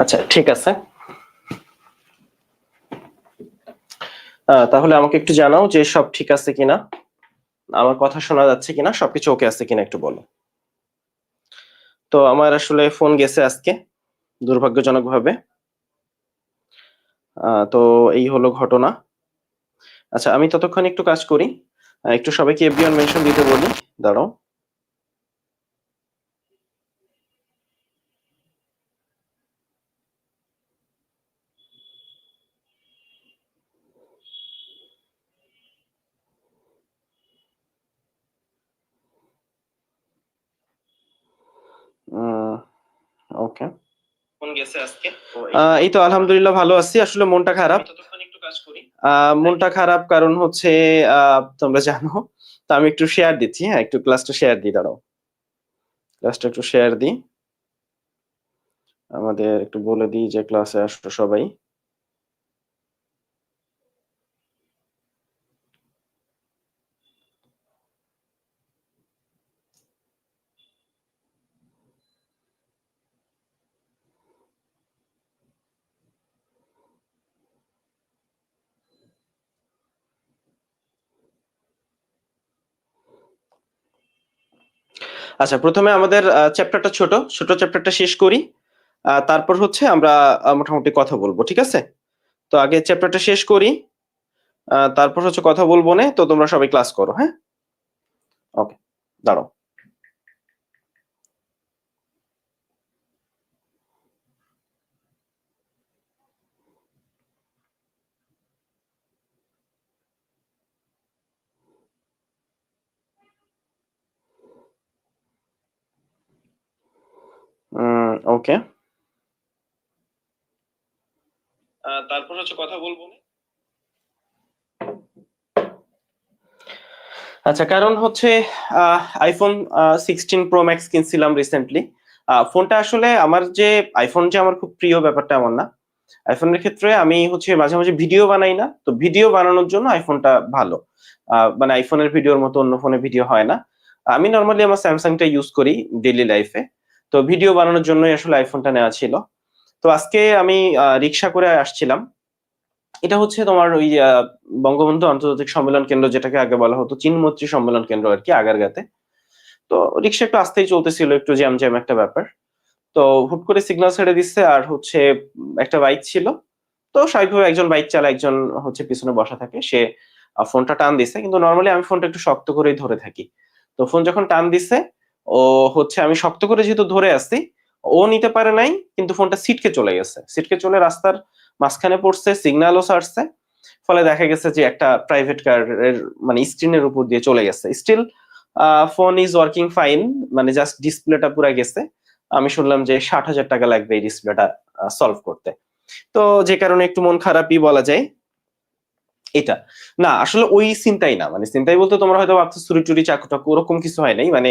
আচ্ছা, ঠিক আছে। তাহলে আমাকে একটু জানাও যে সব ঠিক আছে কিনা, আমার কথা শোনা যাচ্ছে কিনা, সবকিছু ওকে আছে কিনা একটু বলো। তো আমার আসলে ফোন গেছে আজকে দুর্ভাগ্যজনকভাবে। তো এই হলো ঘটনা। আচ্ছা, আমি ততক্ষণ একটু কাজ করি। একটু সবাইকে এভরিওয়ান মেনশন দিতে বলি। দাঁড়াও। ওকে, ফোন গেছে আজকে। এই তো আলহামদুলিল্লাহ ভালো আছি। আসলে মনটা খারাপ। ততক্ষণ একটু কাজ করি। মনটা খারাপ কারণ হচ্ছে তোমরা জানো। তো আমি একটু শেয়ার দিচ্ছি। হ্যাঁ, একটু ক্লাসটা শেয়ার দিই। দাঁড়াও, ক্লাসটা একটু শেয়ার দিই। আমাদের একটু বলে দিই যে ক্লাসে আসো সবাই। আচ্ছা, প্রথমে আমাদের চ্যাপ্টারটা ছোট ছোট চ্যাপ্টারটা শেষ করি। তারপর হচ্ছে আমরা মোটামুটি কথা বলবো, ঠিক আছে? তো আগে চ্যাপ্টারটা শেষ করি, তারপর হচ্ছে কথা বলবো না। তো তোমরা সবাই ক্লাস করো, হ্যাঁ? ওকে, দাঁড়াও। ওকে, তারপর হচ্ছে কথা বলবো না। আচ্ছা, কারণ হচ্ছে আইফোন 16 Pro Max কিনছিলাম রিসেন্টলি। ফোনটা আসলে আমার যে আইফোন যে আমার খুব প্রিয় ব্যাপারটা এমন না। আইফোনের ক্ষেত্রে আমি হচ্ছে মাঝে মাঝে ভিডিও বানাই না, তো ভিডিও বানানোর জন্য আইফোনটা ভালো। মানে আইফোনের ভিডিওর মতো অন্য ফোনে ভিডিও হয় না। আমি নর্মালি আমার স্যামসাংটা ইউজ করি ডেইলি লাইফে। তো ভিডিও বানানোর জন্যই আসলে আইফোনটা নেওয়া ছিল। তো আজকে আমি রিক্সা করে আসছিলাম। এটা হচ্ছে তোমার ওই বঙ্গবন্ধু আন্তর্জাতিক সম্মেলন কেন্দ্র, যেটাকে আগে বলা হতো চীনমৈত্রী সম্মেলন কেন্দ্র আর কি, আগারগাঁতে। তো রিক্সা একটু আসতেই চলতেছিল, একটু জ্যাম জ্যাম একটা ব্যাপার। তো হুট করে সিগন্যাল ছেড়ে দিচ্ছে, আর হচ্ছে একটা বাইক ছিল। তো স্বাভাবিকভাবে একজন বাইক চালায়, একজন হচ্ছে পিছনে বসা থাকে, সে ফোনটা টান দিছে। কিন্তু নর্মালি আমি ফোনটা একটু শক্ত করেই ধরে থাকি। তো ফোন যখন টান দিছে, ও হচ্ছে আমি শক্ত করে যেহেতু ধরে আছি, ও নিতে পারে নাই, কিন্তু ফোনটা সিটকে চলে গেছে, সিটকে চলে রাস্তার মাঝখানে পড়ছে, সিগন্যালও ছাড়ছে। ফলে দেখা গেছে যে একটা প্রাইভেট কারের মানে স্ক্রিনের উপর দিয়ে চলে গেছে। Still phone is working fine, মানে জাস্ট ডিসপ্লেটা পুরা গেছে। আমি শুনলাম যে 60,000 টাকা লাগবে এই ডিসপ্লেটা সলভ করতে। তো যে কারণে একটু মন খারাপই বলা যায় এটা। না, আসলে ওই চিন্তাই না, মানে চিন্তাই বলতে তোমরা হয়তো ভাবছো চুরি টুরি চাকু টাকু, ওরকম কিছু হয় নাই। মানে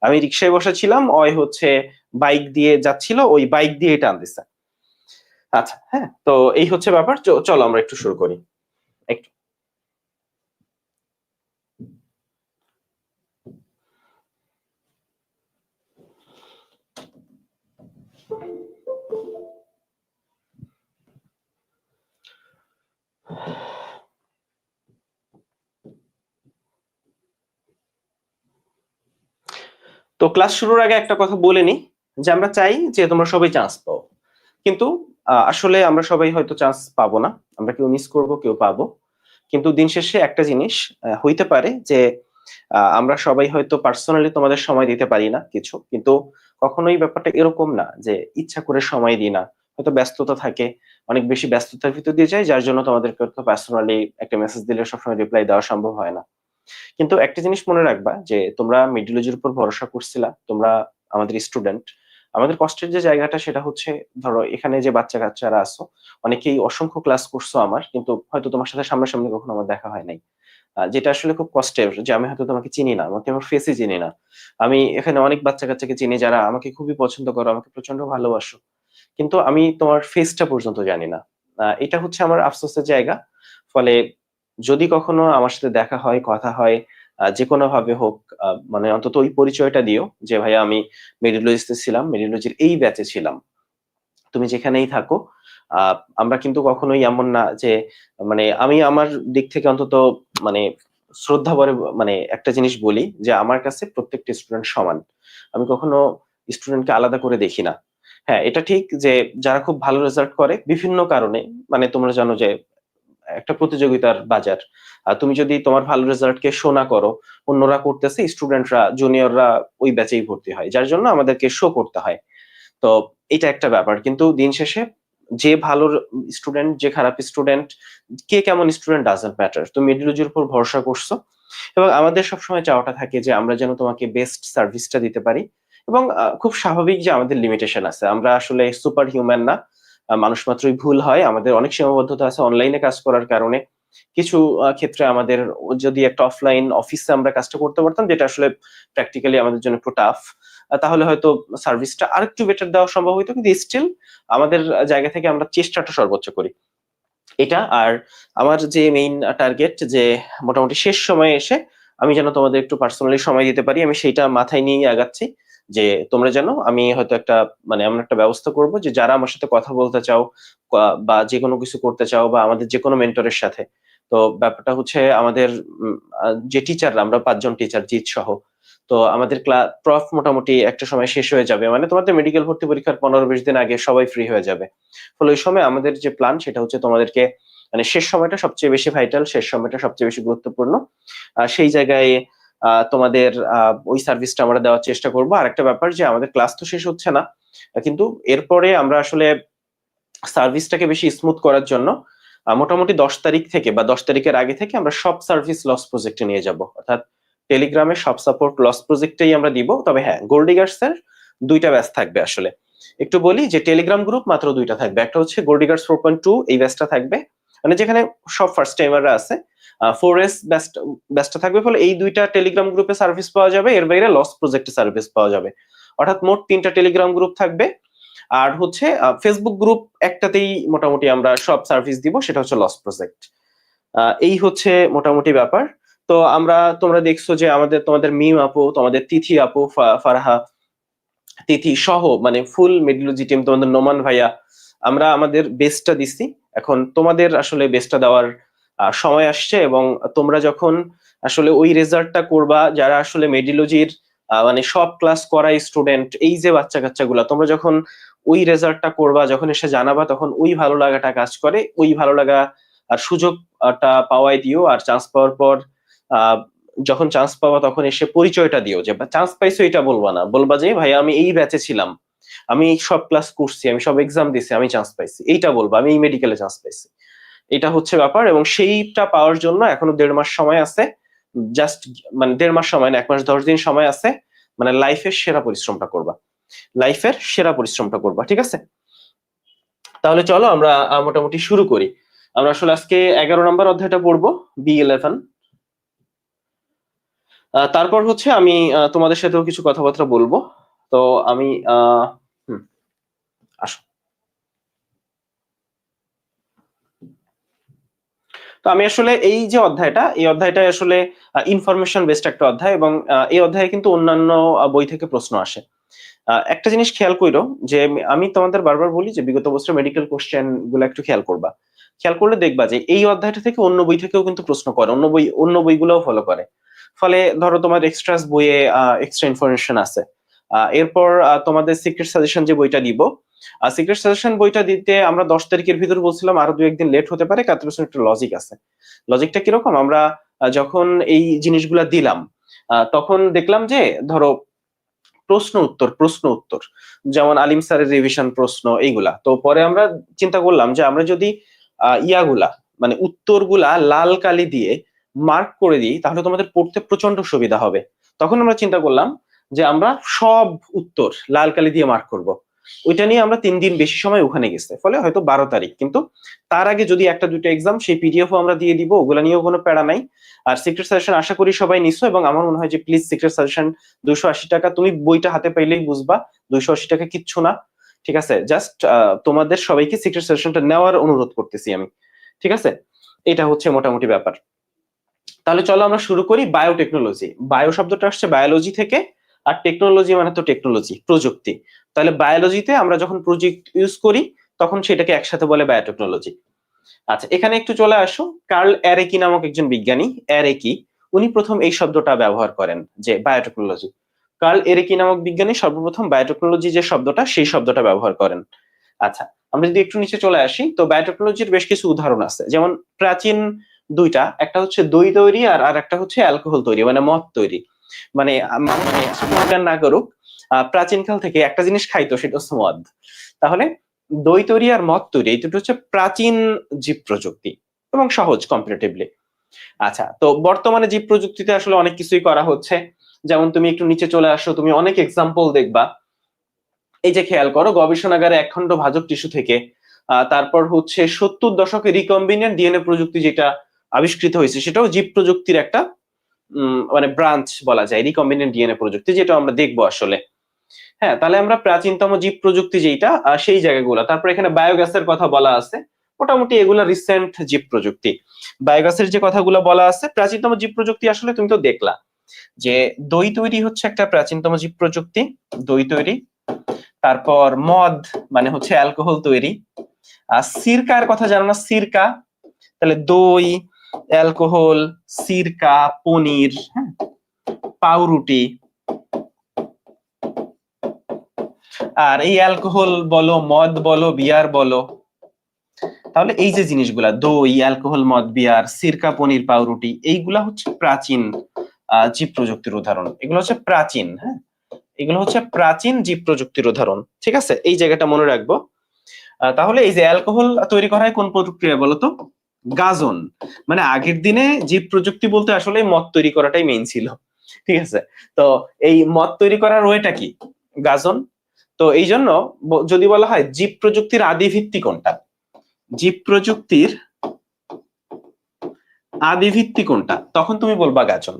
আমি রিক্সায় বসেছিলাম, ওই হচ্ছে বাইক দিয়ে যাচ্ছিল, ওই বাইক দিয়ে টান দিছে। আচ্ছা, হ্যাঁ, তো এই হচ্ছে ব্যাপার। চলো আমরা একটু শুরু করি। একটু তো ক্লাস শুরুর আগে একটা কথা বলে নি, যে আমরা চাই যে তোমরা সবাই চান্স পাও। কিন্তু আসলে আমরা সবাই হয়তো চান্স পাবো না। আমরা কেউ মিস করব, কেউ পাবো। কিন্তু দিন শেষে একটা জিনিস হইতে পারে যে আমরা সবাই হয়তো পার্সোনালি তোমাদের সময় দিতে পারি না কিছু, কিন্তু কখনোই ব্যাপারটা এরকম না যে ইচ্ছা করে সময় দিই না। হয়তো ব্যস্ততা থাকে, অনেক বেশি ব্যস্ততার ভিতর দিয়ে যায়, যার জন্য তোমাদেরকে পার্সোনালি একটা মেসেজ দিলে সবসময় রিপ্লাই দেওয়া সম্ভব হয় না। কিন্তু একটা জিনিস মনে রাখবা যে তোমরা মিডিলজির উপর ভরসা করছিলা, তোমরা আমাদের স্টুডেন্ট। আমাদের কষ্টের যে জায়গাটা সেটা হচ্ছে, ধরো এখানে যে বাচ্চা কাচ্চারা আছো, অনেকেই অসংখ্য ক্লাস করছো আমার, কিন্তু হয়তো তোমার সাথে সামনাসামনি কখনো আমার দেখা হয় নাই। যেটা আসলে খুব কষ্টের, যে আমি হয়তো তোমাকে চিনি না, আমাকে আমার ফেসই চিনি না। আমি এখানে অনেক বাচ্চা কাচ্চাকে চিনি যারা আমাকে খুবই পছন্দ করো, আমাকে প্রচন্ড ভালোবাসো, কিন্তু আমি তোমার ফেসটা পর্যন্ত জানি না। এটা হচ্ছে আমার আফসোসের জায়গা। ফলে যদি কখনো আমার সাথে দেখা হয়, কথা হয়, যে কোনো ভাবে হোক, মানে অন্তত ওই পরিচয়টা দিও যে ভাইয়া আমি মেডিলোজিস্টে ছিলাম, মেডিলোজির এই ব্যাচে ছিলাম। তুমি যেখানেই থাকো, আমরা কিন্তু কখনোই এমন না যে, মানে আমি আমার দিক থেকে অন্তত মানে শ্রদ্ধা ভরে মানে একটা জিনিস বলি যে আমার কাছে প্রত্যেকটা স্টুডেন্ট সমান। আমি কখনো স্টুডেন্টকে আলাদা করে দেখি না। হ্যাঁ, এটা ঠিক যে যারা খুব ভালো রেজাল্ট করে বিভিন্ন কারণে, মানে তোমরা জানো যে একটা প্রতিযোগিতার বাজার। তুমি যদি তোমার ভালো রেজাল্টকে শো না করো, অন্যরা করতেছে, স্টুডেন্টরা, জুনিয়ররা ওই ব্যাচেই ভর্তি হয়। যার জন্য আমাদেরকে শো করতে হয়। তো এটা একটা ব্যাপার। কিন্তু দিন শেষে যে ভালো স্টুডেন্ট, যে খারাপ স্টুডেন্ট, কে কেমন স্টুডেন্ট ডাজন্ট ম্যাটার। তুমি মেডিলজির উপর ভরসা করছো এবং আমাদের সবসময় চাওয়াটা থাকে যে আমরা যেন তোমাকে বেস্ট সার্ভিসটা দিতে পারি। এবং খুব স্বাভাবিক যে আমাদের লিমিটেশন আছে। আমরা আসলে সুপার হিউম্যান না। মানুষ মাত্রই ভুল হয়। আমাদের অনেক সীমাবদ্ধতা আছে অনলাইনে কাজ করার কারণে। কিছু ক্ষেত্রে আমাদের যদি একটা অফলাইন অফিসে আমরা কাজটা করতে পারতাম, যেটা আসলে প্র্যাকটিক্যালি আমাদের জন্য একটু টাফ, তাহলে হয়তো সার্ভিসটা আরেকটু বেটার দেওয়া সম্ভব হইতো। কিন্তু স্টিল আমাদের জায়গা থেকে আমরা চেষ্টাটা সর্বোচ্চ করি। এটা আর আমার যে মেইন টার্গেট যে মোটামুটি শেষ সময়ে এসে আমি যেন তোমাদের একটু পার্সোনালি সময় দিতে পারি, আমি সেইটা মাথায় নিয়ে আগাচ্ছি। যে তোমরা যেন, আমি হয়তো একটা মানে এমন একটা ব্যবস্থা করব যে যারা আমার সাথে কথা বলতে চাও বা যে কোনো কিছু করতে চাও বা আমাদের যে কোনো মেন্টরের সাথে, তো ব্যাপারটা হচ্ছে আমাদের যে টিচাররা, আমরা 5 জন টিচার জিৎ সহ, তো আমাদের প্রফ মোটামুটি একটা সময় শেষ হয়ে যাবে। মানে তোমাদের মেডিকেল ভর্তি পরীক্ষার 15-20 দিন আগে সবাই ফ্রি হয়ে যাবে। ফলে ওই সময় আমাদের যে প্ল্যান সেটা হচ্ছে তোমাদেরকে, মানে শেষ সময়টা সবচেয়ে বেশি ভাইটাল, শেষ সময়টা সবচেয়ে বেশি গুরুত্বপূর্ণ। সেই জায়গায় তোমাদের ওই সার্ভিসটা আমরা দেওয়ার চেষ্টা করব। আর একটা ব্যাপার যে আমাদের ক্লাস তো শেষ হচ্ছে না, কিন্তু এরপরে আমরা আসলে সার্ভিসটাকে বেশি স্মুথ করার জন্য মোটামুটি 10 তারিখ থেকে বা 10 তারিখের আগে থেকে আমরা সব সার্ভিস লস প্রজেক্টে নিয়ে যাব। অর্থাৎ টেলিগ্রামে সব সাপোর্ট লস প্রজেক্টেই আমরা দিব। তবে হ্যাঁ, গোল্ডিগার্স এর 2টা ব্যাচ থাকবে। আসলে একটু বলি যে টেলিগ্রাম গ্রুপ মাত্র 2টা থাকবে। একটা হচ্ছে গোল্ডিগার্স 4.2, এই ব্যাচটা থাকবে, মানে যেখানে সব ফার্স্ট টাইমাররা আছে। 4S ব্যাচটা থাকবে। ফলে এই 2টা টেলিগ্রাম গ্রুপে সার্ভিস পাওয়া যাবে, এর বাইরে লস প্রজেক্টে সার্ভিস পাওয়া যাবে। অর্থাৎ মোট 3টা টেলিগ্রাম গ্রুপ থাকবে। আর হচ্ছে ফেসবুক গ্রুপ একটাতেই মোটামুটি আমরা সব সার্ভিস দিব, সেটা হচ্ছে লস প্রজেক্ট। এই হচ্ছে মোটামুটি ব্যাপার। তো তোমরা দেখছো যে তোমাদের মিম আপু, তোমাদের তিথি আপু, ফারহা, তিথি সহ মানে ফুল মেডিলজি টিম, তোমাদের নোমান ভাইয়া, আমরা আমাদের বেস্টটা দিছি। এখন তোমাদের আসলে বেস্টটা দেওয়ার সময় আসছে। এবং তোমরা যখন আসলে ওই রেজাল্টটা করবা, যারা আসলে মেডিলজির মানে সব ক্লাস করা স্টুডেন্ট, এই যে বাচ্চা কাচ্চাগুলা, তোমরা যখন ওই রেজাল্টটা করবা, যখন এসে জানাবা, তখন ওই ভালো লাগাটা কাজ করে। ওই ভালো লাগা আর সুযোগটা পাওয়াই দিও। আর চান্স পাওয়ার পর যখন চান্স পাবা তখন এসে পরিচয়টা দিও। যে চান্স পাইছো এটা বলবা না, বলবা যে ভাই আমি এই ব্যাচে ছিলাম, আমি সব ক্লাস করছি, আমি সব এক্সাম দিছি, আমি চান্স পাইছি, এইটা বলবা, আমি এই মেডিকেলে চান্স পাইছি। এটা হচ্ছে ব্যাপার। এবং সেইটা পাওয়ার জন্য এখনো 1.5 মাস সময় আছে। জাস্ট মানে 1.5 মাস সময় না, 1 মাস 10 দিন সময় আছে। মানে লাইফের সেরা পরিশ্রমটা করবা, লাইফের সেরা পরিশ্রমটা করবা, ঠিক আছে? তাহলে চলো আমরা মোটামুটি শুরু করি। আমরা আসলে আজকে 11 নম্বর অধ্যায়টা পড়বো, B11। তারপর হচ্ছে আমি তোমাদের সাথেও কিছু কথাবার্তা বলবো। তো আমি আসো। তো আমি আসলে এই যে অধ্যায়টা, এই অধ্যায়টা আসলে ইনফরমেশন বেসড একটা অধ্যায়। এবং এই অধ্যায়ে কিন্তু অন্যান্য বই থেকে প্রশ্ন আসে। একটা জিনিস খেয়াল করো যে আমি তোমাদের বারবার বলি যে বিগত বছর মেডিকেল কোশ্চেন গুলো একটু খেয়াল করবা। খেয়াল করলে দেখবা যে এই অধ্যায়টা থেকে অন্য বই থেকেও কিন্তু প্রশ্ন করে, অন্য বইগুলোও ফলো করে। ফলে ধরো তোমার এক্সট্রাস বইয়ে এক্সট্রা ইনফরমেশন আছে। এরপর তোমাদের সিক্রেট সাজেশন যে বইটা দিব, সিক্রেট সাজেশন বইটা দিতে আমরা 10 তারিখের ভিতর বলছিলাম, আরো 2-1 দিন লেট হতে পারে, কারণ একটা লজিক আছে। লজিকটা কিরকম, আমরা যখন এই জিনিসগুলা দিলাম, তখন দেখলাম যে ধরো প্রশ্ন উত্তর যেমন আলিম স্যারের রিভিশন প্রশ্ন, এইগুলা। তো পরে আমরা চিন্তা করলাম যে আমরা যদি ইয়াগুলা মানে উত্তরগুলা লাল কালি দিয়ে মার্ক করে দিই, তাহলে তোমাদের পড়তে প্রচন্ড সুবিধা হবে। তখন আমরা চিন্তা করলাম যে আমরা সব উত্তর লাল কালি দিয়ে মার্ক করব। ওইটা নিয়ে আমরা 3 দিন বেশি সময় ওখানে গেছে। ফলে হয়তো 12 তারিখ, কিন্তু তার আগে যদি একটা দুটো এক্সাম, সেই পিডিএফও আমরা দিয়ে দিব, ওগুলা নিয়েও কোনো প্যারা নাই। আর সিক্রেট সাজেশন আশা করি সবাই নিছো। এবং আমার মনে হয় যে প্লিজ সিক্রেট সাজেশন 280 টাকা, তুমি বইটা হাতে পাইলেই বুঝবা 280 টাকা কিচ্ছু না। ঠিক আছে, জাস্ট তোমাদের সবাইকে সিক্রেট সাজেশনটা নেওয়ার অনুরোধ করতেছি আমি, ঠিক আছে? এটা হচ্ছে মোটামুটি ব্যাপার। তাহলে চলো আমরা শুরু করি। বায়োটেকনোলজি, বায়ো শব্দটা আসছে বায়োলজি থেকে, আর টেকনোলজি মানে তো টেকনোলজি, প্রযুক্তি। তাহলে বায়োলজিতে আমরা যখন প্রযুক্তি ইউজ করি তখন সেটাকে একসাথে বলে বায়োটেকনোলজি। আচ্ছা, এখানে একটু চলে আসো। কার্ল অ্যারেকি নামক একজন বিজ্ঞানী, অ্যারেকি, উনি প্রথম এই শব্দটা ব্যবহার করেন যে বায়োটেকনোলজি। কার্ল এরেকি নামক বিজ্ঞানী সর্বপ্রথম বায়োটেকনোলজি যে শব্দটা, সেই শব্দটা ব্যবহার করেন। আচ্ছা, আমরা যদি একটু নিচে চলে আসি, তো বায়োটেকনোলজির বেশ কিছু উদাহরণ আছে। যেমন প্রাচীন দুইটা, একটা হচ্ছে দই তৈরি আর একটা হচ্ছে অ্যালকোহল তৈরি, মানে মদ তৈরি। মানে মানুষ না করুক, প্রাচীনকাল থেকে একটা জিনিস খাইতো, সেটা হচ্ছে মদ। তাহলে দই তৈরি আর মদ তৈরি, এই দুটো হচ্ছে প্রাচীন জীব প্রযুক্তি এবং সহজ কম্পারেটিভলি। আচ্ছা, তো বর্তমানে জীব প্রযুক্তিতে আসলে অনেক কিছুই করা হচ্ছে। যেমন তুমি একটু নিচে চলে আসো, তুমি অনেক এক্সাম্পল দেখবা। এই যে খেয়াল করো, গবেষণাগারে একখণ্ড ভাজক টিস্যু থেকে তারপর হচ্ছে 70 দশকে রিকম্বিনেন্ট ডিএনএ প্রযুক্তি যেটা আবিষ্কৃত হয়েছে, সেটাও জীব প্রযুক্তির একটা মানে ব্রাঞ্চ বলা যায়, রিকম্বিনেন্ট ডিএনএ প্রযুক্তি, যেটা আমরা দেখবো আসলে। হ্যাঁ, তাহলে আমরা প্রাচীনতম জীব প্রযুক্তি যেটা, সেই জায়গাগুলো। তারপর এখানে বায়োগ্যাসের কথা বলা আছে, মোটামুটি এগুলা রিসেন্ট জীব প্রযুক্তি। বায়োগ্যাসের যে কথাগুলো বলা আছে, প্রাচীনতম জীব প্রযুক্তি আসলে তুমি তো দেখলা যে দই তৈরি হচ্ছে একটা প্রাচীনতম জীব প্রযুক্তি, দই তৈরি। তারপর মদ মানে হচ্ছে অ্যালকোহল তৈরি। আর সিরকার কথা জানো না? সিরকা, তাহলে দই, অ্যালকোহল, সিরকা, পনির, হ্যাঁ, পাউরুটি। আর এই অ্যালকোহল বলো, মদ বলো, বিয়ার বলো, তাহলে এই যে জিনিসগুলা, দই, অ্যালকোহল, মদ, বিয়ার, সিরকা, পনির, পাউরুটি, এইগুলা হচ্ছে প্রাচীন জীব প্রযুক্তির উদাহরণ। এগুলো হচ্ছে প্রাচীন, হ্যাঁ, এগুলো হচ্ছে প্রাচীন জীব প্রযুক্তির উদাহরণ। ঠিক আছে, এই জায়গাটা মনে রাখবো। তাহলে এই যে অ্যালকোহল তৈরি করা হয় কোন প্রক্রিয়া বলতো? গাজন। মানে আগের দিনে জীব প্রযুক্তি বলতে আসলে মদ তৈরি করাটাই মেইন ছিল। ঠিক আছে, তো এই মদ তৈরি করার ওয়েটা কি? গাজন। তো এই জন্য যদি বলা হয় জীব প্রযুক্তির আদি ভিত্তি কোনটা, জীব প্রযুক্তির আদি ভিত্তি কোনটা, তখন তুমি বলবা গাজন।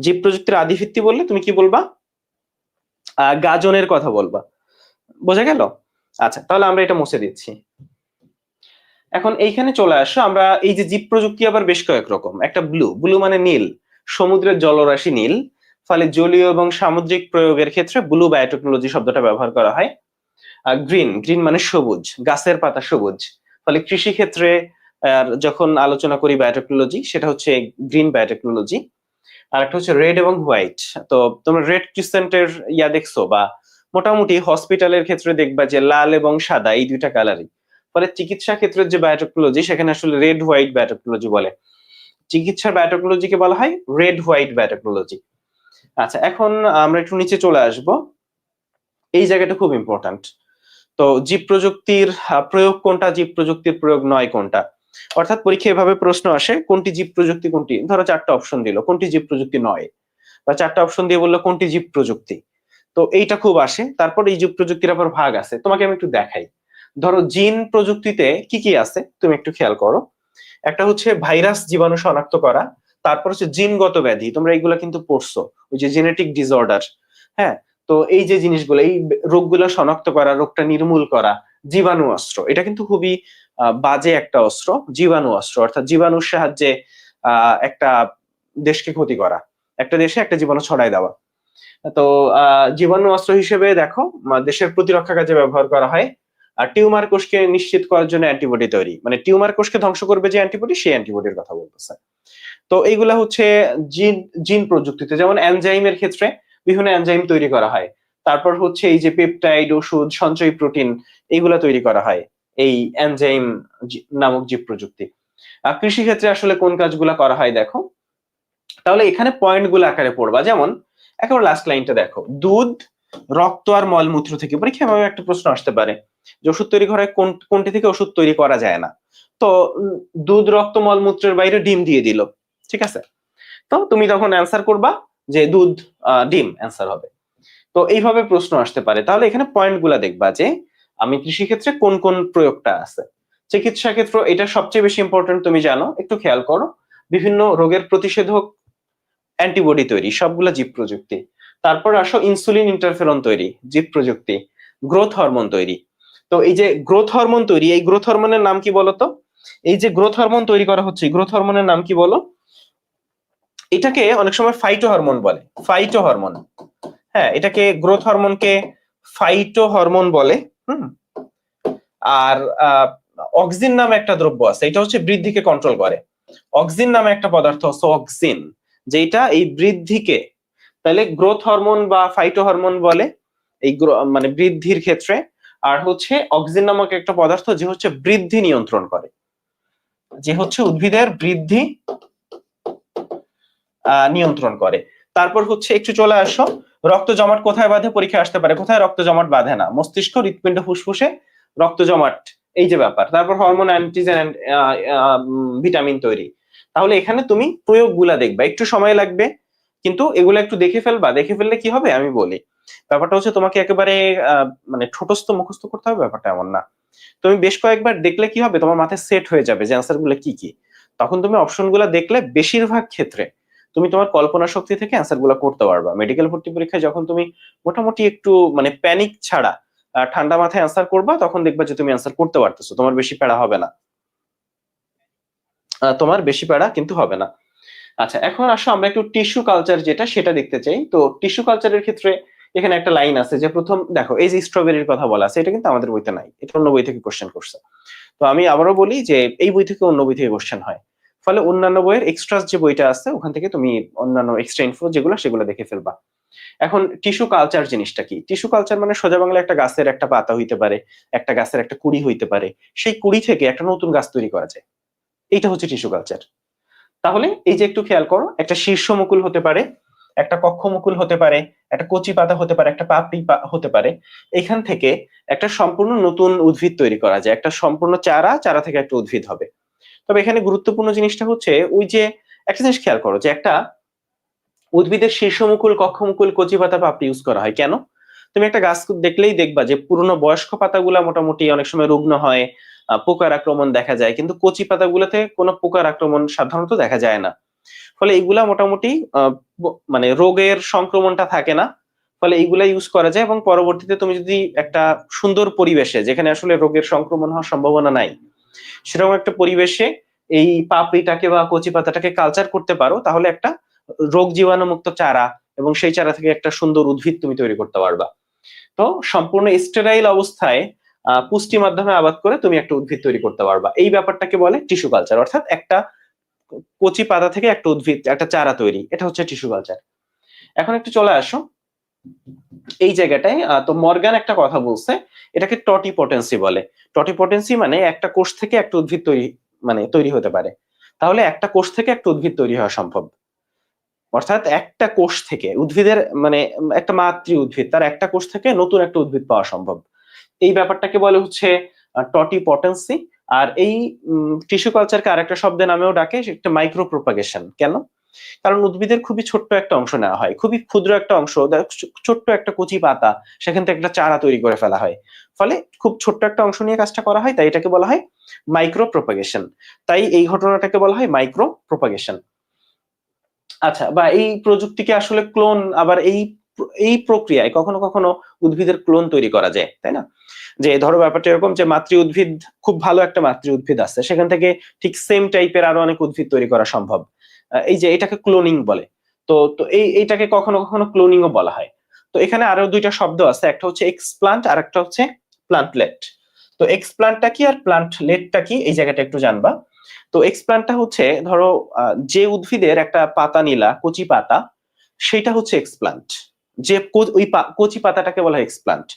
জীব প্রযুক্তির আদি ভিত্তি বললে তুমি কি বলবা? গাজনের কথা বলবা। বোঝা গেল? আচ্ছা, তাহলে আমরা এটা মুছে দিচ্ছি। এখন এইখানে চলে আসো, আমরা এই যে জীব প্রযুক্তি আবার বেশ কয়েক রকম। একটা ব্লু, ব্লু মানে নীল, সমুদ্রের জলরাশি নীল, ফলে জলীয় এবং সামুদ্রিক প্রয়োগের ক্ষেত্রে ব্লু বায়োটেকনোলজি শব্দটা ব্যবহার করা হয়। আর গ্রিন, গ্রিন মানে সবুজ, গাছের পাতা সবুজ, ফলে কৃষি ক্ষেত্রে যখন আলোচনা করি বায়োটেকনোলজি, সেটা হচ্ছে গ্রিন বায়োটেকনোলজি। আর একটা হচ্ছে রেড এবং হোয়াইট। তো তোমরা রেড ক্রিসেন্টের ইয়া দেখছো, বা মোটামুটি হসপিটালের ক্ষেত্রে দেখবা যে লাল এবং সাদা এই দুইটা কালারই। ফলে চিকিৎসা ক্ষেত্রের যে বায়োটেকনোলজি, সেখানে আসলে রেড হোয়াইট বায়োটেকনোলজি বলে। চিকিৎসার বায়োটেকনোলজিকে বলা হয় রেড হোয়াইট বায়োটেকনোলজি। আচ্ছা, এখন আমরা একটু নিচে চলে আসব। এই জায়গাটা খুব ইম্পর্ট্যান্ট। তো জীব প্রযুক্তির প্রয়োগ কোনটা, জীব প্রযুক্তির প্রয়োগ নয় কোনটা। অর্থাৎ পরীক্ষা এভাবে প্রশ্ন আসে, কোনটি জীব প্রযুক্তি, কোনটি, ধরো 4টা অপশন দিল, কোনটি জীব প্রযুক্তি নয়, বা 4টা অপশন দিয়ে বললো কোনটি জীব প্রযুক্তি। তো এইটা খুব আসে। তারপর এই জীব প্রযুক্তির আবার ভাগ আছে, তোমাকে আমি একটু দেখাই। ধরো জিন প্রযুক্তিতে কি কি আছে তুমি একটু খেয়াল করো। একটা হচ্ছে ভাইরাস জীবাণু শনাক্ত করা, তারপর হচ্ছে জিনগত ব্যাধি, তোমরা এইগুলা কিন্তু পড়ছো, ওই যে জেনেটিক ডিসঅর্ডার। হ্যাঁ, তো এই যে জিনিসগুলো, এই রোগগুলো শনাক্ত করা, রোগটা নির্মূল করা। জীবাণু অস্ত্র, এটা কিন্তু খুবই বাজে একটা অস্ত্র, জীবাণু অস্ত্র, অর্থাৎ জীবাণুর সাহায্যে একটা দেশকে ক্ষতি করা, একটা দেশে একটা জীবাণু ছড়াই দেওয়া। তো জীবাণু অস্ত্র হিসেবে দেখো দেশের প্রতিরক্ষা কাজে ব্যবহার করা হয়। আর টিউমার কোষকে নিশ্চিত করার জন্য অ্যান্টিবডি তৈরি, মানে টিউমার কোষকে ধ্বংস করবে যে অ্যান্টিবডি, সেই অ্যান্টিবডির কথা বলতেছে। তো এইগুলা হচ্ছে জিন, জিন প্রযুক্তিতে। যেমন এনজাইমের ক্ষেত্রে বিভিন্ন এনজাইম তৈরি করা হয়। তারপর হচ্ছে এই যে পেপটাইড, ওষুধ, সঞ্চয়ী প্রোটিন, এইগুলা তৈরি করা হয় এই এনজাইম নামক জীব প্রযুক্তি। কৃষি ক্ষেত্রে আসলে কোন কাজগুলা করা হয় দেখো। তাহলে এখানে পয়েন্ট গুলো আকারে পড়বা। যেমন একেবারে লাস্ট লাইনটা দেখো, দুধ, রক্ত আর মলমূত্র থেকে, পরীক্ষা এভাবে একটা প্রশ্ন আসতে পারে যে ওষুধ তৈরি করা কোনটি থেকে ওষুধ তৈরি করা যায় না। তো দুধ, রক্ত, মলমূত্রের বাইরে ডিম দিয়ে দিল, ঠিক আছে, তো তুমি তখন অ্যান্সার করবা যে দুধ, ডিম অ্যান্সার হবে। তো এইভাবে প্রশ্ন আসতে পারে। তাহলে এখানে পয়েন্ট গুলা দেখবা যে আমি কৃষি ক্ষেত্রে কোন কোন প্রয়োগটা আছে। চিকিৎসা ক্ষেত্র, এটা সবচেয়ে বেশি ইম্পর্টেন্ট, তুমি জানো, একটু খেয়াল করো। বিভিন্ন রোগের প্রতিষেধক, অ্যান্টিবডি তৈরি, সবগুলা জীব প্রযুক্তি। তারপর আসো ইনসুলিন ইন্টারফেরন তৈরি, জীব প্রযুক্তি। গ্রোথ হরমোন তৈরি। তো এই যে গ্রোথ হরমোন তৈরি, এই গ্রোথ হরমোনের নাম কি বলতো? এই যে গ্রোথ হরমোন তৈরি করা হচ্ছে, গ্রোথ হরমোনের নাম কি বলো? এটাকে অনেক সময় ফাইটো হরমোন বলে, ফাইটো হরমোন। হ্যাঁ, এটাকে গ্রোথ হরমোনকে ফাইটো হরমোন বলে। হুম। আর অক্সিন নামে একটা দ্রব্য আছে, এটা হচ্ছে বৃদ্ধিকে কন্ট্রোল করে। অক্সিন নামে একটা পদার্থ আছে অক্সিন, যেটা এই বৃদ্ধিকে, তাহলে গ্রোথ হরমোন বা ফাইটো হরমোন বলে এই মানে বৃদ্ধির ক্ষেত্রে। আর হচ্ছে অক্সিন নামক একটা পদার্থ যে হচ্ছে বৃদ্ধি নিয়ন্ত্রণ করে, যে হচ্ছে উদ্ভিদের বৃদ্ধি নিয়ন্ত্রণ করে। তারপর হচ্ছে একটু চলে আসো, রক্ত জমাট কোথায় বাঁধে, পরীক্ষা আসতে পারে। কোথায় রক্ত জমাট বাঁধে না? মস্তিষ্ক, হৃৎপিণ্ড, ফুসফুসে রক্ত জমাট, এই যে ব্যাপার। তারপর হরমোন, অ্যান্টিজেন, ভিটামিন তৈরি। তাহলে এখানে তুমি প্রয়োগগুলা দেখবা, একটু সময় লাগবে, কিন্তু এগুলো একটু দেখে ফেলবা। দেখে ফেললে কি হবে আমি বলি। ব্যাপারটা হচ্ছে তোমাকে একেবারে মানে ঠোঁটস্থ মুখস্থ করতে হবে, ব্যাপারটা এমন না। তুমি বেশ কয়েকবার দেখলে কি হবে, তোমার মাথায় সেট হয়ে যাবে যে অ্যান্সার গুলো কি কি। তখন তুমি অপশন গুলা দেখলে বেশিরভাগ ক্ষেত্রে তুমি তোমার কল্পনা শক্তি থেকে অ্যান্সার গুলা করতে পারবা। মেডিকেল ভর্তি পরীক্ষায় যখন তুমি মোটামুটি একটু মানে প্যানিক ছাড়া ঠান্ডা মাথায় অ্যান্সার করবা, তখন দেখবা যে তুমি অ্যান্সার করতে পারতেছো, তোমার বেশি প্যারা হবে না। তোমার বেশি প্যারা কিন্তু হবে না। আচ্ছা, এখন আসো আমরা একটু টিস্যু কালচার যেটা সেটা দেখতে চাই। তো টিস্যু কালচারের ক্ষেত্রে এখানে একটা লাইন আছে যে প্রথম দেখো, এই যে স্ট্রবেরির কথা বলা আছে, এটা কিন্তু আমাদের বইতে নাই, এটা অন্য বই থেকে কোশ্চেন করছে। তো আমি আবারও বলি যে এই বই থেকে অন্য বই থেকে কোশ্চেন হয়, ফলে অন্যান্য বইয়ের এক্সট্রাস যে বইটা আছে ওখান থেকে তুমি অন্যান্য এক্সট্রা ইনফো যেগুলো সেগুলো দেখে ফেলবা। এখন টিস্যু কালচার জিনিসটা কি? টিস্যু কালচার মানে সোজা বাংলা একটা গাছের একটা পাতা হইতে পারে, একটা গাছের একটা কুড়ি হইতে পারে, সেই কুড়ি থেকে একটা নতুন গাছ তৈরি করা যায়, এইটা হচ্ছে টিস্যু কালচার। তাহলে এই যে একটু খেয়াল করো, একটা শীর্ষ মুকুল হতে পারে, একটা কক্ষ মুকুল হতে পারে, একটা কচি পাতা হতে পারে, একটা পাপড়ি হতে পারে। এখান থেকে একটা সম্পূর্ণ নতুন উদ্ভিদ তৈরি করা যায়, একটা সম্পূর্ণ চারা, চারা থেকে একটা উদ্ভিদ হবে। তবে এখানে গুরুত্বপূর্ণ জিনিসটা হচ্ছে ওই যে একটা জিনিস খেয়াল করো, যে একটা উদ্ভিদের শীর্ষমুকুল, কক্ষমুকুল, কচি পাতা, পাপড়ি ইউজ করা হয় কেন? তুমি একটা গাছ দেখলেই দেখবা যে পুরনো বয়স্ক পাতাগুলা মোটামুটি অনেক সময় রুগ্ন হয়, পোকার আক্রমণ দেখা যায়, কিন্তু কচি পাতাগুলোতে কোনো পোকার আক্রমণ সাধারণত দেখা যায় না। ফলে এইগুলা মোটামুটি মানে রোগের সংক্রমণটা থাকে না। ফলে এইগুলা ইউজ করা যায়, এবং পরবর্তীতে তুমি যদি একটা সুন্দর পরিবেশে, যেখানে আসলে রোগের সংক্রমণ হওয়ার সম্ভাবনা নাই, সেরকম একটা পরিবেশে এই পাপড়িটাকে বা কচি পাতাটাকে কালচার করতে পারো, তাহলে একটা রোগ জীবাণু মুক্ত চারা, এবং সেই চারা থেকে একটা সুন্দর উদ্ভিদ তুমি তৈরি করতে পারবা। তো সম্পূর্ণ স্টেরাইল অবস্থায় পুষ্টি মাধ্যমে আবাদ করে তুমি একটা উদ্ভিদ তৈরি করতে পারবা। এই ব্যাপারটাকে বলে টিস্যু কালচার, অর্থাৎ একটা কচি পাতা থেকে একটা উদ্ভিদ, একটা চারা তৈরি, এটা হচ্ছে টিস্যু কালচার। এখন একটু চলে আসো এই জায়গাটায়। তো মর্গান একটা কথা বলছে, এটাকে টটিপটেন্সি বলে। টটিপটেন্সি মানে একটা কোষ থেকে একটা উদ্ভিদ তৈরি, মানে তৈরি হতে পারে। তাহলে একটা কোষ থেকে একটা উদ্ভিদ তৈরি হওয়া সম্ভব, অর্থাৎ একটা কোষ থেকে উদ্ভিদের মানে একটা মাতৃ উদ্ভিদ, তার একটা কোষ থেকে নতুন একটা উদ্ভিদ পাওয়া সম্ভব। এই ব্যাপারটাকে বলে হচ্ছে টটিপটেন্সি। আর এই টিস্যু কালচারকে আরেকটা শব্দে নামেও ডাকে, একটা মাইক্রো প্রোপাগেশন। কেন? কারণ উদ্ভিদের খুবই ছোট্ট একটা অংশ নেওয়া হয়, খুবই ক্ষুদ্র একটা অংশ, ছোট্ট একটা কচি পাতা, সেখান থেকে একটা চারা তৈরি করে ফেলা হয়। ফলে খুব ছোট্ট একটা অংশ নিয়ে কাজটা করা হয়, তাই এটাকে বলা হয় মাইক্রো প্রোপাগেশন। তাই এই ঘটনাটাকে বলা হয় মাইক্রো প্রোপাগেশন। আচ্ছা, বা এই প্রযুক্তিকে আসলে ক্লোন, আবার এই এই প্রক্রিয়ায় কখনো কখনো উদ্ভিদের ক্লোন তৈরি করা যায়, তাই না? যে ধরো ব্যাপারটা এরকম যে মাতৃ উদ্ভিদ, খুব ভালো একটা মাতৃ উদ্ভিদ আছে, সেখান থেকে ঠিক সেম টাইপের আরো অনেক উদ্ভিদ তৈরি করা সম্ভব। এই যে এটাকে ক্লোনিং বলে। তো তো এইটাকে কখনো কখনো ক্লোনিংও বলা হয়। তো এখানে আরো দুইটা শব্দ আছে, একটা হচ্ছে এক্সপ্লান্ট আর একটা হচ্ছে প্লান্টলেট। তো এক্সপ্লান্টটা কি আর প্লান্টলেটটা কি, এই জায়গাটা একটু জানবা। তো এক্সপ্লান্টটা হচ্ছে ধরো যে উদ্ভিদের একটা পাতা নিলা, কচি পাতা, সেটা হচ্ছে এক্সপ্লান্ট। যে ওই কচি পাতাটাকে বলা হয় এক্সপ্লান্ট।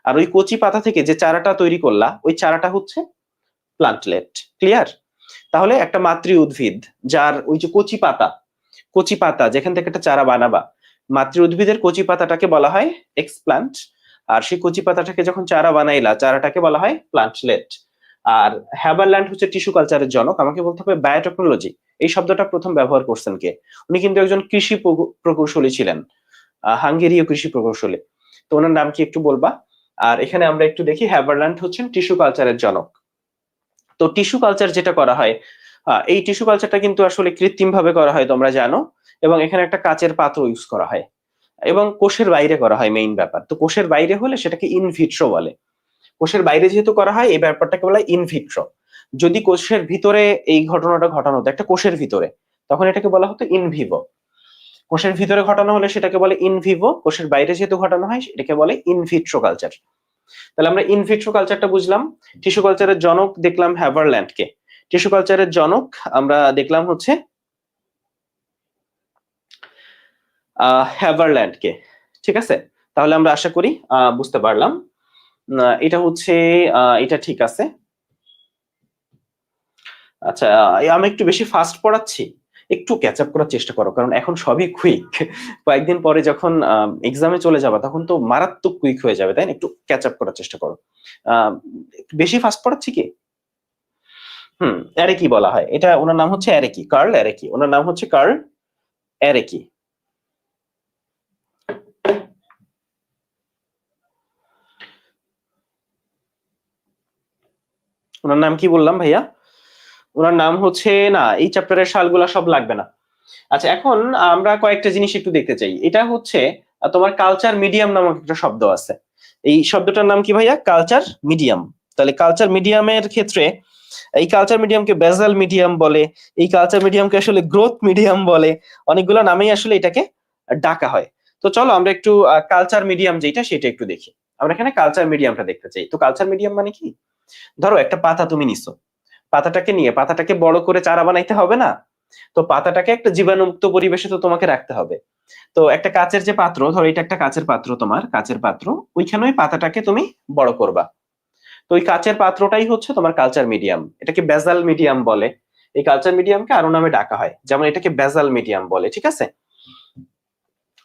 আর ওই কচি পাতা থেকে যে চারাটা তৈরি করলা, ওই চারাটা হচ্ছে প্লান্টলেট। ক্লিয়ার? তাহলে একটা মাতৃ উদ্ভিদ যার ওই যে কচি পাতা, কচি পাতা যেখান থেকে একটা চারা বানাবা, মাতৃ উদ্ভিদের কচি পাতাটাকে বলা হয় এক্সপ্লান্ট। আর সেই কচি পাতাটাকে যখন চারা বানাইলা, চারাটাকে বলা হয় প্লান্টলেট। আর হ্যাবারল্যান্ড হচ্ছে টিস্যু কালচারের জনক। আমাকে বলতে হবে বায়োটেকনোলজি এই শব্দটা প্রথম ব্যবহার করছেন কে? উনি কিন্তু একজন কৃষি প্রকৌশলী ছিলেন, হাঙ্গেরীয় কৃষি প্রকৌশলী। তো ওনার নাম কি একটু বলবা? আর এখানে আমরা একটু দেখি, হ্যাবারল্যান্ড হচ্ছেন টিস্যু কালচারের জনক। তো টিস্যু কালচার যেটা করা হয়, এই টিস্যু কালচারটা কিন্তু আসলে কৃত্রিম ভাবে করা হয়, তোমরা জানো। এবং এখানে একটা কাচের পাত্র ইউজ করা হয়, এবং কোষের বাইরে করা হয় মেইন ব্যাপার। তো কোষের বাইরে হলে সেটাকে ইনভিট্রো বলে। কোষের বাইরে যেহেতু করা হয়, এই ব্যাপারটাকে বলা হয় ইনভিট্রো। যদি কোষের ভিতরে এই ঘটনাটা ঘটানো হতো, একটা কোষের ভিতরে, তখন এটাকে বলা হতো ইনভিভো। কোষের ভিতরে ঘটানো হলে সেটাকে বলে ইন ভিভো, কোষের বাইরে যেহেতু ঘটানো হয় এটাকে বলে ইন ভিট্রো কালচার। তাহলে আমরা ইন ভিট্রো কালচারটা বুঝলাম। টিস্যু কালচারের জনক দেখলাম হ্যাভারল্যান্ডকে, টিস্যু কালচারের জনক আমরা দেখলাম হচ্ছে হ্যাভারল্যান্ডকে। ঠিক আছে, তাহলে আমরা আশা করি বুঝতে পারলাম। এটা হচ্ছে এটা ঠিক আছে। আচ্ছা, আমি একটু বেশি ফাস্ট পড়াচ্ছি, একটু ক্যাচ আপ করার চেষ্টা করো, কারণ এখন সবই কুইক। কয়েকদিন পরে যখন এক্সামে চলে যাবা তখন তো মারাত্মক কুইক হয়ে যাবে, তাই না? একটু ক্যাচ আপ করার চেষ্টা করো। বেশি ফাস্ট পড়াচ্ছি কি? অ্যারেকি বলা হয় এটা, ওনার নাম হচ্ছে অ্যারেকি, কার্ল অ্যারেকি, ওনার নাম হচ্ছে কার্ল অ্যারেকি। ওনার নাম কি বললাম ভাইয়া? ওনার নাম হচ্ছে, না এই চ্যাপ্টারের সালগুলা সব লাগবে না। আচ্ছা, এখন আমরা কয়েকটা জিনিস একটু দেখতে চাই। এটা হচ্ছে তোমার কালচার মিডিয়াম নামক একটা শব্দ আছে। এই শব্দটার নাম কি ভাইয়া? Culture medium. তাহলে কালচার মিডিয়ামের ক্ষেত্রে এই কালচার মিডিয়ামকে বেজাল মিডিয়াম বলে, এই কালচার মিডিয়ামকে আসলে গ্রোথ মিডিয়াম বলে, অনেকগুলো নামেই আসলে এটাকে ডাকা হয়। তো চলো আমরা একটু কালচার মিডিয়াম যেটা সেটা একটু দেখি। আমরা এখানে কালচার মিডিয়ামটা দেখতে চাই। তো কালচার মিডিয়াম মানে কি? ধরো একটা পাতা তুমি নিছো, পাতাটাকে নিয়ে পাতাটাকে বড় করে চারা বানাইতে হবে না? তো পাতাটাকে একটা জীবাণুমুক্ত পরিবেশে তো তোমাকে রাখতে হবে। তো একটা কাচের যে পাত্র, ধরো এটা একটা কাচের পাত্র, তোমার কাচের পাত্র, ওইখানে ওই পাতাটাকে তুমি বড় করবা। তো ওই কাচের পাত্রটাই হচ্ছে তোমার কালচার মিডিয়াম, এটাকে বেজাল মিডিয়াম বলে। এই কালচার মিডিয়ামকে আরো নামে ডাকা হয়, যেমন এটাকে বেজাল মিডিয়াম বলে। ঠিক আছে,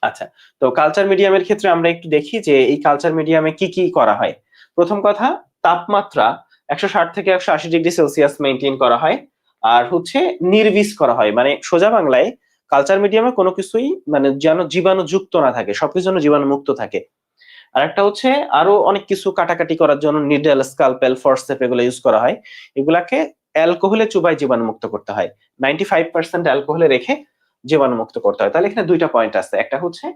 আচ্ছা। তো কালচার মিডিয়ামের ক্ষেত্রে আমরা একটু দেখি যে এই কালচার মিডিয়ামে কি কি করা হয়। প্রথম কথা, তাপমাত্রা 160 থেকে 180 ডিগ্রি সেলসিয়াস মেনটেন করা হয়। আর হচ্ছে নির্বীজ করা হয়, মানে সোজা বাংলায় কালচার মিডিয়ামে কোনো কিছুই মানে যেন জীবাণু যুক্ত না থাকে, সবকিছু যেন জীবাণু মুক্ত থাকে। আর একটা হচ্ছে আরো অনেক কিছু কাটাকাটি করার জন্য নিডল, স্কালপেল, ফরসেপ এগুলো ইউজ করা হয়। এগুলাকে অ্যালকোহলে চুবাই জীবাণু মুক্ত করতে হয়, 95% অ্যালকোহলে রেখে জীবাণু মুক্ত করতে হয়। তাহলে এখানে দুইটা পয়েন্ট আছে, একটা হচ্ছে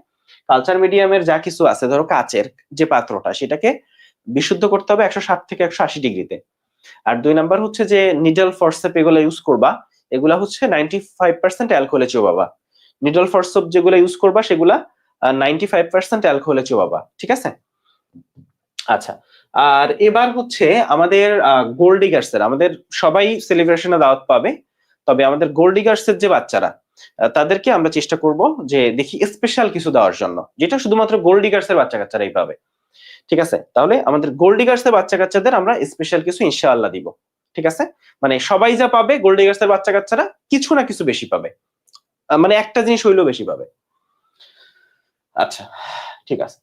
কালচার মিডিয়ামের যা কিছু আছে, ধরো কাচের যে পাত্রটা সেটাকে বিশুদ্ধ করতে হবে 160 থেকে 180 ডিগ্রিতে। আর দুই নাম্বার হচ্ছে যে নিডল, ফরসেপ এগুলো ইউজ করবা, এগুলা হচ্ছে 95% অ্যালকোহলে চুবাবা। নিডল, ফরসেপ যেগুলো ইউজ করবা সেগুলা 95% অ্যালকোহলে চুবাবা। ঠিক আছে, আচ্ছা। আর এবার হচ্ছে আমাদের গোল্ড ডিগার্স এর, আমাদের সবাই সেলিব্রেশনে দাওয়াত পাবে, তবে আমাদের গোল্ড ডিগার্স এর যে বাচ্চারা তাদেরকে আমরা চেষ্টা করব যে দেখি স্পেশাল কিছু দেওয়ার জন্য, যেটা শুধুমাত্র গোল্ড ডিগার্স এর বাচ্চা কাচ্চারাই পাবে। ঠিক আছে, তাহলে আমাদের গোল্ড ডিগার্স এর বাচ্চা কাচ্চাদের আমরা স্পেশাল কিছু ইনশাআল্লাহ দিব। ঠিক আছে, মানে সবাই যা পাবে গোল্ড ডিগার্স এর বাচ্চা কাচ্চারা কিছু না কিছু বেশি পাবে, মানে একটা জিনিস হইলেও বেশি পাবে। আচ্ছা, ঠিক আছে।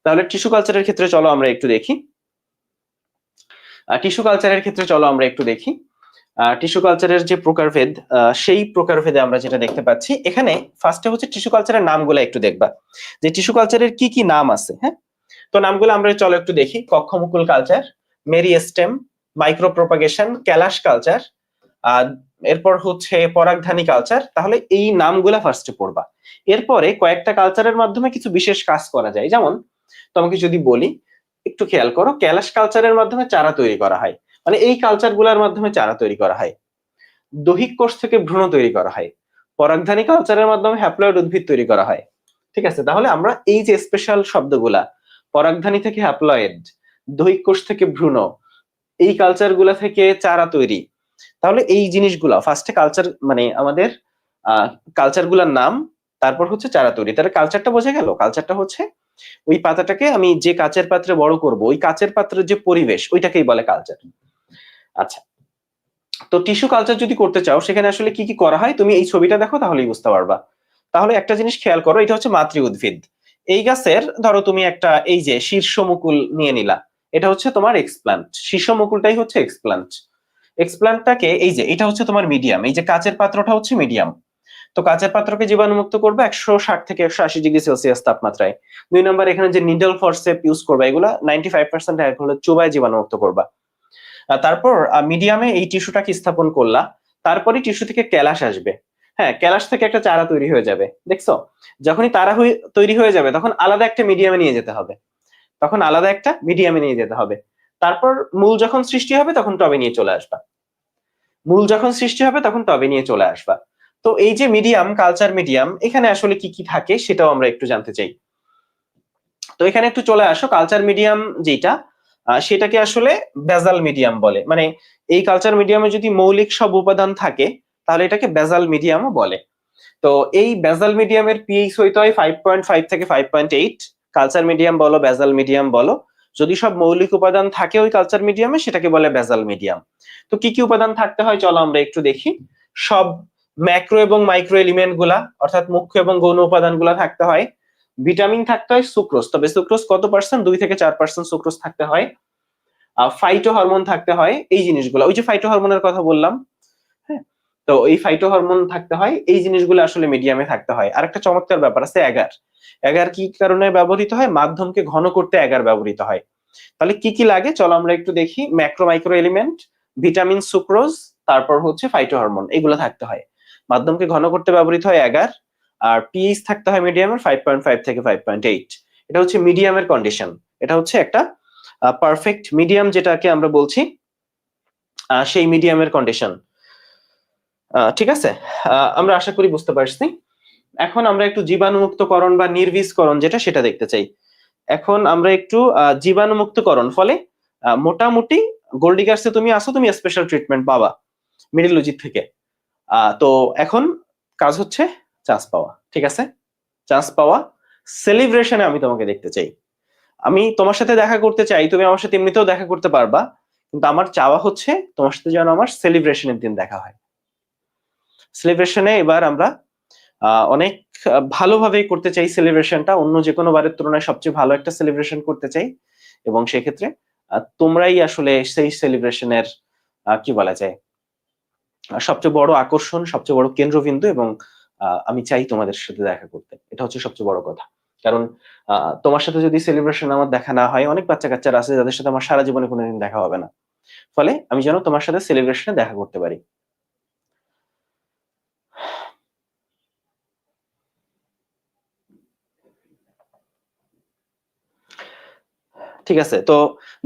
তাহলে টিস্যু কালচারের ক্ষেত্রে চলো আমরা একটু দেখি। টিস্যু কালচারের ক্ষেত্রে চলো আমরা একটু দেখি। টিস্যু কালচারের যে প্রকারভেদ, সেই প্রকারভেদে আমরা যেটা দেখতে পাচ্ছি এখানে ফার্স্টে হচ্ছে টিস্যু কালচারের নামগুলো একটু দেখবা, যে টিস্যু কালচারের কি কি নাম আছে। হ্যাঁ, তো নামগুলো আমরা চলো একটু দেখি। কক্ষমুকুল culture, meristem, micro propagation, callus culture, এরপর হচ্ছে পরাগধানী কালচার। তাহলে এই নামগুলা ফার্স্টে পড়বা। এরপরে কয়েকটা কালচারের মাধ্যমে কিছু বিশেষ কাজ করা যায়, যেমন তোমাকে যদি বলি একটু খেয়াল করো, ক্যালাস কালচারের মাধ্যমে চারা তৈরি করা হয়, মানে এই কালচার গুলার মাধ্যমে চারা তৈরি করা হয়। দৈহিক কোষ থেকে ভ্রূণ তৈরি করা হয়। পরাগধানী কালচারের মাধ্যমে হ্যাপ্লয়েড উদ্ভিদ তৈরি করা হয়। ঠিক আছে, তাহলে আমরা এই যে স্পেশাল শব্দগুলা, পরাগধানী থেকে হ্যাপ্লয়েড, দৈহিক কোষ থেকে ভ্রূণ, এই কালচার গুলা থেকে চারা তৈরি, তাহলে এই জিনিসগুলা ফার্স্টে কালচার, মানে আমাদের কালচার গুলার নাম, তারপর হচ্ছে চারা তৈরি। তাহলে কালচারটা বোঝা গেল। কালচারটা হচ্ছে ওই পাতাটাকে আমি যে কাচের পাত্রে বড় করব, ওই কাচের পাত্রের যে পরিবেশ ওইটাকেই বলে কালচার। আচ্ছা, তো টিস্যু কালচার যদি করতে চাও সেখানে আসলে কি কি করা হয় তুমি এই ছবিটা দেখো তাহলেই বুঝতে পারবা। তাহলে একটা জিনিস খেয়াল করো, এটা হচ্ছে মাতৃ উদ্ভিদ। এই গাছের ধরো তুমি একটা এই যে শীর্ষ মুকুল নিয়ে নিলা, এটা হচ্ছে তোমার এক্সপ্লান্ট, শীর্ষ মুকুলটাই হচ্ছে এক্সপ্লান্ট। এক্সপ্লান্টটাকে এই যে এটা হচ্ছে তোমার মিডিয়াম, এই যে কাচের পাত্রটা হচ্ছে মিডিয়াম। তো কাচের পাত্রকে জীবাণুমুক্ত করবে 160 থেকে 180 ডিগ্রি সেলসিয়াস তাপমাত্রায়। দুই নম্বর, এখানে যে নিডল ফরসেপ ইউজ করবে এগুলা 95% অ্যালকোহল চুবায় জীবাণুমুক্ত করবা। তারপর মিডিয়ামে এই টিস্যুটাকে স্থাপন করলা, তারপরে টিস্যু থেকে ক্যালাস আসবে। হ্যাঁ, ক্যালাস থেকে একটা চারা তৈরি হয়ে যাবে। দেখছো, যখনই তারা তৈরি হয়ে যাবে তখন আলাদা একটা মিডিয়ামে নিয়ে যেতে হবে, তখন আলাদা একটা মিডিয়ামে নিয়ে যেতে হবে। তারপর মূল যখন সৃষ্টি হবে তখন টবে নিয়ে চলে আসবা, মূল যখন সৃষ্টি হবে তখন টবে নিয়ে চলে আসবা। তো এই যে মিডিয়াম, কালচার মিডিয়াম, এখানে আসলে কি কি থাকে সেটাও আমরা একটু জানতে চাই। তো এখানে একটু চলে আসো, কালচার মিডিয়াম যেটা সেটাকে আসলে বেজাল মিডিয়াম বলে। মানে এই কালচার মিডিয়ামে যদি মৌলিক সব উপাদান থাকে তাহলে এটাকে বেজাল মিডিয়ামও বলে। তো এই বেজাল মিডিয়ামের পিএইচ হইতে হয় 5.5 থেকে 5.8। কালচার মিডিয়াম বলো, বেজাল মিডিয়াম বলো, যদি সব মৌলিক উপাদান থাকে ওই কালচার মিডিয়ামে সেটাকে বলে বেজাল মিডিয়াম। তো কি কি উপাদান থাকতে হয় চলো আমরা একটু দেখি। সব ম্যাক্রো এবং মাইক্রো এলিমেন্ট গুলা, অর্থাৎ মুখ্য এবং গৌণ উপাদান গুলা থাকতে হয়। ভিটামিন থাকতে হয়, সুক্রোজ, তবে সুক্রোজ কত পার্সেন্ট, 2 থেকে 4% সুক্রোজ থাকতে হয়। ফাইটো হরমোন থাকতে হয়, এই জিনিসগুলো, ওই যে ফাইটো হরমোনের কথা বললাম, হ্যাঁ, তো এই ফাইটো হরমোন থাকতে হয়, এই জিনিসগুলো আসলে মিডিয়ামে থাকতে হয়। আর একটা চমৎকার ব্যাপার আছে, অ্যাগার। অ্যাগার কি কারণে ব্যবহৃত হয়? মাধ্যমকে ঘন করতে অ্যাগার ব্যবহৃত হয়। তাহলে কি কি লাগে চলো আমরা একটু দেখি। Macro micro element, vitamin, sucrose, তারপর হচ্ছে ফাইটো হরমোন, এগুলো থাকতে হয়। মাধ্যমকে ঘন করতে ব্যবহৃত হয় অ্যাগার। আর পিএইচ থাকতে হয় মিডিয়ামের 5.5 থেকে 5.8। এটা হচ্ছে মিডিয়ামের কন্ডিশন। এটা হচ্ছে একটা পারফেক্ট মিডিয়াম যেটাকে আমরা বলছি, সেই মিডিয়ামের কন্ডিশন। ঠিক আছে, আমরা আশা করি বুঝতে পারছি। এখন আমরা একটু জীবাণুমুক্তকরণ বা নির্বীজকরণ যেটা, সেটা দেখতে চাই। এখন আমরা একটু জীবাণুমুক্তকরণ, ফলে মোটামুটি গোল্ডিগার্সে তুমি আসো, তুমি স্পেশাল ট্রিটমেন্ট পাবা মিডিলজি থেকে। তো এখন কাজ হচ্ছে চান্স পাওয়া, ঠিক আছে, চান্স পাওয়া। সেলিব্রেশনে আমি তোমাকে দেখতে চাই, আমি তোমার সাথে দেখা করতে চাই, তুমি আমার সাথে এমনিতেও দেখা করতে পারবা, কিন্তু আমার চাওয়া হচ্ছে তোমার সাথে যেন আমার সেলিব্রেশনের দিন দেখা হয়। সেলিব্রেশনে এবার আমরা অনেক ভালোভাবে করতে চাই সেলিব্রেশনটা, অন্য যে কোনো বারের তুলনায় সবচেয়ে ভালো একটা সেলিব্রেশন করতে চাই। এবং সেক্ষেত্রে তোমরাই আসলে সেই সেলিব্রেশনের কি বলা যায় সবচেয়ে বড় আকর্ষণ, সবচেয়ে বড় কেন্দ্রবিন্দু। এবং আমি চাই তোমাদের সাথে দেখা করতে, এটা হচ্ছে সবচেয়ে বড় কথা। কারণ তোমার সাথে যদি সেলিব্রেশন আমার দেখা না হয়, অনেক বাচ্চা কাচ্চারা আছে যাদের সাথে আমার সারা জীবনে কোনোদিন দেখা হবে না, ফলে আমি যেন তোমার সাথে সেলিব্রেশনে দেখা করতে পারি। ঠিক আছে, তো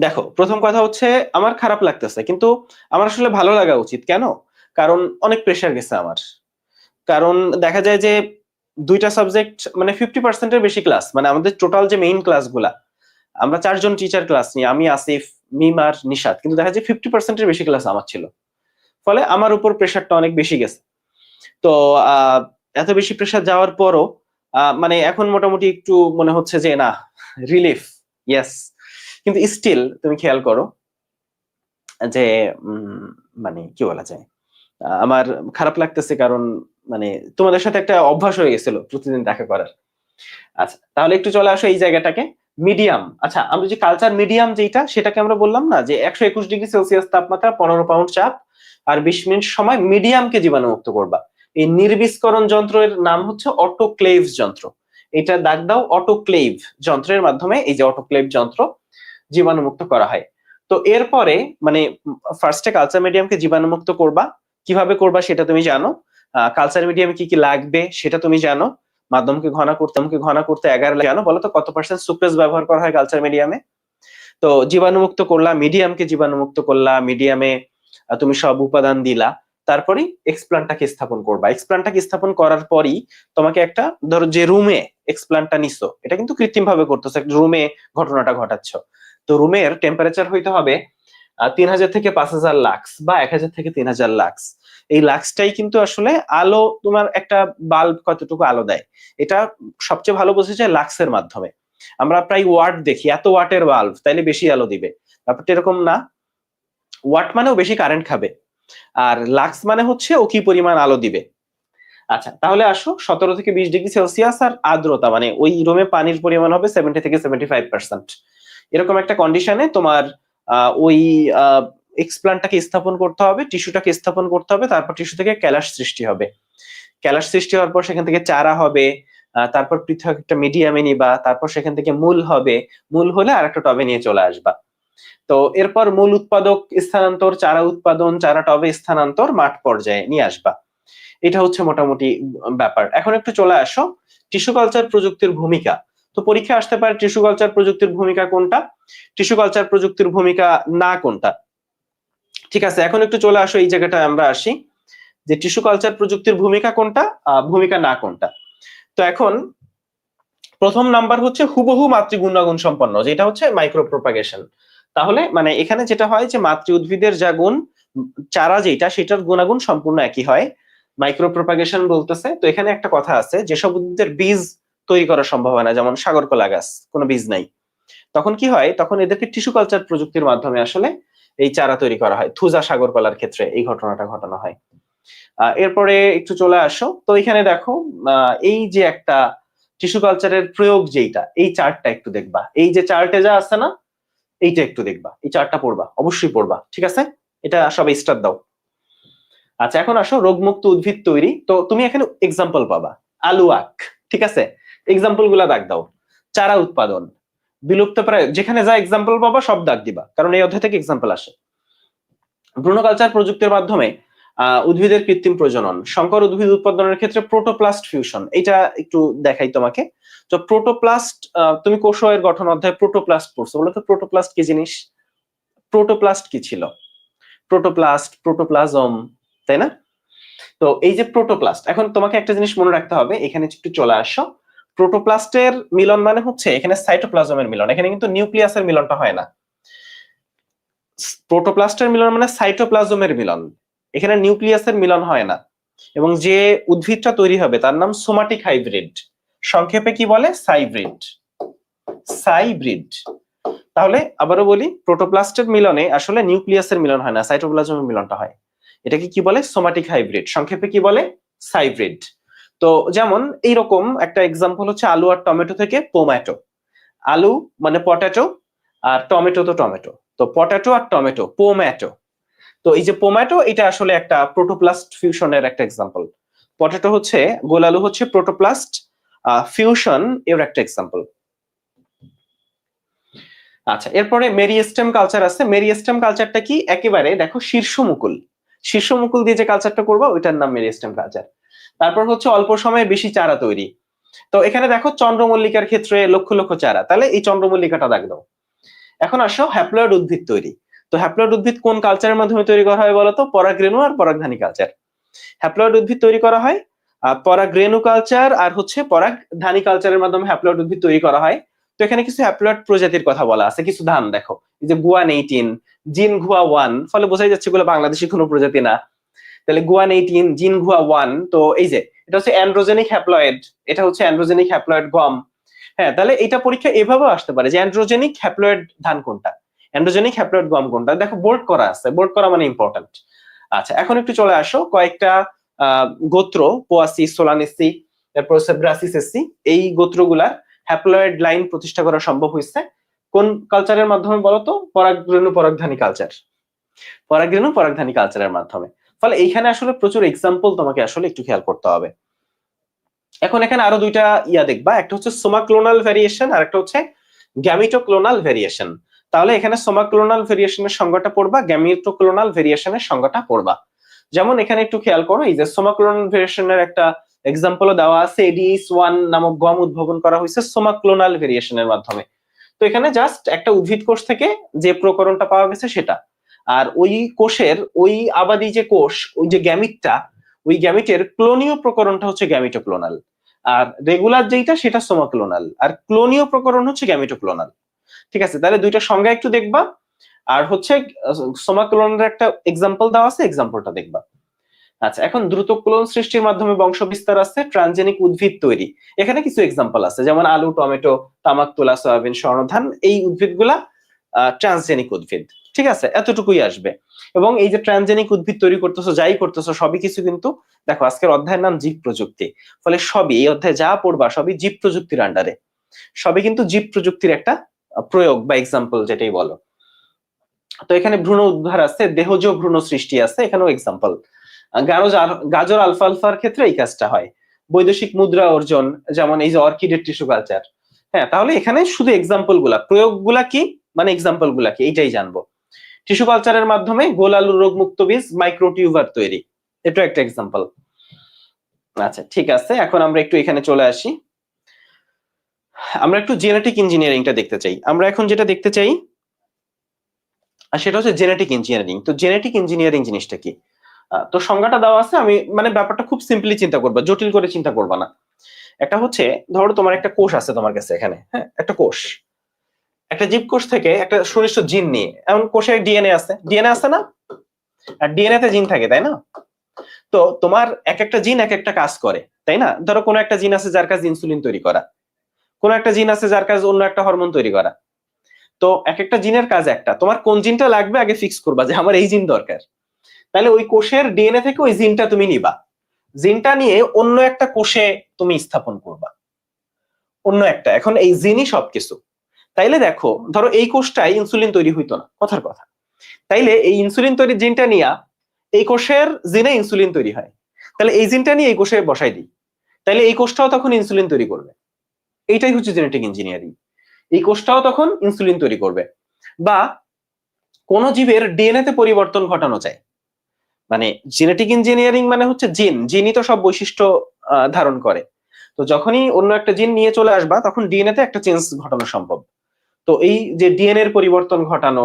দেখো, প্রথম কথা হচ্ছে আমার খারাপ লাগতেছে, কিন্তু আমার আসলে ভালো লাগা উচিত। কেন? কারণ অনেক প্রেশার গেছে আমার। কারণ দেখা যায় যে 2টা সাবজেক্ট, মানে 50%-এর বেশি ক্লাস, মানে আমাদের টোটাল যে মেইন ক্লাসগুলা, আমরা 4জন টিচার ক্লাস নিই, আমি, আসিফ, মিম আর নিশাত, কিন্তু দেখা যায় 50%-এর বেশি ক্লাস আমার ছিল। ফলে আমার উপর প্রেশারটা অনেক বেশি গেছে। তো এত বেশি প্রেশার যাওয়ার পরও মানে এখন মোটামুটি একটু মনে হচ্ছে যে না, রিলিফ, ইয়েস। কিন্তু স্টিল তুমি খেয়াল করো যে মানে কি বলা যায়, আমার খারাপ লাগতেছে, কারণ মানে তোমাদের সাথে একটা অভ্যাস হয়ে গেছিল প্রতিদিন দেখা করার। আচ্ছা, তাহলে একটু চলে আসো এই জায়গাটাকে। মিডিয়াম, আচ্ছা, আমরা যে কালচার মিডিয়াম যেটা, সেটাকে আমরা বললাম না যে 121°C তাপমাত্রা, 15 পাউন্ড চাপ আর 20 মিনিট সময় মিডিয়ামকে জীবাণুমুক্ত করবা। এই নির্বীজকরণ যন্ত্রের নাম হচ্ছে অটোক্লেভ যন্ত্র। এটা দাগ দাও, অটোক্লেভ যন্ত্রের মাধ্যমে, এই যে অটোক্লেভ যন্ত্র, জীবাণুমুক্ত করা হয়। তো এরপরে মানে ফার্স্টে কালচার মিডিয়ামকে জীবাণুমুক্ত করবা, কিভাবে করবা সেটা তুমি জানো। কালচার মিডিয়ামে কি কি লাগবে সেটা তুমি জানো। মাধ্যমকে ঘন করতে 11 জানো, বলো তো কত পার্সেন্ট সুক্রোজ ব্যবহার করা হয় কালচার মিডিয়ামে? তো জীবাণুমুক্ত করলা, মিডিয়ামকে জীবাণুমুক্ত করলা, মিডিয়ামে তুমি সব উপাদান দিলা, তারপরে এক্সপ্লান্টটাকে স্থাপন করবা। এক্সপ্লান্টটাকে স্থাপন করার পরই তোমাকে একটা, ধরো যে রুমে এক্সপ্লান্টটা নিছো, এটা কিন্তু কৃত্রিম ভাবে করতেছো, একটা রুমে ঘটনাটা ঘটাচ্ছ। তো রুমের টেম্পারেচার হইতে হবে 3000 থেকে 5000 লাক্স, বা 1000 থেকে 3000 লাক্স। এই লাক্সটাই কিন্তু আসলে আলো, তোমার একটা বাল্ব কতটুকু আলো দেয়, এটা সবচেয়ে ভালো বোঝা যায় লাক্সের মাধ্যমে। আমরা প্রায় ওয়াট দেখি, এত ওয়াটের বাল্ব, তাইলে বেশি আলো দিবে, ব্যাপারটা এরকম না। ওয়াট মানেও বেশি কারেন্ট খাবে, আর লাক্স মানে হচ্ছে ও কি পরিমাণ আলো দিবে। আচ্ছা, তাহলে আসো, 17 থেকে 20°C আর আর্দ্রতা, মানে ওই রুমে পানির পরিমাণ হবে 70 থেকে 75%। এরকম একটা কন্ডিশনে তোমার ওই এক্সপ্লান্টটাকে স্থাপন করতে হবে, টিস্যুটাকে স্থাপন করতে হবে, তারপর টিস্যু থেকে ক্যালাস সৃষ্টি হবে। ক্যালাস সৃষ্টি হওয়ার পর সেখান থেকে চারা হবে, তারপর পৃথক একটা মিডিয়ামে নিবা, তারপর সেখান থেকে মূল হবে, মূল হলে আর একটা টবে নিয়ে চলে আসবা। তো এরপর মূল উৎপাদক স্থানান্তর, চারা উৎপাদন, চারা টবে স্থানান্তর, মাঠ পর্যায়ে নিয়ে আসবা। এটা হচ্ছে মোটামুটি ব্যাপার। এখন একটু চলে আসো টিস্যু কালচার প্রযুক্তির ভূমিকা। তো পরীক্ষা আসতে পারে টিস্যু কালচার প্রযুক্তির ভূমিকা কোনটা, টিস্যু কালচার প্রযুক্তির ভূমিকা না কোনটা। ঠিক আছে, এখন একটু চলে আসো এই জায়গাটা আমরা আসি, যে টিস্যু কালচার প্রযুক্তির ভূমিকা কোনটা, ভূমিকা না কোনটা। তো এখন প্রথম নাম্বার হচ্ছে হুবহু মাতৃ গুণাগুণ সম্পন্ন, যেটা হচ্ছে মাইক্রো প্রোপাগেশন। তাহলে মানে এখানে যেটা হয় যে মাতৃ উদ্ভিদের যা গুণ, চারা যেটা সেটার গুণাগুণ সম্পূর্ণ একই হয়, মাইক্রো প্রোপাগেশন বলতেছে। তো এখানে একটা কথা আছে, যেসব উদ্ভিদের বীজ তৈরি করা সম্ভব হয় না, যেমন সাগরকলা গাছ, কোনো বীজ নাই, তখন কি হয়, তখন এদেরকে টিস্যু কালচার প্রযুক্তির মাধ্যমে আসলে এই চারা তৈরি করা হয়। থুজা সাগরকলার ক্ষেত্রে এই ঘটনাটা ঘটানো হয়। এরপরে একটু চলে আসো, তো এখানে দেখো এই যে একটা টিস্যু কালচারের প্রয়োগ যেটা, এই চার্টটা একটু দেখবা, এই যে চার্টে যা আছে না, এইটা একটু দেখবা, এই চার্টটা পড়বা, অবশ্যই পড়বা, ঠিক আছে? এটা সবাই স্টার দাও। আচ্ছা, এখন আসো রোগমুক্ত উদ্ভিদ তৈরি। তো তুমি এখানে এক্সাম্পল পাবা, আলু আখ, ঠিক আছে? এক্সাম্পল গুলা দাগ দাও। চারা উৎপাদন, বিলুপ্ত প্রায়, যেখানে যা এক্সাম্পল পাবা সব দাগ দিবা, কারণ এই অধ্যায় থেকে এক্সাম্পল আসে। ভ্রূণ কালচার প্রযুক্তির মাধ্যমে উদ্ভিদের কৃত্রিম প্রজনন, সংকর উদ্ভিদ উৎপাদনের ক্ষেত্রে প্রোটোপ্লাস্ট ফিউশন, এটা একটু দেখাই তোমাকে। তো প্রোটোপ্লাস্ট, তুমি কোষের গঠন অধ্যায় প্রোটোপ্লাস্ট পড়ছো, বলো তো প্রোটোপ্লাস্ট কি জিনিস? প্রোটোপ্লাস্ট কি ছিল? প্রোটোপ্লাস্ট, প্রোটোপ্লাজম, তাই না? তো এই যে প্রোটোপ্লাস্ট, এখন তোমাকে একটা জিনিস মনে রাখতে হবে, এখানে একটু চলে আসো। প্রোটোপ্লাস্টের মিলন মানে হচ্ছে এখানে সাইটোপ্লাজমের মিলন, এখানে কিন্তু নিউক্লিয়াসের মিলনটা হয় না। প্রোটোপ্লাস্টের মিলন মানে সাইটোপ্লাজমের মিলন, এখানে নিউক্লিয়াসের মিলন হয় না। এবং যে উদ্ভিদটা তৈরি হবে তার নাম সোমাটিক হাইব্রিড, সংক্ষেপে কি বলে? সাইব্রিড। সাইব্রিড। তাহলে আবারও বলি, প্রোটোপ্লাস্টের মিলনে আসলে নিউক্লিয়াসের মিলন হয় না, সাইটোপ্লাজমের মিলনটা হয়। এটাকে কি বলে? সোমাটিক হাইব্রিড, সংক্ষেপে কি বলে? সাইব্রিড। তো যেমন এইরকম একটা এক্সাম্পল হচ্ছে আলু আর টমেটো থেকে পোম্যাটো। আলু মানে পটেটো, আর টমেটো তো টমেটো, তো পটেটো আর টমেটো, পোম্যাটো। তো এই যে পোম্যাটো, এটা আসলে একটা প্রোটোপ্লাস্ট ফিউশনের একটা এক্সাম্পল। পটেটো হচ্ছে, গোল আলু হচ্ছে প্রোটোপ্লাস্ট ফিউশন এর একটা এক্সাম্পল। আচ্ছা, এরপরে মেরিস্টেম কালচার আছে। মেরিস্টেম কালচারটা কি? একেবারে দেখো শীর্ষমুকুল, শীর্ষমুকুল দিয়ে যে কালচারটা করবো ওইটার নাম মেরিস্টেম কালচার। তারপর হচ্ছে অল্প সময়ে বেশি চারা তৈরি। তো এখানে দেখো চন্দ্রমল্লিকার ক্ষেত্রে লক্ষ লক্ষ চারা, তাহলে এই চন্দ্রমল্লিকাটা দাগ দাও। এখন আসো হ্যাপ্লয়েড উদ্ভিদ তৈরি। তো হ্যাপ্লয়েড উদ্ভিদ কোন কালচারের মাধ্যমে তৈরি করা হয় বলতো? পরাগরেণু আর পরাগধানী কালচার। হ্যাপ্লয়েড উদ্ভিদ তৈরি করা হয় পরাগরেণু কালচার আর হচ্ছে পরাগধানী কালচারের মাধ্যমে হ্যাপ্লয়েড উদ্ভিদ তৈরি করা হয়। তো এখানে কিছু হ্যাপ্লয়েড প্রজাতির কথা বলা আছে, কিছু ধান দেখো, এই যে গুয়ান 18, জিন ঘুয়া 1, ফলে বোঝাই যাচ্ছে এগুলো বাংলাদেশি কোনো প্রজাতি না। তাহলে গুয়ান 18, জিন ঘুয়া 1, তো এই যে এটা হচ্ছে অ্যান্ড্রোজেনিক হ্যাপ্লয়েড, এটা হচ্ছে অ্যান্ড্রোজেনিক হ্যাপ্লয়েড গম। হ্যাঁ, তাহলে এটা পরীক্ষা এভাবেও আসতে পারে যে অ্যান্ড্রোজেনিক হ্যাপ্লয়েড ধান কোনটা, অ্যান্ড্রোজেনিক হ্যাপ্লয়েড গম কোনটা, দেখো বোল্ড করা আছে, বোল্ড করা মানে ইম্পর্টেন্ট। আচ্ছা, এখন একটু চলে আসো কয়েকটা গোত্র, পোয়াসি, সোলানেসি, তারপর হচ্ছে ব্রাসিসেসি, এই গোত্রগুলার হ্যাপ্লয়েড লাইন প্রতিষ্ঠা করা সম্ভব হয়েছে কোন কালচারের মাধ্যমে বলতো? পরাগরেণু পরাগধানী কালচার, পরাগরেণু পরাগধানী কালচারের মাধ্যমে। ফলে এইখানে আসলে প্রচুর এক্সাম্পল তোমাকে আসলে একটু খেয়াল করতে হবে। এখন এখানে আরো দুইটা দেখবা, একটা হচ্ছে সোমাক্লোনাল ভেরিয়েশন আর একটা হচ্ছে গ্যামিটোক্লোনাল ভেরিয়েশন। তাহলে এখানে সোমাক্লোনাল ভেরিয়েশনের সংজ্ঞাটা পড়বা, গ্যামিটোক্লোনাল ভেরিয়েশনের সংজ্ঞাটা পড়বা। যেমন এখানে একটু খেয়াল করো, এই যে সোমাক্লোনাল ভেরিয়েশনের একটা এক্সাম্পলও দেওয়া আছে, এডিএস 1 নামক গম উদ্ভাবন করা হয়েছে সোমাক্লোনাল ভেরিয়েশনের মাধ্যমে। তো এখানে জাস্ট একটা উদ্ভিদ কোষ থেকে যে প্রকরণটা পাওয়া গেছে সেটা, আর ওই কোষের ওই আবাদি যে কোষ, ওই যে গ্যামিটটা, ওই গ্যামিটের ক্লোনীয় প্রকরণটা হচ্ছে গ্যামিটোক্লোনাল, আর রেগুলার যেটা সেটা সোমাক্লোনাল, আর ক্লোনীয় প্রকরণ হচ্ছে গ্যামিটোক্লোনাল। ঠিক আছে, তাহলে দুইটা সংজ্ঞা একটু দেখবা, আর হচ্ছে সোমাক্লোনালের একটা এক্সাম্পল দেওয়া আছে, এক্সাম্পলটা দেখবা। আচ্ছা, এখন দ্রুত ক্লোন সৃষ্টির মাধ্যমে বংশ বিস্তার আছে, ট্রানজেনিক উদ্ভিদ তৈরি। এখানে কিছু এক্সাম্পল আছে, যেমন আলু, টমেটো, তামাক তুলা, সয়াবিন, স্বর্ণধান, এই উদ্ভিদগুলা ট্রান্সজেনিক উদ্ভিদ। ঠিক আছে, এতটুকুই আসবে। এবং এই যে ট্রানজেনিক উদ্ভিদ তৈরি করতেছো, যাই করতেছো, সবই কিছু কিন্তু দেখো আজকের অধ্যায়ের নাম জীব প্রযুক্তি, ফলে সবই এই অধ্যায়ে যা পড়বা সবই জীব প্রযুক্তির আন্ডারে, সবই কিন্তু জীব প্রযুক্তির একটা প্রয়োগ বা এক্সাম্পল যেটাই বলো। তো এখানে ভ্রূণ উদ্ধার আছে, দেহজ ভ্রূণ সৃষ্টি আছে, এখানেও এক্সাম্পল। গাজর আলফালফার ক্ষেত্রে এই কাজটা হয়। বৈদেশিক মুদ্রা অর্জন, যেমন এই যে অর্কিডের টিস্যু কালচার। হ্যাঁ, তাহলে এখানে শুধু এক্সাম্পল গুলা, প্রয়োগ গুলা কি মানে এক্সাম্পল গুলা কি এইটাই জানবো। টিস্যু কালচারের মাধ্যমে গোল আলু রোগমুক্ত বীজ মাইক্রোটিউবার তৈরি, এটা একটা এক্সাম্পল। আচ্ছা, ঠিক আছে, এখন আমরা একটু এখানে চলে আসি, আমরা একটু জেনেটিক ইঞ্জিনিয়ারিংটা দেখতে চাই। আমরা এখন যেটা দেখতে চাই আর সেটা হচ্ছে জেনেটিক ইঞ্জিনিয়ারিং। তো জেনেটিক ইঞ্জিনিয়ারিং জিনিসটা কি? তো সংজ্ঞাটা দেওয়া আছে, আমি মানে ব্যাপারটা খুব সিম্পলি চিন্তা করবা, জটিল করে চিন্তা করবা না। একটা হচ্ছে ধরো তোমার একটা কোষ আছে তোমার কাছে এখানে, হ্যাঁ একটা কোষ, একটা জীবকোষ থেকে একটা সুনির্দিষ্ট জিন নিয়ে, এমন কোষে ডিএনএ আছে, ডিএনএ আছে না, আর ডিএনএ তে জিন থাকে তাই না? তো তোমার এক একটা জিন এক একটা কাজ করে তাই না? ধরো কোনো একটা জিন আছে যার কাজ ইনসুলিন তৈরি করা, কোন একটা জিন আছে যার কাজ অন্য একটা হরমোন তৈরি করা। তো এক একটা জিনের কাজ একটা, তোমার কোন জিনটা লাগবে আগে ফিক্স করবা যে আমার এই জিন দরকার। তাহলে ওই কোষের ডিএনএ থেকে ওই জিনটা তুমি নিবা, জিনটা নিয়ে অন্য একটা কোষে তুমি স্থাপন করবা, অন্য একটা, এখন এই জিনই সবকিছু। তাইলে দেখো ধরো এই কোষটাই ইনসুলিন তৈরি হইতো না, কথার কথা, তাইলে এই ইনসুলিন তৈরি জিনটা নিয়া এই কোষের জিনে ইনসুলিন তৈরি হয়, তাহলে এই জিনটা নিয়ে এই কোষে বসাই দিই, তাইলে এই কোষটাও তখন ইনসুলিন তৈরি করবে। এইটাই হচ্ছে জেনেটিক ইঞ্জিনিয়ারিং, এই কোষটাও তখন ইনসুলিন তৈরি করবে। বা কোন জীবের ডিএনএ তে পরিবর্তন ঘটানো যায়, মানে জেনেটিক ইঞ্জিনিয়ারিং মানে হচ্ছে জিনই তো সব বৈশিষ্ট্য ধারণ করে। তো যখনই অন্য একটা জিন নিয়ে চলে আসবা তখন ডিএনএ তে একটা চেঞ্জ ঘটানো সম্ভব। তো এই যে ডিএনএ এর পরিবর্তন ঘটানো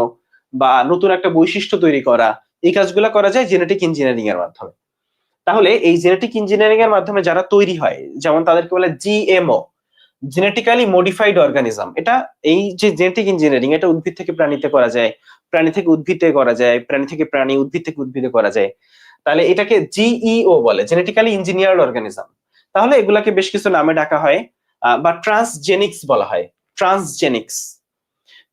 বা নতুন একটা বৈশিষ্ট্য তৈরি করা, এই কাজগুলো করা যায় জেনেটিক ইঞ্জিনিয়ারিং এর মাধ্যমে। তাহলে এই জেনেটিক ইঞ্জিনিয়ারিং এর মাধ্যমে যারা তৈরি হয়, যেমন তাদেরকে বলে জিএমও, জেনেটিক্যালি মডিফাইড অর্গানিজম। এটা এই যে জেনেটিক ইঞ্জিনিয়ারিং, এটা উদ্ভিদ থেকে প্রাণীতে করা যায়, প্রাণী থেকে উদ্ভিদে করা যায়, প্রাণী থেকে প্রাণী, উদ্ভিদ থেকে উদ্ভিদে করা যায়। তাহলে এটাকে জিইও বলে, জেনেটিক্যালি ইঞ্জিনিয়ার্ড অর্গানিজম। তাহলে এগুলাকে বেশ কিছু নামে ডাকা হয়, বা ট্রান্সজেনিক্স বলা হয়, ট্রান্সজেনিক্স।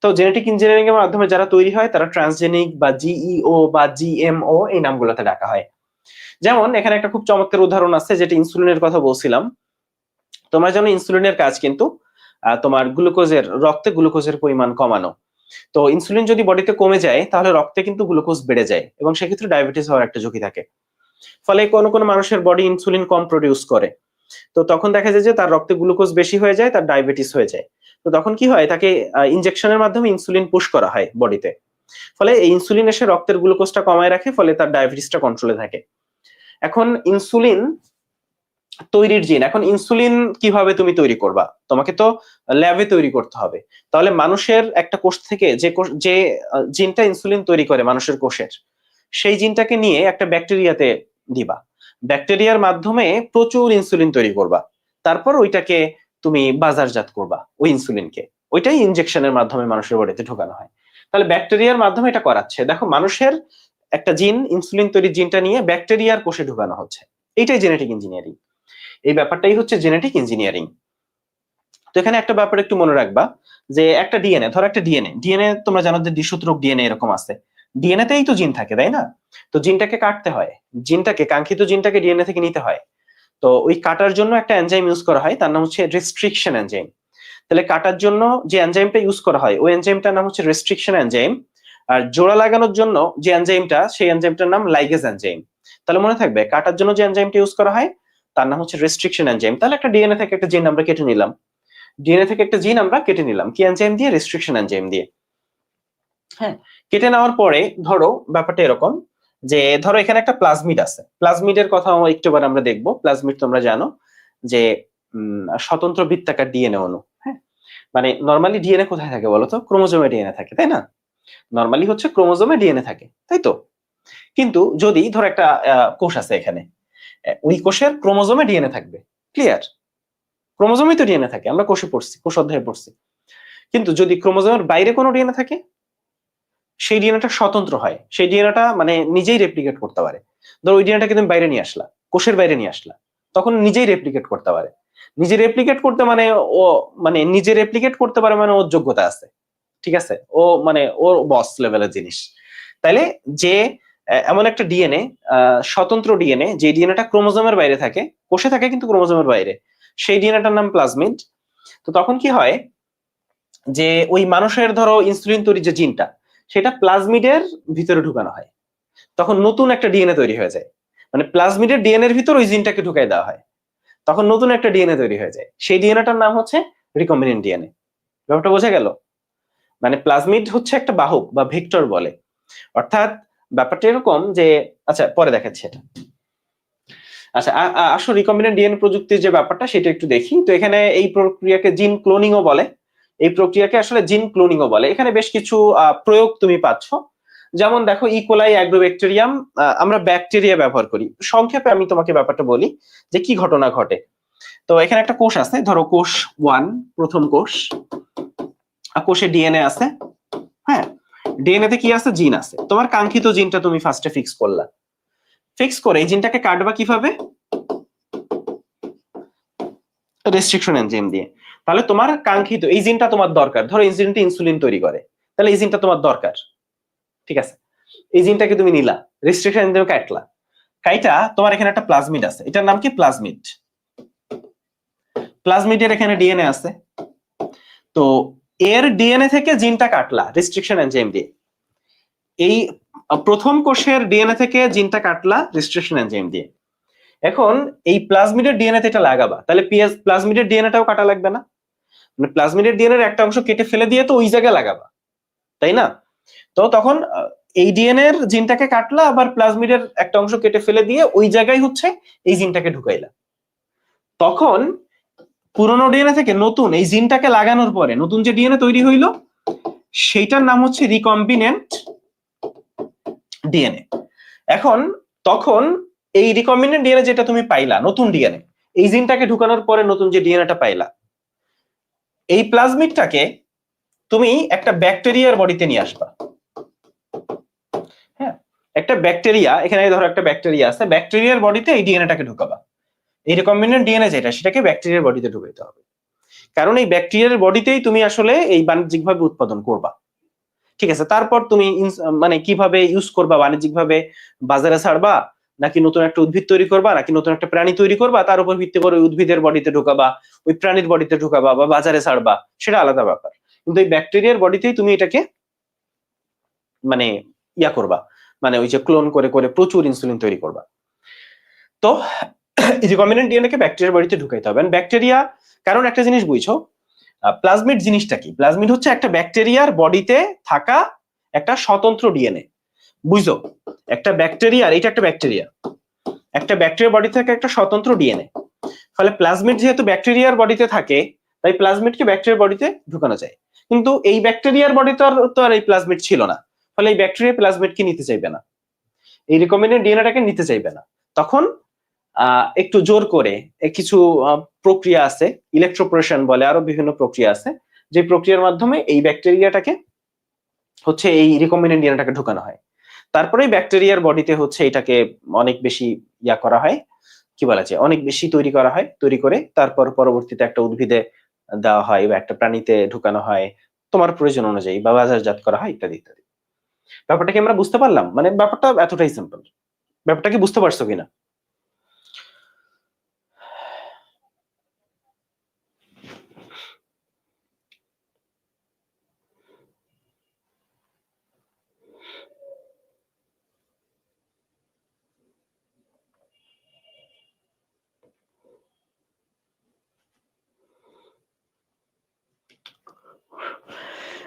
তো জেনেটিক ইঞ্জিনিয়ারিং এর মাধ্যমে যারা তৈরি হয় তারা ট্রান্সজেনিক বা জিইও বা জিএমও এই নামগুলোতে ডাকা হয়। যেমন এখানে একটা খুব চমৎকার উদাহরণ আছে, যেটা ইনসুলিনের কথা বলছিলাম। তোমরা জানো ইনসুলিনের কাজ কিন্তু তোমার রক্তে গ্লুকোজের পরিমাণ কমানো। তো ইনসুলিন যদি বডিতে কমে যায় তাহলে রক্তে কিন্তু গ্লুকোজ বেড়ে যায় এবং সেক্ষেত্রে ডায়াবেটিস হওয়ার একটা ঝুঁকি থাকে। ফলে কোনো কোনো মানুষের বডি ইনসুলিন কম প্রডিউস করে, তো তখন দেখা যায় যে তার রক্তে গ্লুকোজ বেশি হয়ে যায়, তার ডায়াবেটিস হয়ে যায়। তো তখন কি হয়, তাকে ইনজেকশনের মাধ্যমে ইনসুলিন পুশ করা হয় বডিতে। ফলে এই ইনসুলিন এসে রক্তের গ্লুকোজটা কমায় রাখে, ফলে তার ডায়াবেটিসটা কন্ট্রোলে থাকে। এখন ইনসুলিন তৈরির জিন, এখন ইনসুলিন কিভাবে তুমি তৈরি করবা? তোমাকে তো ল্যাবে তৈরি করতে হবে। তাহলে মানুষের একটা কোষ থেকে যে জিনটা ইনসুলিন তৈরি করে মানুষের কোষের, সেই জিনটাকে নিয়ে একটা ব্যাকটেরিয়াতে দিবা, ব্যাকটেরিয়ার মাধ্যমে প্রচুর ইনসুলিন তৈরি করবা, তারপর ওইটাকে তুমি বাজারজাত করবা ওই ইনসুলিনকে, ওইটাই ইনজেকশনের মাধ্যমে মানুষের বডিতে ঢোকানো হয়। তাহলে ব্যাকটেরিয়ার মাধ্যমে এটা করাচ্ছে, দেখো মানুষের একটা জিন, ইনসুলিন তৈরির জিনটা নিয়ে ব্যাকটেরিয়ার কোষে ঢোকানো হচ্ছে, এইটাই জেনেটিক ইঞ্জিনিয়ারিং। এই ব্যাপারটাই হচ্ছে জেনেটিক ইঞ্জিনিয়ারিং। তো এখানে একটা ব্যাপার একটু মনে রাখবা, যে একটা ডিএনএ, ধরো একটা ডিএনএ তোমরা জানো যে দ্বিসূত্রক ডিএনএ এরকম আছে, ডিএনএ তেই তো জিন থাকে তাই না? তো জিনটাকে কাটতে হয়, কাঙ্ক্ষিত জিনটাকে ডিএনএ থেকে নিতে হয়। তো ওই কাটার জন্য একটা এনজাইম ইউজ করা হয়, তার নাম হচ্ছে রেস্ট্রিকশন এনজাইম। তাহলে কাটার জন্য যে এনজাইমটা ইউজ করা হয় ওই এনজাইমটার নাম হচ্ছে রেস্ট্রিকশন এনজাইম, আর জোড়া লাগানোর জন্য যে এনজাইমটা, সেই এনজাইমটার নাম লাইগেজ এনজাইম। তাহলে মনে থাকবে, কাটার জন্য যে এনজাইমটা ইউজ করা হয় তার নাম হচ্ছে রেস্ট্রিকশন এনজাইম। তাহলে একটা ডিএনএ থেকে একটা জিন আমরা কেটে নিলাম, কি এনজাইম দিয়ে? রেস্ট্রিকশন এনজাইম দিয়ে। হ্যাঁ, কেটে নেওয়ার পরে ধরো ব্যাপারটা এরকম, যে ধরো এখানে একটা প্লাজমিড আছে, প্লাজমিডের কথা একটুবার আমরা দেখবো। প্লাজমিড তোমরা জানো যে স্বতন্ত্র বৃত্তাকার ডিএনএ অণু। হ্যাঁ, মানে নরমালি ডিএনএ কোথায় থাকে বলতো? ক্রোমোজোমে ডিএনএ থাকে তাই না? নরমালি হচ্ছে ক্রোমোজোমে ডিএনএ থাকে, তাই তো? কিন্তু যদি ধরো একটা কোষ আছে এখানে, ওই কোষের ক্রোমোজোমে ডিএনএ থাকবে, ক্লিয়ার? ক্রোমোজোমেই তো ডিএনএ থাকে, আমরা কোষে পড়ছি, কোষ অধ্যায়ে পড়ছি। কিন্তু যদি ক্রোমোজোমের বাইরে কোনো ডিএনএ থাকে, সেই ডিএনএটা স্বতন্ত্র হয়, সেই ডিএনএটা মানে নিজেই রেপ্লিকেট করতে পারে। ধরো ওই ডিএনএটাকে তুমি বাইরে নিয়ে আসলা, কোষের বাইরে নিয়ে আসলা, তখন নিজেই রেপ্লিকেট করতে পারে। নিজে রেপ্লিকেট করতে মানে ও, মানে নিজে রেপ্লিকেট করতে পারে মানে ওর যোগ্যতা আছে, ঠিক আছে? ও মানে ওর বস লেভেলের জিনিস। তাইলে যে এমন একটা ডিএনএ, স্বতন্ত্র ডিএনএ, যে ডিএনএটা ক্রোমোজোমের বাইরে থাকে, কোষে থাকে কিন্তু ক্রোমোজোমের বাইরে, সেই ডিএনএটার নাম প্লাজমিড। তো তখন কি হয়, যে ওই মানুষের ধরো ইনসুলিন তৈরির যে জিনটা, সেটা প্লাজমিডের ভিতরে ঢুকানো হয়, তখন নতুন একটা ডিএনএ তৈরি হয়ে যায়। মানে প্লাজমিডের ডিএনএ এর ভিতর ওই জিনটাকে ঢুকাই দেওয়া হয়, তখন নতুন একটা ডিএনএ তৈরি হয়ে যায়, সেই ডিএনএটার নাম হচ্ছে রিকম্বিনেন্ট ডিএনএ। ব্যাপারটা বোঝা গেল? মানে প্লাজমিড হচ্ছে একটা বাহক বা ভেক্টর বলে, অর্থাৎ ব্যাপারটা এরকম যে, আচ্ছা পরে দেখাচ্ছি এটা। আচ্ছা, আসলে রিকম্বিনেন্ট ডিএনএ প্রযুক্তির যে ব্যাপারটা সেটা একটু দেখি। তো এখানে এই প্রক্রিয়াকে জিন ক্লোনিংও বলে, এই প্রক্রিয়াকে আসলে জিন ক্লোনিংও বলে। এখানে বেশ কিছু প্রয়োগ তুমি পাচ্ছ, যেমন দেখো ইকোলাই, অ্যাগ্রোব্যাকটেরিয়াম, আমরা ব্যাকটেরিয়া ব্যবহার করি। সংক্ষেপে আমি তোমাকে ব্যাপারটা বলি যে কি ঘটনা ঘটে। তো এখানে একটা কোষ আছে, ধরো কোষ 1, প্রথম কোষ। কোষে ডিএনএ আছে, হ্যাঁ, ডিএনএ তে কি আছে? জিন আছে। তোমার কাঙ্ক্ষিত জিনটা তুমি ফার্স্টে ফিক্স করলা, ফিক্স করে এই জিনটাকে কাটবা কিভাবে? রেস্ট্রিকশন এনজাইম দিয়ে। তাহলে তোমার কাঙ্ক্ষিত এই জিনটা তোমার দরকার, ধরো এই জিনটা ইনসুলিন তৈরি করে, তাহলে এই জিনটা তোমার দরকার, ঠিক আছে? এই জিনটাকে তুমি নিলা, রেস্ট্রিকশন এনজাইম কাটলা, কাইটা তোমার এখানে একটা প্লাজমিড আছে, এটার নাম কি? প্লাজমিড। প্লাজমিডের এখানে ডিএনএ আছে, তো এর ডিএনএ থেকে জিনটা কাটলা রেস্ট্রিকশন এনজাইম দিয়ে। এই প্রথম কোষের ডিএনএ থেকে জিনটা কাটলা রেস্ট্রিকশন এনজাইম দিয়ে। এখন এই প্লাজমিডের ডিএনএ তে এটা লাগাবা, তাহলে প্লাজমিডের ডিএনএটাও কাটা লাগবে না? মানে প্লাজমিডের ডিএনএ এর একটা অংশ কেটে ফেলে দিয়ে তো ওই জায়গায় লাগাবা, তাই না? তো তখন এই ডিএনএ এর জিনটাকে কাটলা, আবার প্লাজমিডের একটা অংশ কেটে ফেলে দিয়ে ওই জায়গায় হচ্ছে এই জিনটাকে ঢুকাইলা। তখন পুরনো ডিএনএ থেকে নতুন এই জিনটাকে লাগানোর পরে নতুন যে ডিএনএ তৈরি হইলো সেইটার নাম হচ্ছে রিকম্বিনেন্ট ডিএনএ। এখন তখন এই রিকম্বিনেন্ট ডিএনএ যেটা তুমি পাইলা, নতুন ডিএনএ, এই জিনটাকে ঢুকানোর পরে নতুন যে ডিএনএটা পাইলা, এই প্লাজমিডটাকে তুমি একটা ব্যাকটেরিয়ার বডিতে নিয়ে আসবা। হ্যাঁ, একটা ব্যাকটেরিয়া, এখানে ধরো একটা ব্যাকটেরিয়া আছে, ব্যাকটেরিয়ার বডিতে এই ডিএনএটাকে ঢুকাবা। এই রিকম্বিনেন্ট ডিএনএ যেটা, সেটাকে ব্যাকটেরিয়ার বডিতে ঢুকাইতে হবে, কারণ এই ব্যাকটেরিয়ার বডিতেই তুমি আসলে এই বাণিজ্যিকভাবে উৎপাদন করবা, ঠিক আছে? তারপর তুমি মানে কিভাবে ইউজ করবা, বাণিজ্যিকভাবে বাজারে ছাড়বা, নাকি নতুন একটা উদ্ভিদ তৈরি করবা, নাকি নতুন একটা প্রাণী তৈরি করবা, তার উপর ভিত্তি করে ওই উদ্ভিদের বডিতে ঢুকাবা, ওই প্রাণীর বডিতে ঢুকাবা বা বাজারে ছাড়বা, সেটা আলাদা ব্যাপার। কিন্তু এই ব্যাকটেরিয়ার বডিতেই তুমি এটাকে মানে ইয়া করবা, মানে ওই যে ক্লোন করে করে প্রচুর ইনসুলিন তৈরি করবা। তো রিকম্বিনেন্ট ডিএনএ কে ব্যাকটেরিয়ার বডিতে ঢুকাইতে হবে। ব্যাকটেরিয়া, কারণ একটা জিনিস বুঝছো, প্লাজমিড জিনিসটা কি? প্লাজমিড হচ্ছে একটা ব্যাকটেরিয়ার বডিতে থাকা একটা স্বতন্ত্র ডিএনএ, বুঝছো? একটা ব্যাকটেরিয়ার, এটা একটা ব্যাকটেরিয়া, একটা ব্যাকটেরিয়ার বডি থেকে একটা স্বতন্ত্র ডিএনএ। ফলে প্লাজমিড যেহেতু ব্যাকটেরিয়ার বডিতে থাকে, তাই প্লাজমিডকে ব্যাকটেরিয়ার বডিতে ঢুকানো যায়। কিন্তু এই ব্যাকটেরিয়ার বডিতে তো আর এই প্লাজমিড ছিল না, ফলে এই ব্যাকটেরিয়া প্লাজমিডকে নিতে চাইবে না, এই রিকম্বিনেন্ট ডিএনএটাকে নিতে চাইবে না। তখন একটু জোর করে কিছু প্রক্রিয়া আছে, ইলেকট্রোপোরেশন বলে, আরো বিভিন্ন প্রক্রিয়া আছে, যে প্রক্রিয়ার মাধ্যমে এই ব্যাকটেরিয়াটাকে হচ্ছে এই রিকম্বিনেন্ট ডিএনএটাকে ঢুকানো হয়। তারপরে ব্যাকটেরিয়ার বডিতে হচ্ছে এটাকে অনেক বেশি ইয়া করা হয়, কি বলা যায়, অনেক বেশি তৈরি করা হয়, তৈরি করে তারপর পরবর্তীতে একটা উদ্ভিদে দেওয়া হয় বা একটা প্রাণীতে ঢুকানো হয় তোমার প্রয়োজন অনুযায়ী, বা বাজারজাত করা হয়, ইত্যাদি ইত্যাদি। ব্যাপারটা কি আমরা বুঝতে পারলাম? মানে ব্যাপারটা এতটাই সিম্পল। ব্যাপারটা কি বুঝতে পারছো কিনা?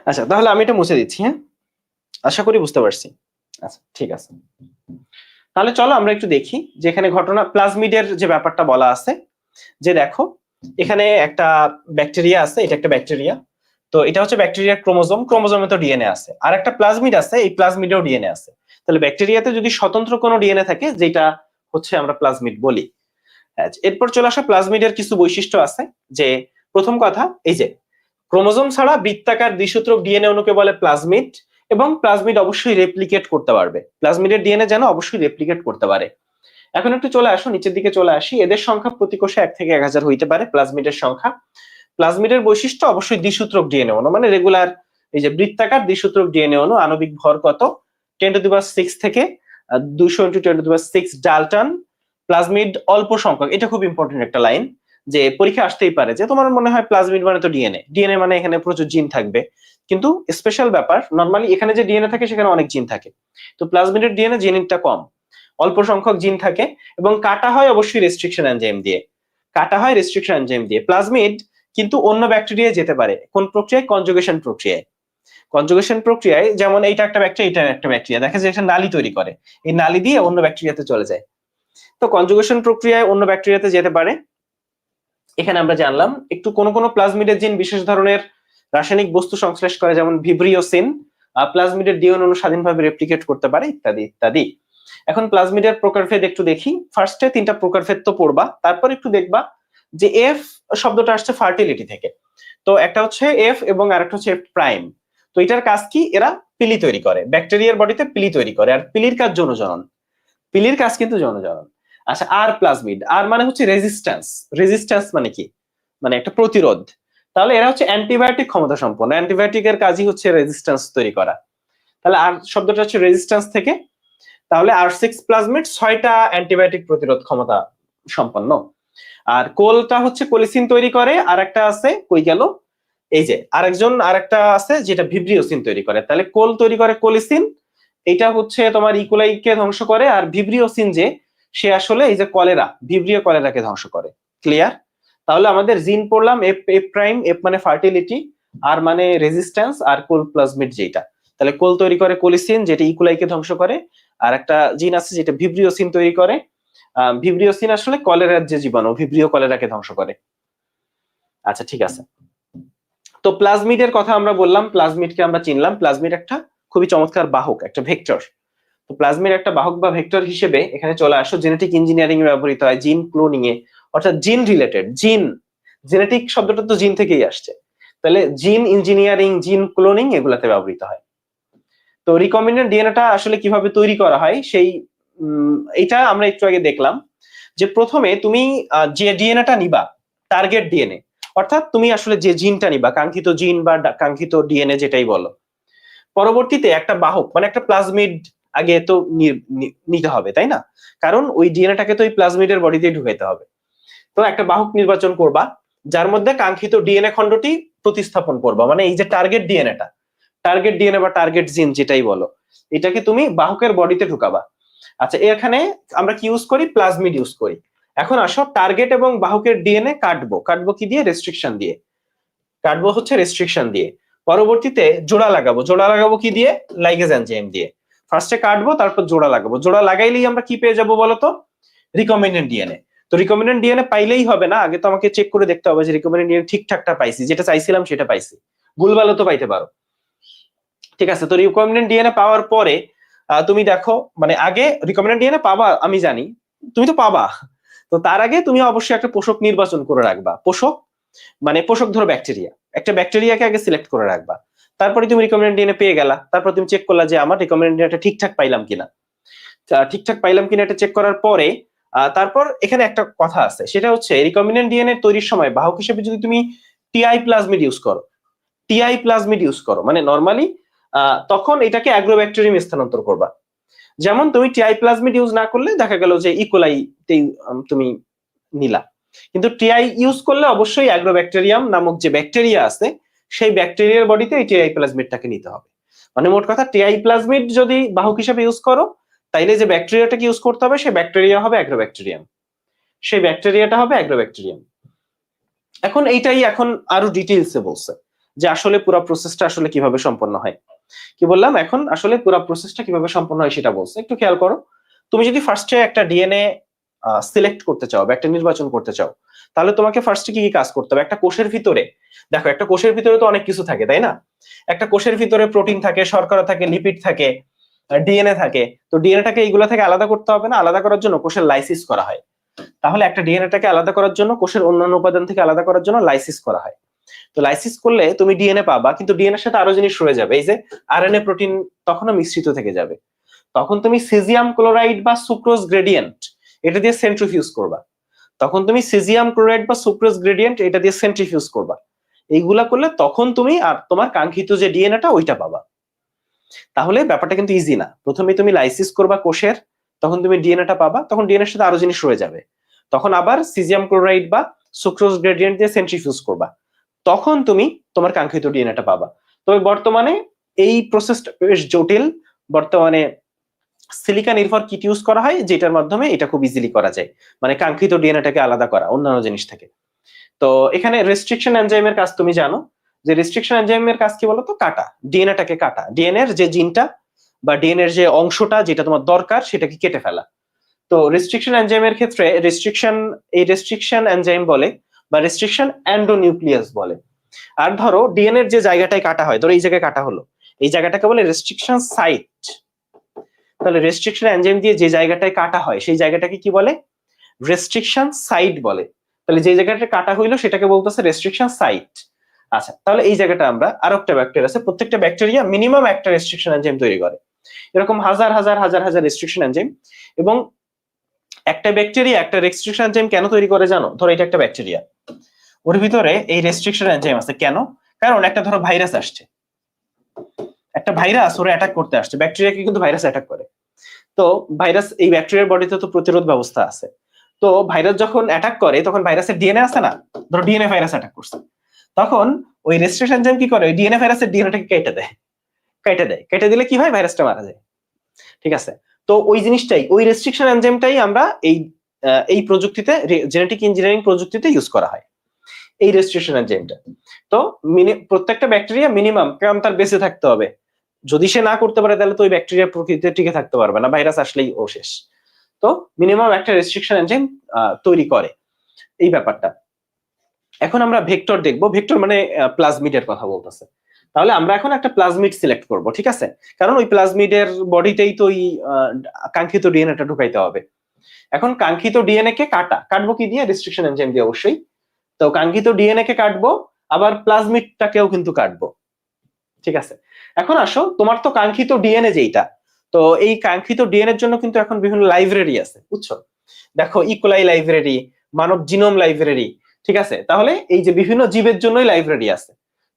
আচ্ছা, তাহলে আমি এটা মুছে দিচ্ছি। হ্যাঁ, আশা করি বুঝতে পারছি। আচ্ছা, ঠিক আছে। তাহলে চলো আমরা একটু দেখি যে এখানে ঘটনা প্লাজমিডের যে ব্যাপারটা বলা আছে, যে দেখো এখানে একটা ব্যাকটেরিয়া আছে, এটা একটা ব্যাকটেরিয়া, তো এটা হচ্ছে ব্যাকটেরিয়ার ক্রোমোজোম, ক্রোমোজোমে তো ডিএনএ আছে, আর একটা প্লাজমিড আছে, এই প্লাজমিডেও ডিএনএ আছে। তাহলে ব্যাকটেরিয়াতে যদি স্বতন্ত্র কোনো ডিএনএ থাকে, যেটা হচ্ছে আমরা প্লাজমিড বলি। এরপর চলে আসা প্লাজমিডের কিছু বৈশিষ্ট্য আছে, যে প্রথম কথা এই যে ক্রোমোজোম ছাড়া বৃত্তাকার দ্বিসূত্রক ডিএনএ অণুকে বলে প্লাজমিড, এবং প্লাজমিড অবশ্যই রেপ্লিকেট করতে পারবে, প্লাজমিডের ডিএনএ যেন অবশ্যই রেপ্লিকেট করতে পারে। এখন একটু চলে আসো নিচের দিকে চলে আসি, এদের সংখ্যা প্রতি কোষে 1 থেকে 1000 হইতে পারে প্লাজমিডের সংখ্যা। প্লাজমিডের বৈশিষ্ট্য অবশ্যই দ্বিসূত্রক ডিএনএ অণু, মানে রেগুলার এই যে বৃত্তাকার দ্বিসূত্রক ডিএনএ অণু, আণবিক ভর কত 10⁶ থেকে 200 × 10⁶ ডালটন। প্লাজমিড অল্প সংখ্যক, এটা খুব ইম্পর্টেন্ট একটা লাইন, যে পরীক্ষা আসতেই পারে যে তোমার মনে হয় প্লাজমিড মানে তো ডিএনএ, ডিএনএ মানে এখানে প্রচুর জিন থাকবে, কিন্তু স্পেশাল ব্যাপার, নরমালি এখানে যে ডিএনএ থাকে সেখানে অনেক জিন থাকে, তো প্লাজমিডের ডিএনএ জিনটা কম, অল্প সংখ্যক জিন থাকে, এবং কাটা হয় অবশ্যই রেস্ট্রিকশন এনজাইম দিয়ে, কাটা হয় রেস্ট্রিকশন এনজাইম দিয়ে। প্লাজমিড কিন্তু অন্য ব্যাকটেরিয়ায় যেতে পারে, কোন প্রক্রিয়ায়? কনজুগেশন প্রক্রিয়ায়। কনজুগেশন প্রক্রিয়ায় যেমন এইটা একটা ব্যাকটেরিয়া, এটা একটা ব্যাকটেরিয়া, দেখা যায় একটা নালী তৈরি করে, এই নালী দিয়ে অন্য ব্যাকটেরিয়াতে চলে যায়। তো কনজুগেশন প্রক্রিয়ায় অন্য ব্যাকটেরিয়াতে যেতে পারে। এখানে আমরা জানলাম একটু কোন কোন প্লাজমিডের জিন বিশেষ ধরনের রাসায়নিক বস্তু সংশ্লেষ করে, যেমন ভিব্রিওসিন, প্লাজমিডের ডিএনএ অণু স্বাধীনভাবে রেপ্লিকেট করতে পারে, ইত্যাদি ইত্যাদি। এখন প্লাজমিডের প্রকারভেদ একটু দেখি। ফার্স্টে 3টা প্রকারভেদ তো পড়বা, তারপর একটু দেখবা যে এফ শব্দটা আসছে ফার্টিলিটি থেকে। তো একটা হচ্ছে এফ এবং আরেকটা হচ্ছে এফ প্রাইম। তো এটার কাজ কি? এরা পিলি তৈরি করে, ব্যাকটেরিয়ার বডিতে পিলি তৈরি করে। আর পিলির কাজ যৌনজনন, পিলির কাজ কিন্তু যৌনজনন। আচ্ছা, আর প্লাজমিড, আর মানে হচ্ছে রেজিস্ট্যান্স। রেজিস্ট্যান্স মানে কি? মানে একটা প্রতিরোধ। তাহলে এরা হচ্ছে অ্যান্টিবায়োটিক ক্ষমতা সম্পন্ন। অ্যান্টিবায়োটিকের কাজই হচ্ছে রেজিস্ট্যান্স তৈরি করা। তাহলে আর শব্দটা হচ্ছে রেজিস্ট্যান্স থেকে। তাহলে আর সিক্স প্লাজমিড 6টা অ্যান্টিবায়োটিক প্রতিরোধ ক্ষমতা সম্পন্ন। আর কোলটা হচ্ছে কোলিসিন তৈরি করে। আর একটা আছে, কই গেল, এই যে আরেকটা আছে যেটা ভিব্রিওসিন তৈরি করে। তাহলে কোল তৈরি করে কোলিসিন, এটা হচ্ছে তোমার ইকোলাইকে ধ্বংস করে। আর ভিব্রিওসিন যে, সে আসলে এই যে কলেরা, ভিব্রিও কলেরাকে ধ্বংস করে। ক্লিয়ার? তাহলে আমাদের জিন পড়লাম এফ, এফ প্রাইম, এফ মানে ফার্টিলিটি, আর মানে রেজিস্ট্যান্স, আর কোল প্লাজমিড যেটা। তাহলে কোল তৈরি করে কোলিসিন যেটা ইকোলাইকে ধ্বংস করে। আর একটা জিন আছে যেটা ভিব্রিওসিন তৈরি করে। ভিব্রিওসিন আসলে কলেরার যে জীবাণু, ভিব্রিও কলেরাকে ধ্বংস করে। আচ্ছা, ঠিক আছে। তো প্লাজমিডের কথা আমরা বললাম, প্লাজমিডকে আমরা চিনলাম। প্লাজমিড একটা খুবই চমৎকার বাহক, একটা ভেক্টর। তো প্লাজমিড একটা বাহক বা ভেক্টর হিসেবে এখানে চলে আসো। জেনেটিক ইঞ্জিনিয়ারিং এ ব্যবহৃত হয়, জিন ক্লোনিং এ, অর্থাৎ জিন রিলেটেড। জিন, জেনেটিক শব্দটা তো জিন থেকেই আসছে। তাহলে জিন ইঞ্জিনিয়ারিং, জিন ক্লোনিং এগুলাতে ব্যবহৃত হয়। তো রিকম্বিনেন্ট ডিএনএটা আসলে কিভাবে তৈরি করা হয় সেই এটা আমরা একটু আগে দেখলাম। যে প্রথমে তুমি যে ডিএনএটা নিবা, টার্গেট ডিএনএ, অর্থাৎ তুমি আসলে যে জিনটা নিবা, কাঙ্ক্ষিত জিন বা কাঙ্ক্ষিত ডিএনএ যেটাই বলো, পরবর্তীতে একটা বাহক মানে একটা প্লাজমিড আগে তো নিতে হবে, তাই না? কারণ ওই ডিএনএটাকে তো ওই প্লাজমিডের বডিতে ঢুকাইতে হবে। তো একটা বাহক নির্বাচন করবা, যার মধ্যে কাঙ্ক্ষিত ডিএনএ খণ্ডটি প্রতিস্থাপন করবা। মানে এই যে টার্গেট ডিএনএটা, টার্গেট ডিএনএ বা টার্গেট জিন যেটাই বলো, এটাকে তুমি বাহকের বডিতে ঢুকাবা। আচ্ছা, এখানে আমরা কি ইউজ করি? প্লাজমিড ইউজ করি। এখন আসো, টার্গেট এবং বাহকের ডিএনএ কাটবো। কাটবো কি দিয়ে? রেস্ট্রিকশন দিয়ে। কাটবো হচ্ছে রেস্ট্রিকশন দিয়ে। পরবর্তীতে জোড়া লাগাবো। জোড়া লাগাবো কি দিয়ে? লাইগেজ এনজাইম দিয়ে। ফার্স্টে কাটবো, তারপর জোড়া লাগাবো। জোড়া লাগাইলেই আমরা কি পেয়ে যাবো বলতো? Recombinant DNA. তো রিকম্বিনেন্ট ডিএনএ পাইলেই হবে না, আগে তো আমাকে চেক করে দেখতে হবে যে রিকম্বিনেন্ট ডিএনএ ঠিকঠাকটা পাইছি, যেটা চাইছিলাম সেটা পাইছি। ভুলভালও তো পাইতে পারো। ঠিক আছে, তো রিকম্বিনেন্ট ডিএনএ পাওয়ার পরে তুমি দেখো, মানে আগে রিকম্বিনেন্ট ডিএনএ পাবা আমি জানি, তুমি তো পাবা। তো তার আগে তুমি অবশ্যই একটা পোষক নির্বাচন করে রাখবা। পোষক মানে পোষক, ধরো ব্যাকটেরিয়া, একটা ব্যাকটেরিয়াকে আগে সিলেক্ট করে রাখবা। তারপরে তুমি রিকম্বিনেন্ট ডিএনএ পেয়ে গেলা, তারপর তুমি চেক করলা যে আমার রিকম্বিনেন্ট ডিএনএটা ঠিকঠাক পাইলাম কিনা। ঠিকঠাক পাইলাম কিনা এটা চেক করার পরে তারপর এখানে একটা কথা আছে, সেটা হচ্ছে রিকম্বিনেন্ট ডিএনএ তৈরির সময় বাহক হিসেবে যদি তুমি টিআই প্লাজমিড ইউজ করো, টিআই প্লাজমিড ইউজ করো, মানে নরমালি তখন এটাকে অ্যাগ্রোব্যাকটেরিয়াম স্থানান্তর করবা। যেমন তুমি টিআই প্লাজমিড ইউজ না করলে দেখা গেল যে ইকোলাই তুমি নিলা, কিন্তু টিআই ইউজ করলে অবশ্যই অ্যাগ্রোব্যাকটেরিয়াম নামক যে ব্যাকটেরিয়া আছে সেই ব্যাকটেরিয়ার বডিতে এই টিআই প্লাজমিডটাকে নিতে হবে। মানে মোট কথা, টিআই প্লাজমিড যদি বাহক হিসেবে ইউজ করো, তাইলে যে ব্যাকটেরিয়াটাকে ইউজ করতে হবে সেই ব্যাকটেরিয়া হবে অ্যাগ্রোব্যাকটেরিয়াম, সেই ব্যাকটেরিয়াটা হবে অ্যাগ্রোব্যাকটেরিয়াম। এখন এইটাই এখন আরো ডিটেইলসে বলছে যে আসলে পুরো প্রসেসটা আসলে কিভাবে সম্পন্ন হয়। কি বললাম? এখন আসলে পুরো প্রসেসটা কিভাবে সম্পন্ন হয় সেটা বলছে। একটু খেয়াল করো, তুমি যদি ফার্স্টে একটা ডিএনএ সিলেক্ট করতে চাও বা একটা নির্বাচন করতে চাও, তাহলে তোমাকে ফার্স্টে কি কি কাজ করতে হবে? একটা কোষের ভিতরে দেখো, একটা কোষের ভিতরে তো অনেক কিছু থাকে, তাই না? একটা কোষের ভিতরে প্রোটিন থাকে, শর্করা থাকে, লিপিড থাকে, ডিএনএ থাকে। তো ডিএনএটাকে এইগুলা থেকে আলাদা করতে হবে না? আলাদা করার জন্য কোষের লাইসিস করা হয়। তাহলে একটা ডিএনএটাকে আলাদা করার জন্য, কোষের অন্যান্য উপাদান থেকে আলাদা করার জন্য লাইসিস করা হয়। তো লাইসিস করলে তুমি ডিএনএ পাবা, কিন্তু ডিএনএর সাথে আরো জিনিস রয়ে যাবে। এই যে আরএনএ প্রোটিন তখনও মিশ্রিত থেকে যাবে। তখন তুমি সিজিয়াম ক্লোরাইড বা সুক্রোজ গ্রেডিয়েন্ট এটা দিয়ে সেন্ট্রিফিউজ করবা। তখন তুমি সিজিয়াম ক্লোরাইড বা সুক্রোজ গ্রেডিয়েন্ট এটা দিয়ে সেন্ট্রিফিউজ করবা। এইগুলা করলে তখন তুমি আর তোমার কাঙ্ক্ষিত যে ডিএনএটা ওইটা পাবা। তাহলে ব্যাপারটা কিন্তু ইজি না। প্রথমে তুমি লাইসিস করবা কোষের, তখন তুমি ডিএনএটা পাবা, তখন ডিএনএর সাথে আরো জিনিস রয়ে যাবে। তখন আবার সিজিয়াম ক্লোরাইড বা সুক্রোজ গ্রেডিয়েন্ট দিয়ে সেন্ট্রিফিউজ করবা, তখন তুমি তোমার কাঙ্ক্ষিত ডিএনএটা পাবা। তবে বর্তমানে এই প্রসেসটা বেশ জটিল। বর্তমানে সিলিকা নির্ভর কিট ইউজ করা হয়, যেটার মাধ্যমে এটা খুব ইজিলি করা যায়, মানে কাঙ্ক্ষিত ডিএনএটাকে আলাদা করা অন্যান্য জিনিস থেকে। তো এখানে রেস্ট্রিকশন এনজাইমের কাজ তুমি জানো, যে রেস্ট্রিকশন এনজাইমের কাজ কি বলতো? কাটা, ডিএনএটাকে কাটা, ডিএনএর যে জিনটা বা ডিএনএর যে অংশটা যেটা তোমার দরকার সেটাকে কেটে ফেলা। তো রেস্ট্রিকশন এনজাইমের ক্ষেত্রে রেস্ট্রিকশন এনজাইম বলে বা রেস্ট্রিকশন এন্ডোনিউক্লিয়াস বলে। আর ধরো ডিএনএর যে জায়গাটায় কাটা হয়, ধরো এই জায়গায় কাটা হলো, এই জায়গাটাকে বলে রেস্ট্রিকশন সাইট। তাহলে রেস্ট্রিকশন এনজাইম দিয়ে যে জায়গাটায় কাটা হয় সেই জায়গাটাকে কি বলে? রেস্ট্রিকশন সাইট বলে। তাহলে যে জায়গাটা কাটা হইলো সেটাকে বলতেছে রেস্ট্রিকশন সাইট। আচ্ছা, তাহলে এই জায়গাটা আমরা আরো একটা ব্যাকটেরিয়া আছে, প্রত্যেকটা ব্যাকটেরিয়া মিনিমাম একটা রেস্ট্রিকশন এনজাইম তৈরি করে, এরকম হাজার হাজার হাজার হাজার রেস্ট্রিকশন এনজাইম। এবং একটা ব্যাকটেরিয়া একটা রেস্ট্রিকশন এনজাইম কেন তৈরি করে জানো? ধরো এটা একটা ব্যাকটেরিয়া, ওর ভিতরে এই রেস্ট্রিকশন এনজাইম আছে কেন? কারণ একটা ধরো ভাইরাস আসছে, একটা ভাইরাস ওরা অ্যাটাক করতে আসছে, ব্যাকটেরিয়াকে কিন্তু ভাইরাস অ্যাটাক করে। তো ভাইরাস, এই ব্যাকটেরিয়ার বডিতে তো প্রতিরোধ ব্যবস্থা আছে, তো ভাইরাস যখন অ্যাটাক করে তখন ভাইরাসের ডিএনএ আছে না, ধরো ডিএনএ ভাইরাস অ্যাটাক করছে, তখন ওই রেস্ট্রিকশন এনজাইম কি করে? ওই ডিএনএ ভাইরাসের ডিএনএটাকে কেটে দেয়, কেটে দিলে কি হয়? ভাইরাসটা মারা যায়। ঠিক আছে, তো ওই জিনিসটাই, ওই রেস্ট্রিকশন এনজাইমটাই আমরা এই প্রযুক্তিতে, জেনেটিক ইঞ্জিনিয়ারিং প্রযুক্তিতে ইউজ করা হয়, এই রেস্ট্রিকশন এনজাইমটা। তো প্রত্যেকটা ব্যাকটেরিয়া মিনিমাম কারণ তার বেঁচে থাকতে হবে, যদি সে না করতে পারে তাহলে তো ওই ব্যাকটেরিয়া প্রকৃতিতে টিকে থাকতে পারবে না, ভাইরাস আসলেই ও শেষ। তো মিনিমাম একটা রেস্ট্রিকশন এনজাইম তৈরি করে এই ব্যাপারটা। এখন আমরা ভেক্টর দেখবো, ভেক্টর মানে প্লাজমিডের কথা বলতেছে। তাহলে আমরা এখন একটা প্লাজমিড সিলেক্ট করব, ঠিক আছে, কারণ ওই প্লাজমিডের বডিতেই তো ওই কাঙ্ক্ষিত ডিএনএটা ঢুকাইতে হবে। এখন কাঙ্ক্ষিত ডিএনএ কে কাটবো কি দিয়ে? রেস্ট্রিকশন এনজাইম দিয়ে অবশ্যই। তো কাঙ্ক্ষিত ডিএনএ কে কাটবো, আবার প্লাজমিডটাকেও কিন্তু কাটবো, ঠিক আছে। এখন আসো, তোমার তো কাঙ্ক্ষিত ডিএনএ যেইটা, তো এই কাঙ্ক্ষিত ডিএনএ এর জন্য কিন্তু এখন বিভিন্ন লাইব্রেরি আছে, বুঝছো? দেখো ইকোলাই লাইব্রেরি, মানব জিনোম লাইব্রেরি, ঠিক আছে। তাহলে এই যে বিভিন্ন জীবের জন্যই লাইব্রেরি আছে,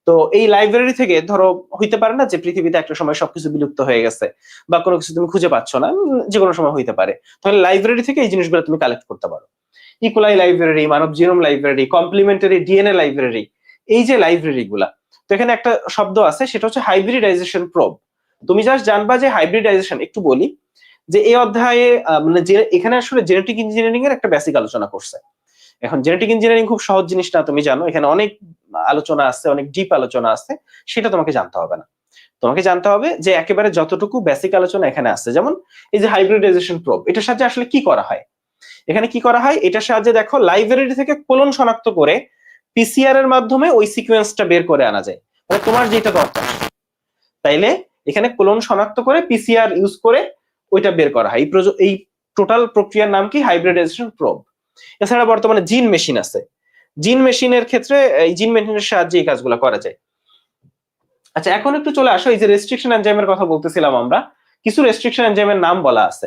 তো এই লাইব্রেরি থেকে ধরো হইতে পারে না যে পৃথিবীতে একটা সময় সবকিছু বিলুপ্ত হয়ে গেছে বা কোনো কিছু তুমি খুঁজে পাচ্ছ না, যে কোনো সময় হইতে পারে, তাহলে লাইব্রেরি থেকে এই জিনিসগুলো তুমি কালেক্ট করতে পারো। ইকোলাই লাইব্রেরি, মানব genome library, complementary DNA library, এই যে লাইব্রেরি গুলা, তো এখানে একটা শব্দ আছে সেটা হচ্ছে হাইব্রিডাইজেশন প্রোব। তুমি জাস্ট জানবা যে হাইব্রিডাইজেশন, একটু বলি যে এই অধ্যায়ে মানে যে এখানে আসলে জেনেটিক ইঞ্জিনিয়ারিং এর একটা বেসিক আলোচনা করছে। এখন জেনেটিক ইঞ্জিনিয়ারিং খুব সহজ জিনিস না, তুমি জানো, এখানে অনেক আলোচনা আছে, অনেক ডিপ আলোচনা আছে, সেটা তোমাকে জানতে হবে না। তোমাকে জানতে হবে যে একেবারে যতটুকু বেসিক আলোচনা এখানে আছে, যেমন এই যে হাইব্রিডাইজেশন প্রোব, এটার সাহায্যে আসলে কি করা হয়? এখানে কি করা হয়? এটার সাহায্যে দেখো লাইব্রেরি থেকে কোলন শনাক্ত করে পিসিআর এর মাধ্যমে ওই সিকোয়েন্সটা বের করে আনা যায়, মানে তোমার যেটা দরকার। তাইলে এখানে কোলন শনাক্ত করে পিসিআর ইউজ করে ওইটা বের করা হয়। এই টোটাল প্রক্রিয়ার নাম কি? Hybridization probe. এছাড়া বর্তমানে জিন মেশিন আছে, জিন মেশিনের ক্ষেত্রে এই জিন মেশিনের সাহায্যে এই কাজগুলো করা যায়। আচ্ছা, এখন একটু চলে আসো, এই যে রেস্ট্রিকশন এনজাইমের কথা বলতেছিলাম আমরা, কিছু রেস্ট্রিকশন এনজাইমের নাম বলা আছে।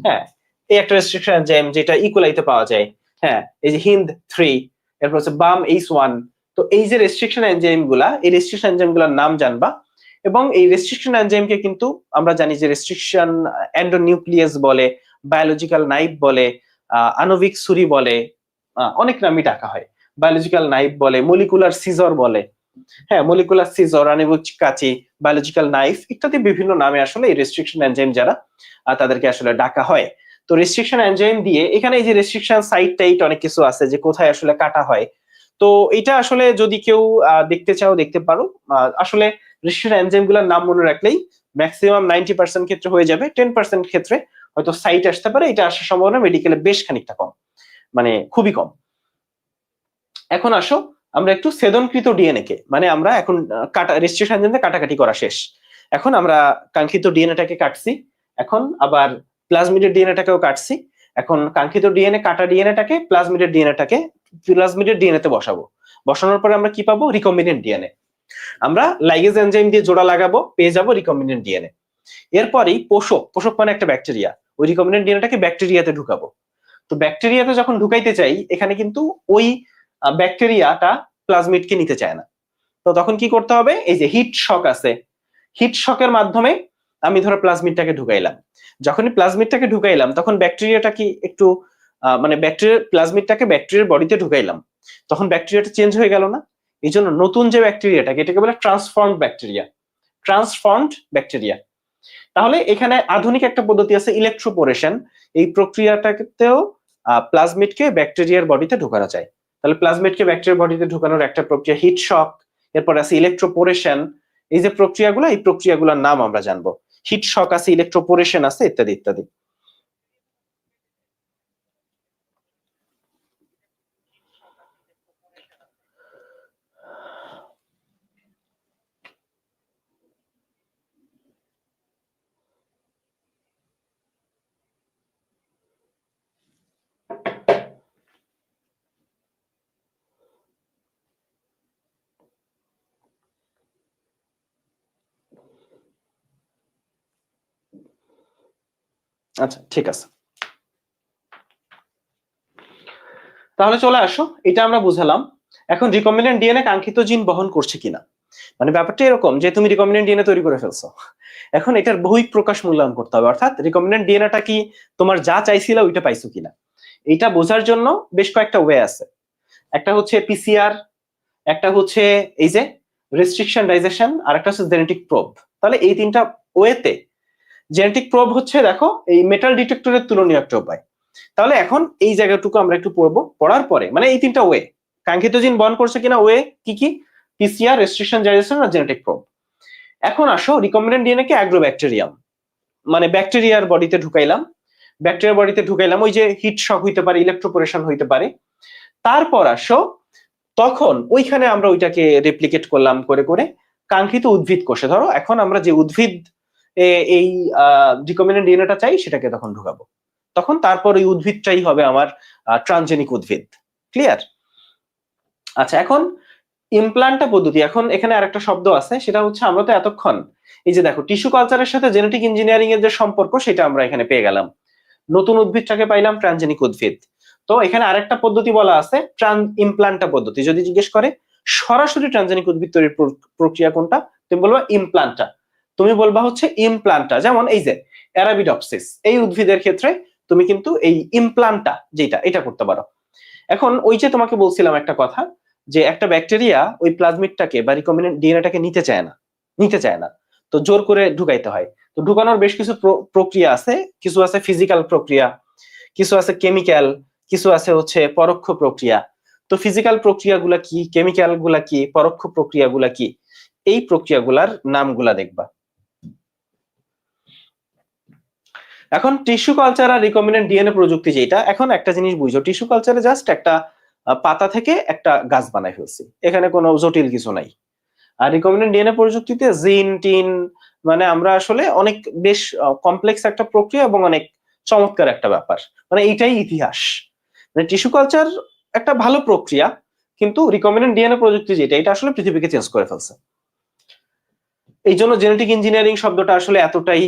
হ্যাঁ, এই একটা রেস্ট্রিকশন এনজাইম যেটা ইকোলাইতে পাওয়া যায়, হ্যাঁ, এই যে হিন্দ 3, এরপর হচ্ছে বাম H1। তো এই যে রেস্ট্রিকশন এনজাইম গুলা, এই রেস্ট্রিকশন এনজাইম গুলার নাম জানবা। এবং এই রেস্ট্রিকশন এনজাইমকে কিন্তু আমরা জানি যে রেস্ট্রিকশন এন্ডোনিউক্লিয়াস বলে, বায়োলজিক্যাল নাইফ বলে, আণবিক ছুরি বলে, অনেক নামই ডাকা হয়। বায়োলজিক্যাল নাইফ বলে, মলিকুলার সিজর বলে, হ্যাঁ, মলিকুলার সিজর, আণবিক কাঁচি, বায়োলজিক্যাল নাইফ ইত্যাদি বিভিন্ন নামে আসলে এই রেস্ট্রিকশন এনজাইম যারা তাদেরকে আসলে ডাকা হয়। তো রেস্ট্রিকশন এনজাইম দিয়ে এখানে এই যে রেস্ট্রিকশন সাইট টাইট অনেক কিছু আছে যে কোথায় আসলে কাটা হয়। তো এটা আসলে যদি কেউ দেখতে চাও দেখতে পারো। আসলে রেস্ট্রিকশন এনজাইম গুলোর নাম মনে রাখলেই ম্যাক্সিমাম 90% ক্ষেত্রে হয়ে যাবে, 10% ক্ষেত্রে হয়তো সাইট আসতে পারে, এটা আসার সম্ভাবনা মেডিকেলে বেশ খানিকটা কম, মানে খুবই কম। এখন আসো, আমরা একটু ছেদনকৃত ডিএনএ কে, মানে আমরা এখন কাটা রেস্ট্রিকশন এনজাইম কাটাকাটি করা শেষ, এখন আমরা কাঙ্ক্ষিত ডিএনএটাকে কাটছি, এখন আবার প্লাজমিডের ডিএনএটাকেও কাটছি। এখন কাঙ্ক্ষিত ডিএনএ কাটা ডিএনএটাকে প্লাজমিডের ডিএনএ তে বসাবো, বসানোর পরে আমরা কি পাবো? Recombinant DNA. আমরা লাইগেজ এনজাইম দিয়ে জোড়া লাগাবো, পেয়ে যাবো রিকম্বিনেন্ট ডিএনএ। এরপরেই পোষক মানে একটা ব্যাকটেরিয়া, ওই রিকম্বিনেন্ট ডিএনএটাকে ব্যাকটেরিয়াতে ঢুকাবো। তো ব্যাকটেরিয়াতে যখন ঢুকাইতে চাই, এখানে কিন্তু ওই ব্যাকটেরিয়াটা প্লাজমিডকে নিতে চায় না। তো তখন কি করতে হবে? এই যে হিট শক আছে, হিট শকের মাধ্যমে আমি ধরো প্লাজমিডটাকে ঢুকাইলাম। যখনই প্লাজমিডটাকে ঢুকাইলাম তখন ব্যাকটেরিয়াটা কি একটু মানে প্লাজমিডটাকে ব্যাকটেরিয়ার বডিতে ঢুকাইলাম, তখন ব্যাকটেরিয়াটা চেঞ্জ হয়ে গেল না? এই জন্য নতুন যে ব্যাকটেরিয়াটাকে, এটাকে বলে ট্রান্সফর্মড ব্যাকটেরিয়া। তাহলে এখানে আধুনিক একটা পদ্ধতি আছে ইলেকট্রোপোরেশন, এই প্রক্রিয়াটাতেও প্লাজমিডকে ব্যাকটেরিয়ার বডিতে ঢোকানো যায়। তাহলে প্লাজমিডকে ব্যাকটেরিয়ার বডিতে ঢোকানোর একটা প্রক্রিয়া হিট শক, এরপর আছে ইলেকট্রোপোরেশন। এই যে প্রক্রিয়াগুলো, এই প্রক্রিয়াগুলোর নাম আমরা জানবো, হিট শক আছে, ইলেকট্রোপোরেশন আছে, ইত্যাদি ইত্যাদি। আচ্ছা ঠিক আছে, তাহলে চলে আসো, এটা আমরা বুঝালাম। এখন রিকম্বিনেন্ট ডিএনএ কাঙ্ক্ষিত জিন বহন করছে কিনা, মানে ব্যাপারটা এরকম যে তুমি রিকম্বিনেন্ট ডিএনএ তৈরি করে ফেলছো, এখন এটার বহিঃ প্রকাশ মূল্যায়ন করতে হবে, অর্থাৎ রিকম্বিনেন্ট ডিএনএটা কি তোমার যা চাইছিল ওইটা পাইছো কিনা। এটা বোঝার জন্য বেশ কয়েকটা ওয়ে আছে। একটা হচ্ছে পিসিআর, একটা হচ্ছে এই যে রেস্ট্রিকশন ডাইজেশন, আর একটা হচ্ছে জেনেটিক প্রোব। তাহলে এই তিনটা ওয়েতে জেনেটিক প্রোব হচ্ছে দেখো এই মেটাল ডিটেক্টরের তুলনীয় একটা উপায়। তাহলে এখন এই জায়গাটুকু আমরা একটু পড়বো, পড়ার পরে মানে এই তিনটা ওয়ে কাঙ্ক্ষিত জিন বহন করছে কিনা, ওয়ে কি কি, পিসিআর, রেস্ট্রিকশন ডাইজেশন আর জেনেটিক প্রোব। এখন আসো রিকম্বিনেন্ট ডিএনএ কে অ্যাগ্রোব্যাকটেরিয়াম, মানে ব্যাকটেরিয়ার বডিতে ঢুকাইলাম, ব্যাকটেরিয়ার বডিতে ঢুকাইলাম, ওই যে হিট শক হইতে পারে, ইলেকট্রোপোরেশন হইতে পারে। তারপর আসো তখন ওইখানে আমরা ওইটাকে রেপ্লিকেট করলাম করে করে কাঙ্ক্ষিত উদ্ভিদ কোষে, ধরো এখন আমরা যে উদ্ভিদ এই রিকম্বিনেন্ট ডিএনএটা চাই সেটাকে তখন ঢুকাবো, তখন তারপর ওই উদ্ভিদটাই হবে আমার ট্রান্সজেনিক উদ্ভিদ। ক্লিয়ার? আচ্ছা, এখন ইমপ্লান্টা পদ্ধতি, এখন এখানে আরেকটা শব্দ আছে, সেটা হচ্ছে আমরা তো এতক্ষণ এই যে দেখো টিস্যু কালচারের সাথে জেনেটিক ইঞ্জিনিয়ারিং এর যে সম্পর্ক সেটা আমরা এখানে পেয়ে গেলাম, নতুন উদ্ভিদটাকে পাইলাম ট্রান্সজেনিক উদ্ভিদ। তো এখানে আরেকটা পদ্ধতি বলা আছে ইমপ্লান্টা পদ্ধতি, যদি জিজ্ঞেস করে সরাসরি ট্রান্সজেনিক উদ্ভিদ তৈরির প্রক্রিয়া কোনটা, তুমি বলবা ইমপ্লান্টা, তুমি বলবা হচ্ছে ইমপ্লান্টা। যেমন এই যে অ্যারাবিডপসিস এই উদ্ভিদের ক্ষেত্রে তুমি কিন্তু এই ইমপ্লান্টা যেটা এটা করতে পারো। এখন ওই যে তোমাকে বলছিলাম একটা কথা, যে একটা ব্যাকটেরিয়া ওই প্লাজমিডটাকে বা রিকম্বিনেন্ট ডিএনএটাকে নিতে চায় না, তো জোর করে ঢুকাইতে হয়। তো ঢুকানোর বেশ কিছু প্রক্রিয়া আছে, কিছু আছে ফিজিক্যাল প্রক্রিয়া, কিছু আছে কেমিক্যাল, কিছু আছে হচ্ছে পরোক্ষ প্রক্রিয়া। তো ফিজিক্যাল প্রক্রিয়াগুলা কি, কেমিক্যাল গুলা কি, পরোক্ষ প্রক্রিয়াগুলা কি, এই প্রক্রিয়াগুলার নামগুলা দেখবা। এখন টিস্যু কালচার আর রিকম্বিনেন্ট ডিএনএ প্রযুক্তি যেটা, এখন একটা জিনিস বুঝো, টিস্যু কালচারে জাস্ট একটা পাতা থেকে একটা গাছ বানাই ফেলছি, এখানে কোনো জটিল কিছু নাই। আর রিকম্বিনেন্ট ডিএনএ প্রযুক্তিতে জিন টিন, মানে আমরা আসলে অনেক বেশ কমপ্লেক্স একটা প্রক্রিয়া এবং অনেক চমৎকার একটা ব্যাপার, মানে এইটাই ইতিহাস। মানে টিস্যু কালচার একটা ভালো প্রক্রিয়া, কিন্তু রিকম্বিনেন্ট ডিএনএ প্রযুক্তি যেটা, এটা আসলে পৃথিবীকে চেঞ্জ করে ফেলছে। এই জন্য জেনেটিক ইঞ্জিনিয়ারিং শব্দটা আসলে এতটাই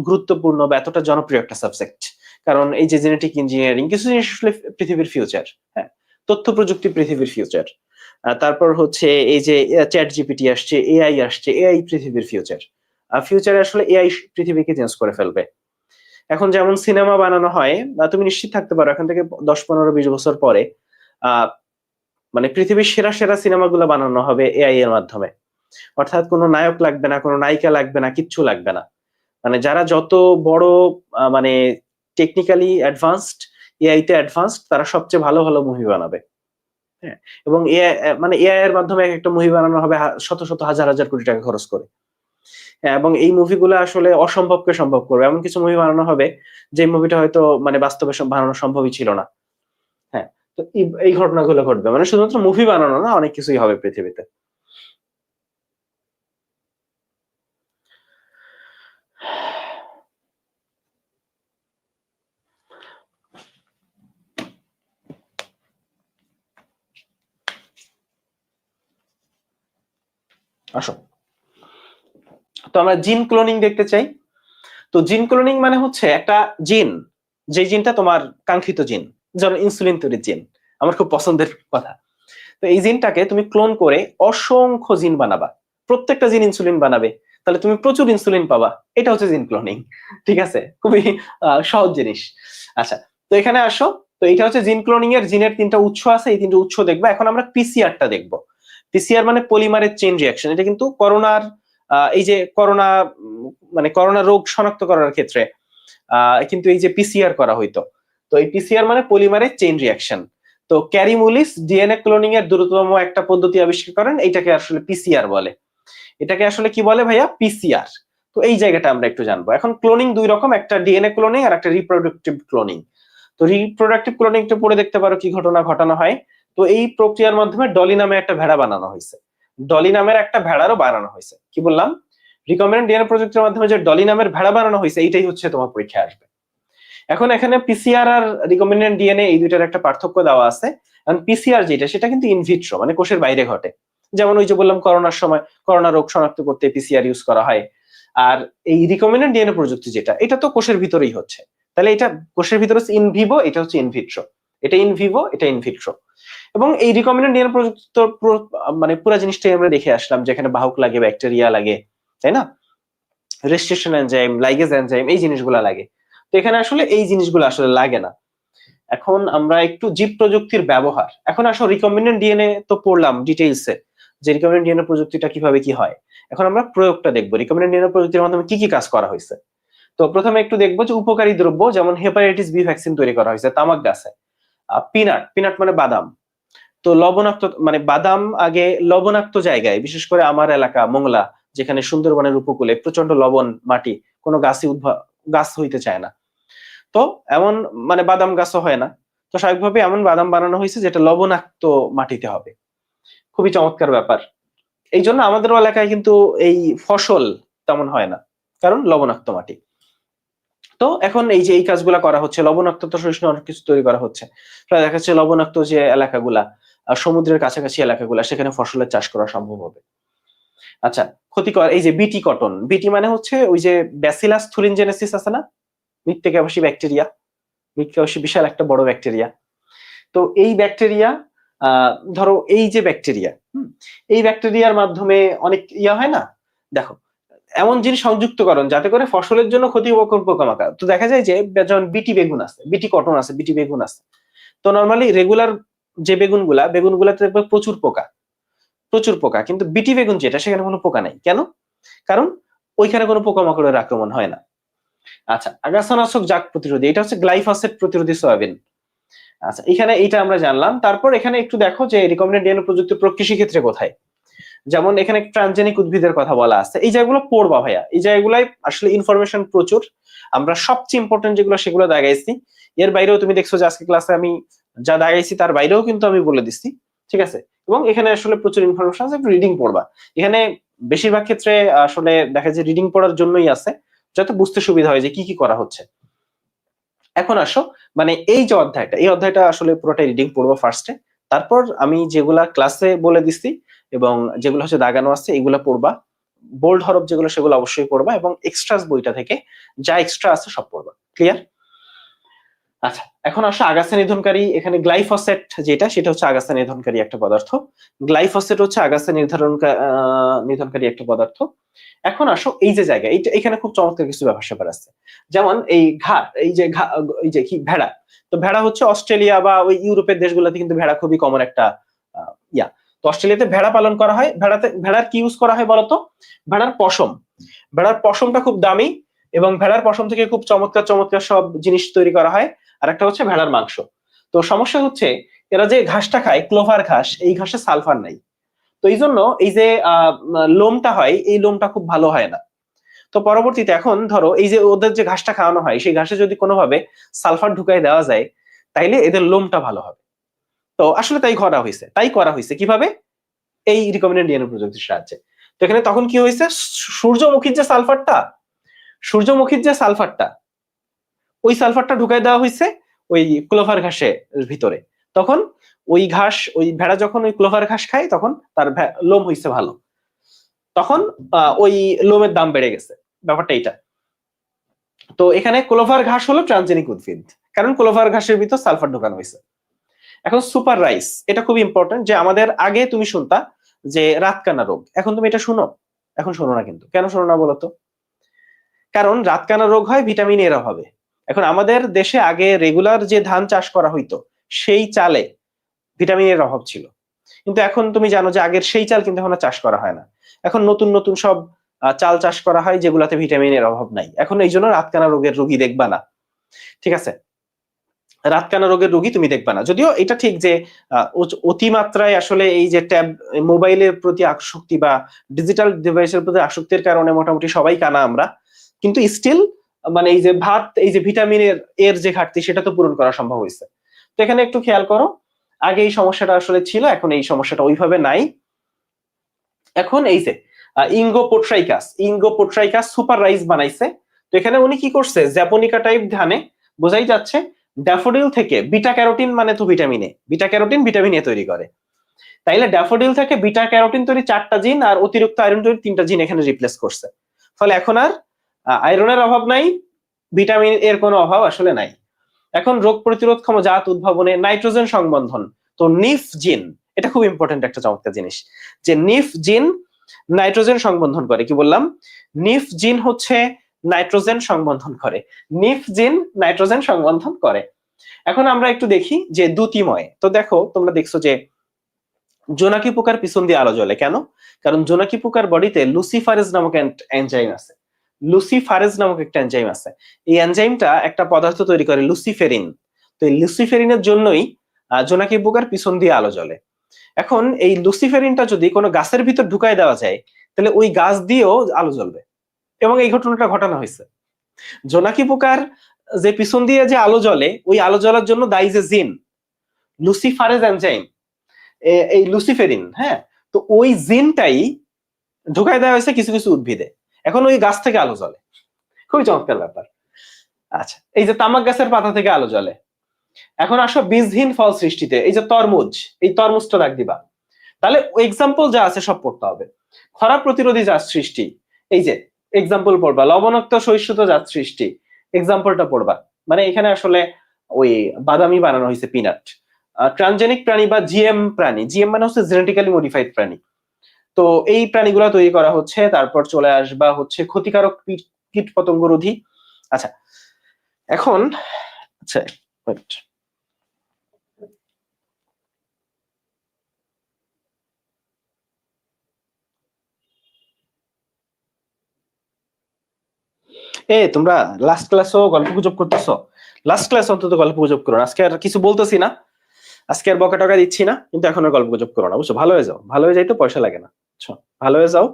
গুরুত্বপূর্ণ বা এতটা জনপ্রিয় একটা সাবজেক্ট, কারণ এই যে জেনেটিক ইঞ্জিনিয়ারিং কিছু জিনিস আসলে পৃথিবীর ফিউচার। হ্যাঁ, তথ্য প্রযুক্তি পৃথিবীর ফিউচার, তারপর হচ্ছে এই যে চ্যাট জিপিটি আসছে, এআই আসছে, এআই পৃথিবীর ফিউচার। ফিউচারে আসলে এআই পৃথিবীকে চেঞ্জ করে ফেলবে। এখন যেমন সিনেমা বানানো হয়, তুমি নিশ্চিত থাকতে পারো এখান থেকে 10-15-20 বছর পরে মানে পৃথিবীর সেরা সেরা সিনেমাগুলো বানানো হবে এআই এর মাধ্যমে। অর্থাৎ কোনো নায়ক লাগবে না, কোনো নায়িকা লাগবে না, কিচ্ছু লাগবে না। মানে যারা যত বড় মানে টেকনিক্যালি অ্যাডভান্সড, এআই তে অ্যাডভান্সড, তারা সবচেয়ে ভালো ভালো মুভি বানাবে। হ্যাঁ, এবং এআই মানে এআই এর মাধ্যমে একটা মুভি বানানো হবে শত শত হাজার হাজার কোটি টাকা খরচ করে। হ্যাঁ, এবং এই মুভিগুলো আসলে অসম্ভবকে সম্ভব করবে, এমন কিছু মুভি বানানো হবে যে মুভিটা হয়তো মানে বাস্তবে বানানো সম্ভবই ছিল না। হ্যাঁ, তো এই ঘটনাগুলো ঘটবে, মানে শুধুমাত্র মুভি বানানো না, অনেক কিছুই হবে পৃথিবীতে। আসো, তো আমরা জিন ক্লোনিং দেখতে চাই। তো জিন ক্লোনিং মানে হচ্ছে একটা জিন, যে জিনটা তোমার কাঙ্ক্ষিত জিন, যেমন ইনসুলিন তৈরির জিন, আমার খুব পছন্দের কথা। তো এই জিনটাকে তুমি ক্লোন করে অসংখ্য জিন বানাবা, প্রত্যেকটা জিন ইনসুলিন বানাবে, তাহলে তুমি প্রচুর ইনসুলিন পাবা। এটা হচ্ছে জিন ক্লোনিং। ঠিক আছে, খুবই সহজ জিনিস। আচ্ছা, তো এখানে আসো, তো এটা হচ্ছে জিন ক্লোনিং এর জিনের 3টা উৎস আছে, এই 3টা উৎস দেখবা। এখন আমরা পিসিআরটা দেখবো। পিসিআর মানে পলিমারেজ চেইন রিঅ্যাকশন, এটা কিন্তু করোনার এই যে করোনা মানে করোনা রোগ শনাক্ত করার ক্ষেত্রে কিন্তু এই যে পিসিআর করা হইতো। তো এই পিসিআর মানে পলিমারেজ চেইন রিঅ্যাকশন। তো ক্যারিমুলিস ডিএনএ ক্লোনিং এর দ্রুততম একটা পদ্ধতি আবিষ্কার করেন, এইটাকে আসলে পিসিআর বলে। এটাকে আসলে কি বলে ভাইয়া? পিসিআর। তো এই জায়গাটা আমরা একটু জানবো। এখন ক্লোনিং দুই রকম, একটা ডিএনএ ক্লোনিং আর একটা রিপ্রোডাক্টিভ ক্লোনিং। তো রিপ্রোডাক্টিভ ক্লোনিং টা পড়ে দেখতে পারো কি ঘটনা ঘটানো হয়। তো এই প্রক্রিয়ার মাধ্যমে ডলি নামে একটা ভেড়া বানানো হয়েছে, ডলি নামের একটা ভেড়ারও বানানো হয়েছে। কি বললাম? রিকম্বিনেন্ট ডিএনএ প্রযুক্তির মাধ্যমে যে ডলি নামের ভেড়া বানানো হয়েছে, এইটাই হচ্ছে তোমার পরীক্ষায় আসবে। এখন এখানে পিসিআর আর রিকম্বিনেন্ট ডিএনএ এই দুইটার একটা পার্থক্য দেওয়া আছে। কারণ পিসিআর যেটা, সেটা কিন্তু ইনভিট্রো মানে কোষের বাইরে ঘটে। যেমন ওই যে বললাম করোনার সময় করোনা রোগ শনাক্ত করতে পিসিআর ইউজ করা হয়। আর এই রিকম্বিনেন্ট ডিএনএ প্রযুক্তি যেটা, এটা তো কোষের ভিতরেই হচ্ছে, তাহলে এটা কোষের ভিতরে হচ্ছে ইন ভিভো, এটা হচ্ছে ইন ভিট্রো, এটা ইন ভিভো, এটা ইন ভিট্রো। এবং এই রিকম্বিনেন্ট ডিএনএ প্রযুক্তি তো মানে পুরো জিনিসটাই আমরা দেখে আসলাম, যেখানে বাহক লাগে, ব্যাকটেরিয়া লাগে, তাই না, রেজিস্ট্রেশন এনজাইম, লাইগেজ এনজাইম, এই জিনিসগুলো লাগে। তো এখানে আসলে এই জিনিসগুলো আসলে লাগে না। এখন আমরা একটু জীব প্রযুক্তির ব্যবহার, এখন আসলে রিকম্বিনেন্ট ডিএনএ তো পড়লাম ডিটেইলসে, যে রিকম্বিনেন্ট ডিএনএ প্রযুক্তিটা কিভাবে কি হয়। এখন আমরা প্রয়োগটা দেখবো, রিকম্বিনেন্ট ডিএনএ প্রযুক্তির মাধ্যমে কি কি কাজ করা হয়েছে। তো প্রথমে একটু দেখবো যে উপকারী দ্রব্য, যেমন হেপাটাইটিস বি ভ্যাকসিন তৈরি করা হয়েছে তামাক গাছে। পিনাট, পিনাট মানে বাদাম, তো লবণাক্ত মানে বাদাম আগে লবণাক্ত জায়গায়, বিশেষ করে আমার এলাকা মোংলা, যেখানে সুন্দরবনের উপকূলে প্রচন্ড লবণ মাটি, কোনো গাছ হইতে চায় না, তো এমন মানে বাদাম গাছও হয় না, তো স্বাভাবিকভাবে এমন বাদাম বানানো হয়েছে যেটা লবণাক্ত মাটিতে হবে। খুবই চমৎকার ব্যাপার। এই জন্য আমাদের এলাকায় কিন্তু এই ফসল তেমন হয় না, কারণ লবণাক্ত মাটি। তো এখন এই যে এই কাজগুলা করা হচ্ছে, লবণাক্ততা সহিষ্ণু অনেক কিছু তৈরি করা হচ্ছে। দেখা যাচ্ছে লবণাক্ত যে এলাকাগুলা, সমুদ্রের কাছাকাছি এলাকাগুলা, সেখানে ফসলের চাষ করা সম্ভব হবে। আচ্ছা, ক্ষতিকর এই যে বিটি কটন, বিটি মানে হচ্ছে ওই যে ব্যাসিলাস থুরিনজেনেসিস আছে না, মৃত্তিকাবাসী ব্যাকটেরিয়া, মৃত্তিকাবাসী বিশাল একটা বড় ব্যাকটেরিয়া। তো এই ব্যাকটেরিয়া, ধরো এই যে ব্যাকটেরিয়া, এই ব্যাকটেরিয়ার মাধ্যমে অনেক হয় না, দেখো এমন জিনিস সংযুক্তকরণ যাতে করে ফসলের জন্য ক্ষতিকর পোকামাকড়। তো দেখা যায় যে যেমন বিটি বেগুন আছে, বিটি কটন আছে, বিটি বেগুন আছে, তো নরমালি রেগুলার যে বেগুনগুলাতে দেখবে প্রচুর পোকা, প্রচুর পোকা, কিন্তু বিটি বেগুন যেটা, সেখানে কোনো পোকা নাই। কেন? কারণ ওইখানে কোনো পোকামাকড়ের আক্রমণ হয় না। আচ্ছা, আগাছানাশক জাগ প্রতিরোধী, এটা হচ্ছে গ্লাইফোসেট প্রতিরোধী সয়াবিন। আচ্ছা, এখানে এইটা আমরা জানলাম। তারপর এখানে একটু দেখো যে রিকম্বিনেন্ট ডিএনএ প্রযুক্তি কৃষি ক্ষেত্রে কোথায়, যেমন এখানে ট্রানজেনিক উদ্ভিদের কথা বলা আছে, এই জায়গাগুলো পড়বা ভাইয়া, এই জায়গাগুলাই আসলে ইনফরমেশন প্রচুর। আমরা সবচেয়ে ইম্পর্টেন্ট যেগুলো সেগুলো দাগাইছি, এর বাইরেও তুমি দেখছো যে আজকে ক্লাসে আমি যা দাগাইছি তার বাইরেও কিন্তু আমি বলে দিচ্ছি, ঠিক আছে। এবং এখানে আসলে প্রচুর ইনফরমেশন আছে, একটু রিডিং পড়বা। এখানে বেশিরভাগ ক্ষেত্রে আসলে দেখা যায় রিডিং পড়ার জন্যই আছে, যাতে বুঝতে সুবিধা হয় যে কি কি করা হচ্ছে। এখন আসো, মানে এই যে অধ্যায়টা, এই অধ্যায়টা আসলে পুরোটাই রিডিং পড়বো ফার্স্টে, তারপর আমি যেগুলা ক্লাসে বলে দিচ্ছি এবং যেগুলো হচ্ছে দাগানো আছে এগুলা পড়বা, বোল্ড হরফ যেগুলো সেগুলো অবশ্যই পড়বা, এবং এক্সট্রাস বইটা থেকে যা এক্সট্রা আছে সব পড়বা। ক্লিয়ার? আচ্ছা, এখন আসো আগাছা নিধনকারী, এখানে গ্লাইফোসেট যেটা, সেটা হচ্ছে আগাছা নিধনকারী একটা পদার্থ। গ্লাইফোসেট হচ্ছে আগাছা নিধনকারী একটা পদার্থ। এখন আসো এই যে জায়গা, এইটা এখানে খুব চমৎকার কিছু ব্যাপার স্যাপার আছে, যেমন এই এই যে কি ভেড়া, তো ভেড়া হচ্ছে অস্ট্রেলিয়া বা ওই ইউরোপের দেশগুলোতে কিন্তু ভেড়া খুবই কমন একটা ইয়া। তো অস্ট্রেলিয়াতে ভেড়া পালন করা হয়। ভেড়ার কি ইউজ করা হয় বলতো? ভেড়ার পশম। ভেড়ার পশমটা খুব দামি, এবং ভেড়ার পশম থেকে খুব চমৎকার চমৎকার সব জিনিস তৈরি করা হয়। আর একটা হচ্ছে ভেড়ার মাংস। তো সমস্যা হচ্ছে এরা যে ঘাসটা খায়, ক্লোভার ঘাস, এই ঘাসে সালফার নাই। তো এই জন্য এই যে লোমটা হয়, এই লোমটা খুব ভালো হয় না। তো পরবর্তীতে এখন ধরো এই যে ওদের যে ঘাসটা খাওয়ানো হয়, সেই ঘাসে যদি কোনোভাবে সালফার ঢুকাই দেওয়া যায়, তাইলে এদের লোমটা ভালো হবে। তো আসলে তাই করা হয়েছে কিভাবে? এই রিকম্বিনেন্ট ডিএনএ প্রযুক্তির সাহায্যে। তো এখানে তখন কি হয়েছে, সূর্যমুখীর যে সালফারটা, সূর্যমুখীর যে সালফারটা, ওই সালফারটা ঢুকাই দেওয়া হয়েছে ওই ক্লোভার ঘাসের ভিতরে। তখন ওই ঘাস, ওই ভেড়া যখন ওই ক্লোভার ঘাস খায়, তখন তার লোম হইছে ভালো, তখন ওই লোমের দাম বেড়ে গেছে। ব্যাপারটা এইটা। তো এখানে ক্লোভার ঘাস হলো ট্রানজেনিক উদ্ভিদ, কারণ ক্লোভার ঘাসের ভিতর সালফার ঢোকানো হয়েছে। এখন সুপার রাইস, এটা খুব ইম্পর্টেন্ট, যে আমাদের আগে তুমি শুনতা যে রাতকানা রোগ, এখন তুমি এটা শুনো? এখন শোনো না। কিন্তু কেন শোনো না বলতো? কারণ রাতকানা রোগ হয় ভিটামিন এর অভাবে। এখন আমাদের দেশে আগে রেগুলার যে ধান চাষ করা হইতো, সেই চালে ভিটামিনের অভাব ছিল, কিন্তু এখন তুমি জানো যে আগের সেই চাল কিন্তু এখন চাষ করা হয় না। এখন নতুন নতুন সব চাল চাষ করা হয় যেগুলাতে ভিটামিনের অভাব নাই। এখন এই জন্য রাতকানা রোগের রোগী দেখবা না, ঠিক আছে? রাতকানা রোগের রোগী তুমি দেখবা না। যদিও এটা ঠিক যে অতিমাত্রায় আসলে এই যে ট্যাব, মোবাইলের প্রতি আসক্তি বা ডিজিটাল ডিভাইসের প্রতি আসক্তির কারণে মোটামুটি সবাই কানা আমরা, কিন্তু স্টিল মানে এই যে এই যে ভিটামিনের এর যে ঘাটতি, সেটা তো পূরণ করা সম্ভব হয়েছে। তো এখানে একটু খেয়াল করো, আগে এই সমস্যাটা আসলে ছিল, এখন এই সমস্যাটা ওইভাবে নাই। এখন এই যে ইঙ্গোপোট্রাইকাস সুপার রাইস বানাইছে। তো এখানে উনি কি করছে, জ্যাপোনিকা টাইপ ধানে, বোঝাই যাচ্ছে ড্যাফোডিল থেকে বিটা ক্যারোটিন, মানে তো বিটা ক্যারোটিন ভিটামিন এ তৈরি করে। তাইলে ড্যাফোডিল থেকে বিটা ক্যারোটিন তৈরি 4টা জিন, আর অতিরিক্ত আয়রন তৈরি 3টা জিন এখানে রিপ্লেস করছে। ফলে এখন আর আয়রনের অভাব নাই, ভিটামিন এর কোনো অভাব আসলে নাই। এখন রোগ প্রতিরোধক্ষম জাত উদ্ভাবনে নাইট্রোজেন সংবন্ধন, তো নিফ জিন, এটা খুব ইম্পর্টেন্ট একটা চমৎকার জিনিস, যে নিফ জিন নাইট্রোজেন সংবন্ধন করে। কি বললাম? নিফ জিন হচ্ছে নাইট্রোজেন সংবন্ধন করে, নিফ জিন নাইট্রোজেন সংবন্ধন করে। এখন আমরা একটু দেখি যে দ্যুতিময়, তো দেখো তোমরা দেখছো যে জোনাকি পোকার পিছন দিয়ে আলো জ্বলে কেন? কারণ জোনাকি পোকার বডিতে লুসিফারেজ নামক এনজাইম আছে, লুসিফারেজ নামক একটা এনজাইম আছে। এই এনজাইমটা একটা পদার্থ তৈরি করে লুসিফেরিন, তো এই লুসিফেরিনের জন্যই জোনাকি পোকার পিছন দিয়ে আলো জ্বলে। এখন এই লুসিফেরিনটা যদি কোনো গাছের ভিতর ঢুকাই দেওয়া যায়, তাহলে ওই গাছ দিয়েও আলো জ্বলবে, এবং এই ঘটনাটা ঘটানো হয়েছে। জোনাকি পোকার যে পিছন দিয়ে যে আলো জ্বলে, ওই আলো জ্বলার জন্য দায়ী যে জিন, লুসিফারেজ এনজাইম, এই লুসিফেরিন, হ্যাঁ, তো ওই জিনটাই ঢুকাই দেওয়া হয়েছে কিছু কিছু উদ্ভিদে, এখন ওই গাছ থেকে আলো জ্বলে। খুবই চমৎকার ব্যাপার। আচ্ছা, এই যে তামাক গাছের পাতা থেকে আলো জ্বলে। এখন আসো বীজহীন ফল সৃষ্টিতে, এই যে তরমুজ, এই তরমুজটা রাখ দিবা, তাহলে এক্সাম্পল যা আছে সব পড়তে হবে। খরা প্রতিরোধী জাত সৃষ্টি, এই যে এক্সাম্পল পড়বা। লবণাক্ত সহিষ্ণুতা জাত সৃষ্টি, এক্সাম্পলটা পড়বা। মানে এখানে আসলে ওই বাদামি বানানো হয়েছে, পিনাট। ট্রানজেনিক প্রাণী বা জিএম প্রাণী, জিএম মানে হচ্ছে জেনেটিক্যালি মডিফাইড প্রাণী, তো এই প্রাণীগুলো তৈরি করা হচ্ছে। তারপর চলে আসবা হচ্ছে ক্ষতিকারক কীট পতঙ্গ রোধী। আচ্ছা, এখন আচ্ছা wait. তোমরা লাস্ট ক্লাসও গল্প গুজব করতেছো, লাস্ট ক্লাস অন্তত গল্প গুজব করো না। আজকে আর কিছু বলতেছি না, আজকে আর বকা টকা দিচ্ছি না, কিন্তু এখন আর গল্প গুজব করো না, বুঝছো? ভালো হয়ে যাও, ভালো হয়ে যাই তো পয়সা লাগে না, বুঝছো? ভালো হয়ে যাও।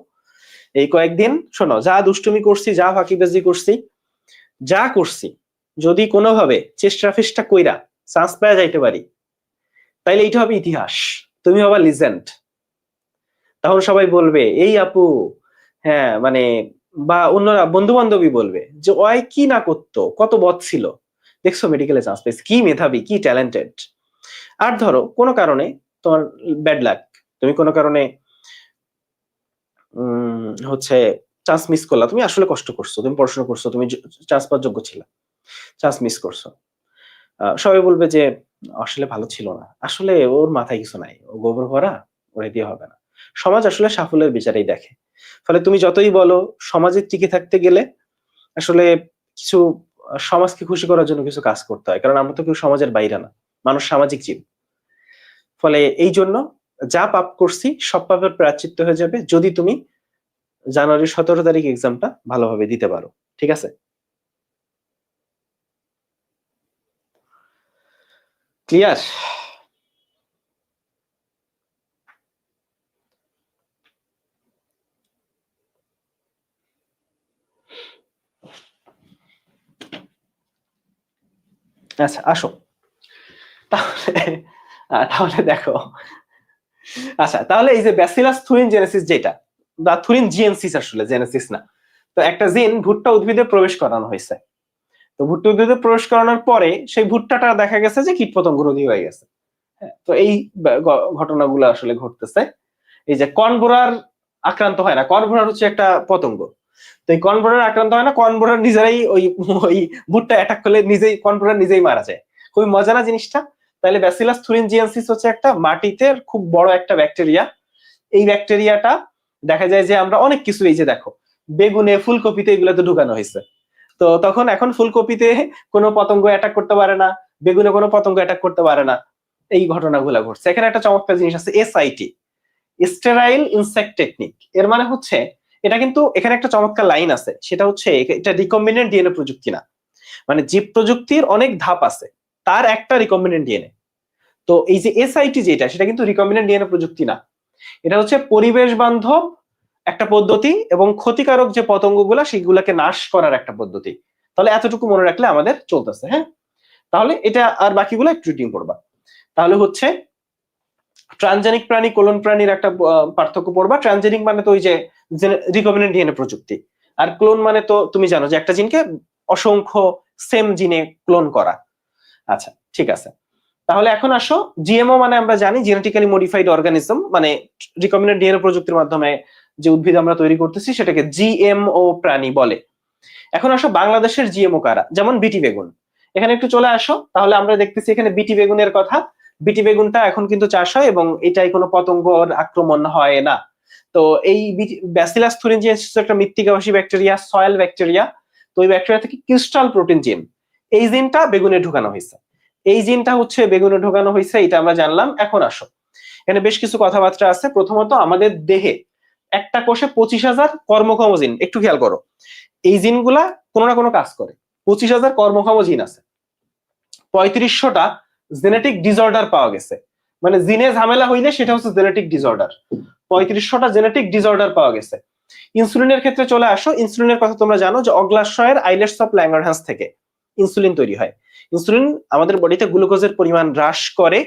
এই কয়েকদিন শোনো, যা দুষ্টুমি করছি, যা ফাঁকিবাজি করছি, যা করছি, যদি কোনোভাবে চেষ্টা ফেষ্টা কইরা চান্স পাওয়া যাইতে পারি, তাইলে এইটা হবে ইতিহাস, তুমি হবা লিজেন্ড। তখন সবাই বলবে এই আপু, হ্যাঁ মানে, বা অন্যরা বন্ধু বান্ধবী বলবে যে ওই কি না করতো, কত বদ ছিল, দেখছো মেডিকেলে চান্স পেয়েছে, কি মেধাবী, কি ট্যালেন্টেড। আর ধরো কোনো কারণে তোমার ব্যাড লাক, তুমি কোনো কারণে হচ্ছে চান্স মিস করলা, তুমি আসলে কষ্ট করছো, তুমি পড়াশোনা করছো, তুমি চান্স পাওয়ার যোগ্য ছিল, চান্স মিস করছো, সবাই বলবে যে আসলে ভালো ছিল না, আসলে ওর মাথায় কিছু নাই, ও গোবর ভরা, ওরে দিয়ে হবে না। সমাজ আসলে সাফল্যের বিচারেই দেখে। ফলে তুমি যতই বলো, সমাজে টিকে থাকতে গেলে আসলে কিছু সমাজকে খুশি করার জন্য কিছু কাজ করতে হয়, কারণ আমরা তো কেউ সমাজের বাইরে না, মানুষ সামাজিক জীব। ফলে এই জন্য যা পাপ করছি সব পাপের প্রায়শ্চিত্ত হয়ে যাবে যদি তুমি জানুয়ারি 17 তারিখ এক্সামটা ভালোভাবে দিতে পারো, ঠিক আছে? ক্লিয়ার? আচ্ছা আসো তাহলে, তাহলে দেখো, আচ্ছা তাহলে এই যে ব্যাসিলাস থুরিন জেনেসিস, যেটা বা থুরিন জিএনসিস, আসলে জেনেসিস না, তো একটা জিন ভুট্টা উদ্ভিদে প্রবেশ করানো হয়েছে। তো ভুট্টা উদ্ভিদে প্রবেশ করানোর পরে সেই ভুট্টাটা দেখা গেছে যে কীটপতঙ্গ রোধী হয়ে গেছে। হ্যাঁ, তো এই ঘটনাগুলো আসলে ঘটতেছে। এই যে কর্নবোরার আক্রান্ত হয় না, কর্নবোরার হচ্ছে একটা পতঙ্গ, তো এই কর্নবোরার আক্রান্ত হয় না, কর্নবোরার নিজেরাই ওই ওই ভুট্টা অ্যাটাক করলে নিজেই কর্নবোরার নিজেই মারা যায়। খুবই মজা না জিনিসটা? তাহলে ব্যাসিলাস থুরিনজিয়েন্সিস হচ্ছে একটা মাটিতে খুব বড় একটা ব্যাকটেরিয়া। এই ব্যাকটেরিয়াটা দেখা যায় যে আমরা অনেক কিছু, এই যে দেখো বেগুনে, ফুলকপিতে এগুলোতে ঢুকানো হয়েছে, তো তখন এখন ফুলকপিতে কোনো পতঙ্গ অ্যাটাক করতে পারে না, বেগুনে কোনো পতঙ্গ অ্যাটাক করতে পারে না, এই ঘটনাগুলো ঘটছে। এখানে একটা চমৎকার জিনিস আছে, এসআইটি, স্টেরাইল ইনসেক্ট টেকনিক। এর মানে হচ্ছে, এটা কিন্তু এখানে একটা চমৎকার লাইন আছে, সেটা হচ্ছে এটা রিকম্বিনেন্ট ডিএনএ প্রযুক্তি না, মানে জীব প্রযুক্তির অনেক ধাপ আছে, তার একটা রিকম্বিনেন্ট ডিএনএ। তো এই যে এসআইটি যেটা, সেটা কিন্তু রিকম্বিনেন্ট ডিএনএ প্রযুক্তি না, এটা হচ্ছে পরিবেশ বান্ধব একটা পদ্ধতি এবং ক্ষতিকারক যে পতঙ্গগুলা সেগুলাকে নাশ করার একটা পদ্ধতি। তাহলে এতটুকু মনে রাখলে আমাদের চলতেছে। হ্যাঁ, তাহলে এটা আর বাকিগুলো একটু রিডিং করবা। তাহলে হচ্ছে ট্রানজেনিক প্রাণী, কোলন প্রাণীর একটা পার্থক্য পড়বা। ট্রানজেনিক মানে তো ওই যে রিকম্বিনেন্ট ডিএনএ প্রযুক্তি, আর ক্লোন মানে তো তুমি জানো যে একটা জিনকে অসংখ্য সেম জিনে ক্লোন করা। আচ্ছা ঠিক আছে, তাহলে এখন আসো, জিএমও মানে আমরা জানি জেনেটিক্যালি মডিফাইড অর্গানিজম, মানে রিকম্বিনেন্ট ডিএনএ প্রযুক্তির মাধ্যমে যে উদ্ভিদ আমরা তৈরি করতেছি সেটাকে জিএমও প্রাণী বলে। এখন আসো বাংলাদেশের জিএমও কারা, যেমন বিটি বেগুন। এখানে একটু চলে আসো, তাহলে আমরা দেখতেছি এখানে বিটি বেগুনের কথা। বিটি বেগুনটা এখন কিন্তু চাষ হয় এবং এটাই কোনো পতঙ্গর আক্রমণ হয় না। তো এই ব্যাসিলাস থুরিনজিয়েন্সিস একটা মৃত্তিকাবাসী ব্যাকটেরিয়া, সয়েল ব্যাকটেরিয়া। তো ওই ব্যাকটেরিয়া থেকে ক্রিস্টাল প্রোটিন জিন, এই জিনটা বেগুনে ঢুকানো হয়েছে। এই জিনটা হচ্ছে বেগুনে ঢোকানো হয়েছে, এটা আমরা জানলাম। এখন আসো, এখানে বেশ কিছু কথাবার্তা আছে। প্রথমত, আমাদের দেহে একটা কোষে 25,000 কর্মক্ষম জিন। একটু খেয়াল করো, এই জিনগুলা কোনো না কোনো কাজ করে। 25,000 কর্মক্ষম জিন আছে। 3500টা জেনেটিক ডিসঅর্ডার পাওয়া গেছে, মানে জিনে ঝামেলা হইলে সেটা হচ্ছে জেনেটিক ডিসঅর্ডার। 3500টা জেনেটিক ডিসঅর্ডার পাওয়া গেছে। ইনসুলিনের ক্ষেত্রে চলে আসো। ইনসুলিনের কথা তোমরা জানো যে অগ্লাশয়ের আইলেটস অফ ল্যাঙ্গারহ্যান্স থেকে ইনসুলিন তৈরি হয়। ইনসুলিন আমাদের বডিতে গ্লুকোজের পরিমাণ হ্রাস করে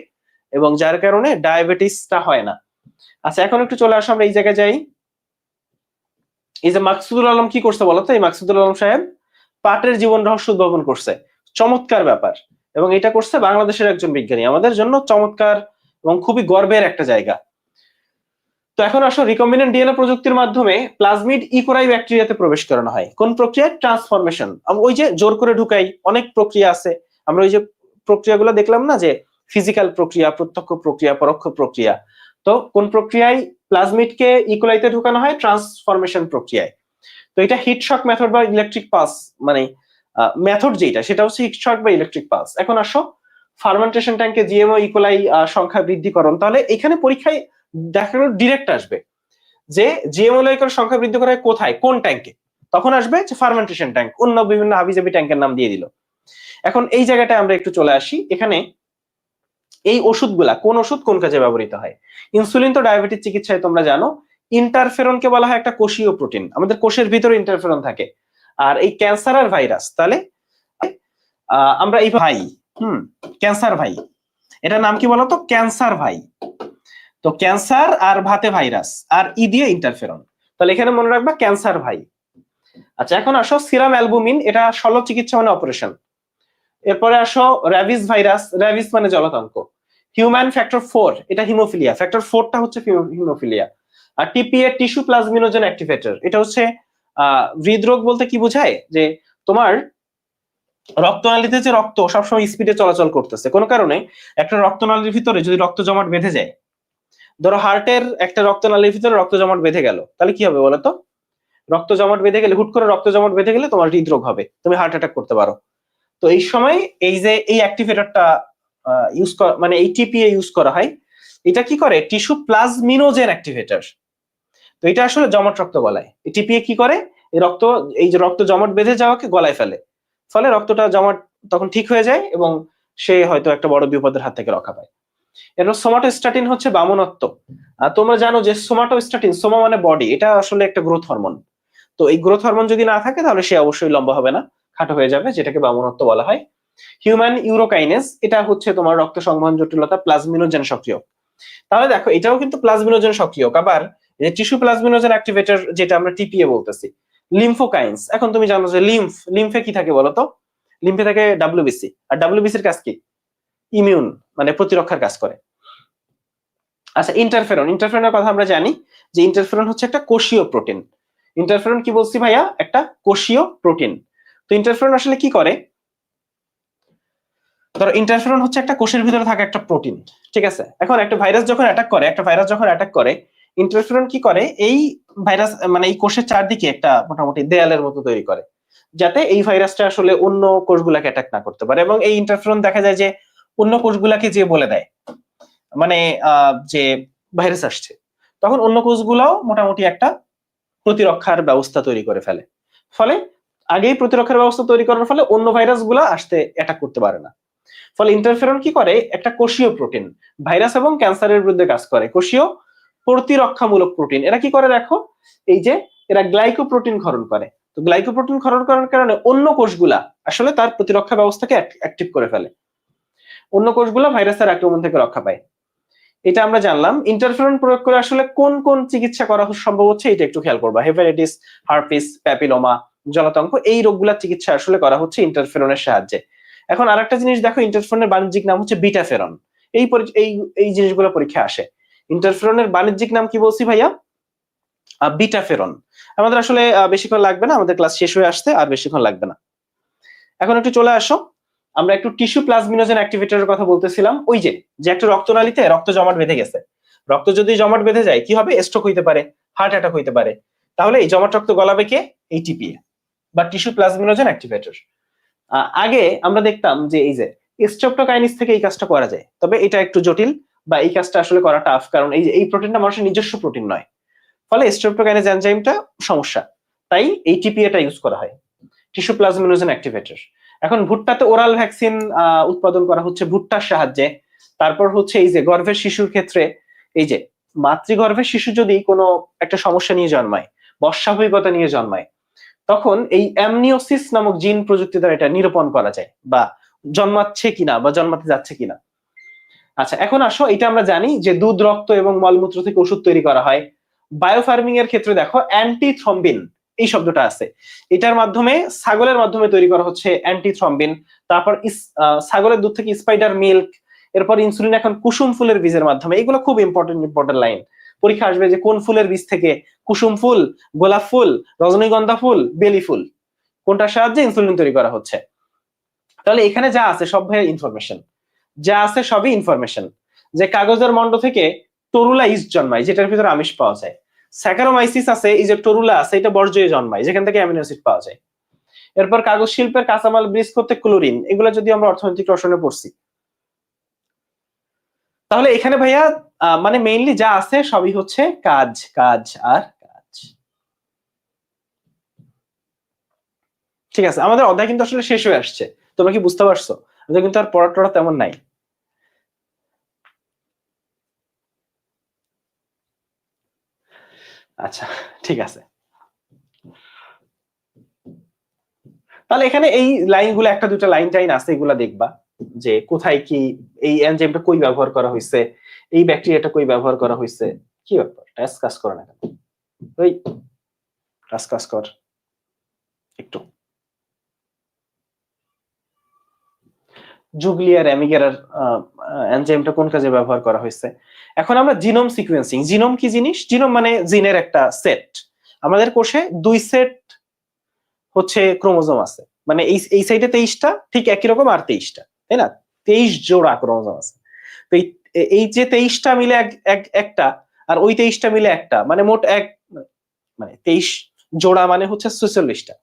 এবং যার কারণে ডায়াবেটিসটা হয় না। আচ্ছা, এখন একটু চলে আসো, আমরা এই জায়গায় যাই। এই যে মাকসুদুল আলম কি করছে বলতো? এই মাকসুদুল আলম সাহেব পাটের জীবন রহস্য উদ্ভাবন করছে। চমৎকার ব্যাপার। এবং এটা করছে বাংলাদেশের একজন বিজ্ঞানী। আমাদের জন্য চমৎকার এবং খুবই গর্বের একটা জায়গা। তো এখন আসো, রিকম্বিনেন্ট ডিএনএ প্রযুক্তির মাধ্যমে প্লাজমিড ইকোরাই ব্যাকটেরিয়াতে প্রবেশ করানো হয়। কোন প্রক্রিয়া? ট্রান্সফরমেশন। ওই যে জোর করে ঢুকাই, অনেক প্রক্রিয়া আছে। আমরা ওই যে প্রক্রিয়াগুলো দেখলাম না, যে ফিজিক্যাল প্রক্রিয়া, প্রত্যক্ষ প্রক্রিয়া, পরোক্ষ প্রক্রিয়া। তো কোন প্রক্রিয়ায় প্লাজমিডকে ইকোলাইতে ঢুকানো হয়? ট্রান্সফরমেশন প্রক্রিয়ায়। তো এটা হিট শক মেথড বা ইলেকট্রিক পালস, মানে মেথড যেটা, সেটা হচ্ছে হিট শক বা ইলেকট্রিক পালস। এখন আসো, ফার্মেন্টেশন ট্যাঙ্কে জিএমও ইকোলাই সংখ্যা বৃদ্ধিকরণ। তাহলে এখানে পরীক্ষায় দেখা গেল ডিরেক্ট আসবে যে জিএমও লাইকের সংখ্যা বৃদ্ধি করা হয় কোথায়, কোন ট্যাঙ্কে। তখন আসবে যে ফার্মেন্টেশন ট্যাঙ্ক, অন্য বিভিন্ন হাবিজাবি ট্যাঙ্কের নাম দিয়ে দিল। এখন এই জায়গাটায় আমরা একটু চলে আসি। এখানে এই ওষুধগুলা কোন ওষুধ কোন কাজে ব্যবহৃত হয়? ইনসুলিন তো ডায়াবেটিস চিকিৎসায় তোমরা জানো। ইন্টারফেরনকে বলা হয় একটা কোষীয় প্রোটিন, আমাদের কোষের ভিতরে ইন্টারফেরন থাকে। আর এই ক্যান্সার আর ভাইরাস, তাহলে আমরা এই ভাই, ক্যান্সার ভাই, এটার নাম কি বলতো? ক্যান্সার ভাই। তো ক্যান্সার আর ভাতে ভাইরাস আর ই দিয়ে ইন্টারফেরন, তাহলে এখানে মনে রাখবা ক্যান্সার ভাই। আচ্ছা, এখন আসো সিরাম অ্যালবুমিন, এটা শল্য চিকিৎসা মানে অপারেশন। এরপরে আসো র্যাবিস ভাইরাস, র্যাবিস মানে জলাতঙ্ক। হিউম্যান ফ্যাক্টর 4, এটা হিমোফিলিয়া। ফ্যাক্টর 4টা হচ্ছে হিমোফিলিয়া। আর টিপিএ টিস্যু প্লাজমিনোজেন অ্যাক্টিভেটর, এটা হচ্ছে হৃদরোগ বলতে কি বোঝায়? যে তোমার রক্তনালীতে যে রক্ত সবসময় স্পিডে চলাচল করতেছে, কোনো কারণে একটা রক্তনালীর ভিতরে যদি রক্ত জমাট বেঁধে যায়, ধরো হার্টের একটা রক্তনালীর ভিতরে রক্ত জমাট বেঁধে গেল, তাহলে কি হবে বলতো? রক্ত জমাট বেঁধে গেলে, হুট করে রক্ত জমাট বেঁধে গেলে তোমার হৃদরোগ হবে, তুমি হার্ট অ্যাটাক করতে পারো। তো এই সময় এই যে এই অ্যাক্টিভেটরটা ইউজ করা, মানে এই টিপিএ ইউজ করা হয়। এটা কি করে? Tissue plasminogen activator. তো এটা আসলে জমাট রক্ত গলায়। এই টিপিএ কি করে? এই রক্ত, এই যে রক্ত জমাট বেঁধে যাওয়াকে গলায় ফেলে, ফলে রক্তটা জমাট তখন ঠিক হয়ে যায় এবং সে হয়তো একটা বড় বিপদের হাত থেকে রক্ষা পায়। এরপর সোমাটোস্ট্যাটিন হচ্ছে বামনত্ব। তোমরা জানো যে সোমাটোস্ট্যাটিন, সোমা মানে বডি, এটা আসলে একটা গ্রোথ হরমোন। তো এই গ্রোথ হরমোন যদি না থাকে তাহলে সে অবশ্যই লম্বা হবে না, খাটো হয়ে যাবে, যেটাকে বামনত্ব বলা হয়। হিউম্যান ইউরোকাইনেস, এটা হচ্ছে তোমার রক্ত সংবহন জটিলতা, প্লাজমিনোজেন সক্রিয়। তাহলে দেখো, এটাও কিন্তু প্লাজমিনোজেন সক্রিয়। আবার টিস্যু প্লাজমিনোজেন অ্যাক্টিভেটর, যেটা আমরা টিপিএ বলতেছি। লিম্ফোকাইন্স, এখন তুমি জানো যে লিম্ফে কি থাকে বলতো? লিম্ফে থাকে ডাব্লিউবিসি। আর ডাব্লিউবিসির কাজ কি? ইমিউন, মানে প্রতিরক্ষার কাজ করে। আচ্ছা, ইন্টারফেরন, ইন্টারফেরনের কথা আমরা জানি যে ইন্টারফেরন হচ্ছে একটা কোষীয় প্রোটিন। ইন্টারফেরন কি বলছি ভাইয়া? একটা কোষীয় প্রোটিন। তো ইন্টারফেরন আসলে কি করে? ধরো ইন্টারফেরন হচ্ছে একটা কোষের ভিতরে থাকা একটা প্রোটিন, ঠিক আছে? এখন একটা ভাইরাস যখন অ্যাটাক করে, ইন্টারফেরন কি করে? এই ভাইরাস, মানে এই কোষের চারদিকে একটা মোটামুটি দেয়ালের মতো তৈরি করে, যাতে এই ভাইরাসটা আসলে অন্য কোষগুলাকে অ্যাটাক না করতে পারে। এবং এই ইন্টারফেরন দেখা যায় যে অন্য কোষগুলাকে যে বলে দেয়, মানে যে ভাইরাস আসছে, তখন অন্য কোষগুলাও মোটামুটি একটা প্রতিরক্ষার ব্যবস্থা তৈরি করে ফেলে। ফলে আগেই প্রতিরক্ষার ব্যবস্থা তৈরি করার ফলে অন্য ভাইরাস গুলা আসতে অ্যাটাক করতে পারে না। ফলে ইন্টারফেরন কি করে? একটা কোষীয় প্রোটিন, ভাইরাস এবং ক্যান্সারের বিরুদ্ধে কাজ করে। কোষীয় প্রতিরক্ষামূলক প্রোটিন। এরা কি করে দেখো? এই যে এরা গ্লাইকোপ্রোটিন ক্ষরণ করে। তো গ্লাইকোপ্রোটিন ক্ষরণ করার কারণে অন্য কোষগুলা আসলে তার প্রতিরক্ষা ব্যবস্থাকে অ্যাক্টিভ করে ফেলে, অন্য কোষগুলা ভাইরাসের আক্রমণ থেকে রক্ষা পায়। এটা আমরা জানলাম। ইন্টারফেরন প্রয়োগ করে আসলে কোন কোন চিকিৎসা করা সম্ভব হচ্ছে, এটা একটু খেয়াল করবা। হেপাটাইটিস, হার্পিস, প্যাপিলোমা, জলাতঙ্ক, এই রোগগুলোর চিকিৎসা আসলে করা হচ্ছে ইন্টারফেরনের সাহায্যে। এখন আরেকটা জিনিস দেখো, ইন্টারফেরনের বাণিজ্যিক নাম হচ্ছে বিটাফেরন। এই জিনিসগুলো পরীক্ষা আসে। ইন্টারফেরনের বাণিজ্যিক নাম কি বলছি ভাইয়া? বিটাফেরন। আমাদের আসলে বেশিক্ষণ লাগবে না, আমাদের ক্লাস শেষ হয়ে আসতে আর বেশিক্ষণ লাগবে না। এখন একটু চলে আসো, আমরা একটু টিস্যু প্লাজমিনোজেন অ্যাক্টিভেটরের কথা বলতেছিলাম। ওই যে একটা রক্তনালীতে রক্ত জমাট বেঁধে গেছে, রক্ত যদি জমাট বেঁধে যায় কি হবে? স্ট্রোক হইতে পারে, হার্ট অ্যাটাক হইতে পারে। তাহলে এই জমাট রক্ত গলাবে কে? এই টিপিএ বা টিস্যু প্লাজমিনোজেন অ্যাক্টিভেটর। আগে আমরা দেখতাম যে এই যে স্ট্রেপ্টোকাইনিস থেকে এই কাজটা করা যায়, তবে এটা একটু জটিল বা এই কাজটা আসলে করা টাফ, কারণ এই প্রোটিনটা মানুষের নিজস্ব প্রোটিন নয়, ফলে স্ট্রেপ্টোকাইনেজ এনজাইমটা সমস্যা, তাই এই টিপিএটা ইউজ করা হয়, টিস্যু প্লাজমিনোজেন অ্যাক্টিভেটর। এখন ভুট্টাতে ওরাল ভ্যাকসিন উৎপাদন করা হচ্ছে ভুট্টার সাহায্যে। তারপর হচ্ছে এই যে গর্ভের শিশুর ক্ষেত্রে, এই যে মাতৃগর্ভের শিশু যদি কোনো একটা সমস্যা নিয়ে জন্মায়, বর্ষাভিকতা নিয়ে জন্মায়, তখন এই অ্যামনিওসিস নামক জিন প্রযুক্তি দ্বারা এটা নিরূপণ করা যায় বা জন্মাচ্ছে কিনা বা জন্মাতে যাচ্ছে কিনা। আচ্ছা, এখন আসো, এটা আমরা জানি যে দুধ, রক্ত এবং মলমূত্র থেকে ওষুধ তৈরি করা হয়। বায়োফার্মিং এর ক্ষেত্রে দেখো অ্যান্টিথ্রম্বিন এই শব্দটা আছে, এটার মাধ্যমে ছাগলের মাধ্যমে তৈরি করা হচ্ছে অ্যান্টিথ্রম্বিন। তারপর ছাগলের দুধ থেকে স্পাইডার মিল্ক, এরপর ইনসুলিন এখন কুসুম ফুলের বীজের মাধ্যমে। এগুলো খুব ইম্পর্টেন্ট লাইন, পরীক্ষা আসবে যে কোন ফুলের বীজ থেকে? কুসুম ফুল, গোলাপ ফুল, রজনীগন্ধা ফুল, বেলি ফুল, কোনটার সাহায্যে ইনসুলিন তৈরি করা হচ্ছে। তাহলে এখানে যা আছে সব ভাইয়া ইনফরমেশন, যা আছে সবই ইনফরমেশন। যে কাগজের মন্ড থেকে টরুলা ইস্ট জন্মায়, যেটার ভিতরে আমিষ পাওয়া যায়। স্যাকারোমাইসিস আছে, এই যে টরুলা আছে, এটা বর্জ্যে জন্মায়, যেখান থেকে অ্যামিনো অ্যাসিড পাওয়া যায়। এরপর কাগজ শিল্পের কাঁচামাল ব্রিজ করতে ক্লোরিন, এগুলো যদি আমরা অর্থনৈতিক রসায়নে পড়ছি। তাহলে এখানে ভাইয়া মানে মেইনলি যা আছে সবই হচ্ছে কাজ, কাজ আর কাজ। ঠিক আছে, আমাদের অধ্যায় কিন্তু আসলে শেষ হয়ে আসছে, তোমরা কি বুঝতে পারছো? আমাদের কিন্তু আর পড়া টড়া তেমন নাই। আচ্ছা, ঠিক আছে। তাহলে এখানে এই লাইনগুলো, একটা দুটা লাইন টাইন আছে, এগুলা দেখবা যে কোথায় কি এই এনজাইমটা কই ব্যবহার করা হয়েছে, এই ব্যাকটেরিয়াটা কই ব্যবহার করা হয়েছে। কি ব্যাপার, টাস্ক কাজ করে না কেন? ওই টাস্ক কাজ কর একটু। জুগলিয়ার অ্যামিগেরার এনজাইমটা কোন কাজে ব্যবহার করা হয়েছে। এখন আমরা জিনোম সিকোয়েন্সিং, জিনোম কি জিনিস? জিনোম মানে জিনের একটা সেট। আমাদের কোষে 2 সেট হচ্ছে ক্রোমোজোম আছে, মানে এই সাইডে 23টা, ঠিক একই রকম আর 23টা, তাই না? 23 জোড়া ক্রোমোজোম আছে। তো এই যে 23টা মিলে একটা, আর ওই 23টা মিলে একটা, মানে মোট মানে 23 জোড়া মানে হচ্ছে 46টা।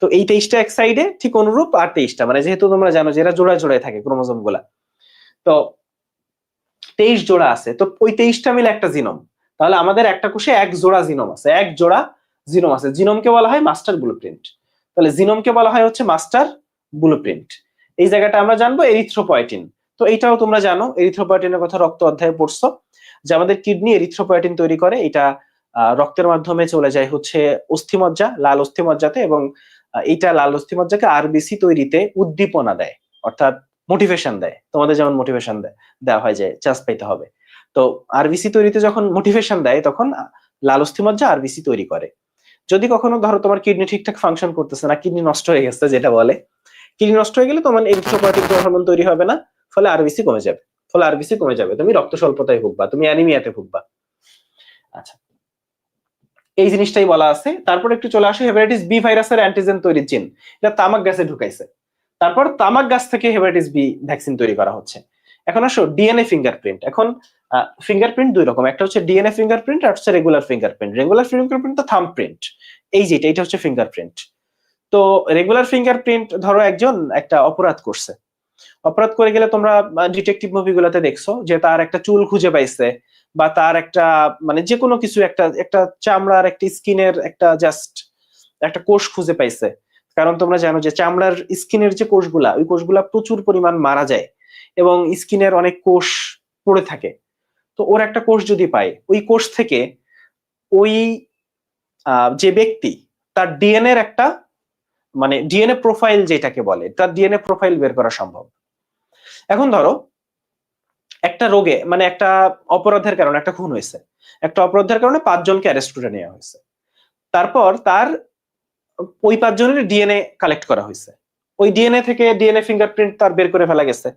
তো এই 23টা এক সাইডে ঠিক অনুরূপ, আর 23টা মানে যেহেতু তোমরা জানো যে এরা জোড়ায় জোড়ায় থাকে ক্রোমোজোম গুলা, তো 23 জোড়া আছে, তো ওই 23টা মিলে একটা জিনোম। তাহলে আমাদের একটা কোষে এক জোড়া জিনোম আছে, এক জোড়া জিনোম আছে। জিনোমকে বলা হয় মাস্টার ব্লুপ্রিন্ট। তাহলে জিনোমকে বলা হয় হচ্ছে মাস্টার ব্লুপ্রিন্ট। এই জায়গাটা আমরা জানবো এরিথ্রোপয়েটিন। তো এইটাও তোমরা জানো, এরিথ্রোপয়েটিনের কথা রক্ত অধ্যায়ে পড়ছো, যে আমাদের কিডনি এরিথ্রোপয়েটিন তৈরি করে। এটা রক্তের মাধ্যমে চলে যায় হচ্ছে অস্থিমজ্জা, লাল অস্থিমজ্জাতে, এবং এইটা লাল অস্থিমজ্জাকে আরবিসি তৈরিতে উদ্দীপনা দেয়, অর্থাৎ মোটিভেশন দেয়। তোমাদের যেমন মোটিভেশন দেওয়া হয় যে চান্স পাইতে হবে, তো আরবিসি তৈরিতে যখন মোটিভেশন দেয় তখন লাল অস্থিমজ্জা আরবিসি তৈরি করে। যদি কখনো ধরো তোমার কিডনি ঠিকঠাক ফাংশন করতেছে না, কিডনি নষ্ট হয়ে গেছে যেটা বলে, কিডনি নষ্ট হয়ে গেলে তোমার এরিথ্রোপয়েটিন হরমোন তৈরি হবে না, ফলে আরবিসি কমে যাবে। ফলে আরবিসি কমে যাবে, তুমি রক্ত স্বল্পতায় ভুগবা, তুমি অ্যানিমিয়াতে ভুগবা। আচ্ছা, এই জিনিসটাই বলা আছে। তারপর একটু চলে আসে হেপাটাইটিস বি ভাইরাসের অ্যান্টিজেন তৈরির জিন, এটা তামাক গাছে ঢুকাইছে। তারপর তামাক গাছ থেকে হেপাটাইটিস বি ভ্যাকসিন তৈরি করা হচ্ছে। এখন আসো ডিএনএ ফিঙ্গারপ্রিন্ট। এখন ফিঙ্গারপ্রিন্ট দুই রকম, একটা হচ্ছে ডিএনএ ফিঙ্গারপ্রিন্ট আর হচ্ছে রেগুলার ফিঙ্গারপ্রিন্ট। রেগুলার ফিঙ্গারপ্রিন্ট তো থাম্বপ্রিন্ট, এই যেটা, এটা হচ্ছে ফিঙ্গারপ্রিন্ট। তো রেগুলার ফিঙ্গারপ্রিন্ট, ধরো একজন একটা অপরাধ করছে, অপরাধ করে গেলে তোমরা ডিটেকটিভ মুভিগুলোতে দেখছো যে তার একটা চুল খুঁজে পাইছে, বা তার একটা মানে যে কোনো কিছু, একটা একটা চামড়ার একটা স্কিনের একটা জাস্ট একটা কোষ খুঁজে পাইছে। কারণ তোমরা জানো যে চামড়ার স্কিনের যে কোষগুলা, ওই কোষগুলা প্রচুর পরিমাণ মারা যায় এবং স্কিনের অনেক কোষ পড়ে থাকে। তো ওর একটা কোষ যদি পায়, ওই কোষ থেকে ওই যে ব্যক্তি, তার ডিএনএ এর একটা মানে ডিএনএ প্রোফাইল যেটাকে বলে, তার ডিএনএ প্রোফাইল বের করা সম্ভব। এখন ধরো একটা রোগে, মানে একটা অপরাধের কারণে একটা খুন হয়েছে, একটা অপরাধের কারণে 5 জনকে অ্যারেস্ট করে নেওয়া হয়েছে। তারপর তার ওই 5 জনের ডিএনএ কালেক্ট করা হয়েছে, ওই ডিএনএ থেকে ডিএনএ ফিঙ্গারপ্রিন্ট তার বের করে ফেলা গেছে।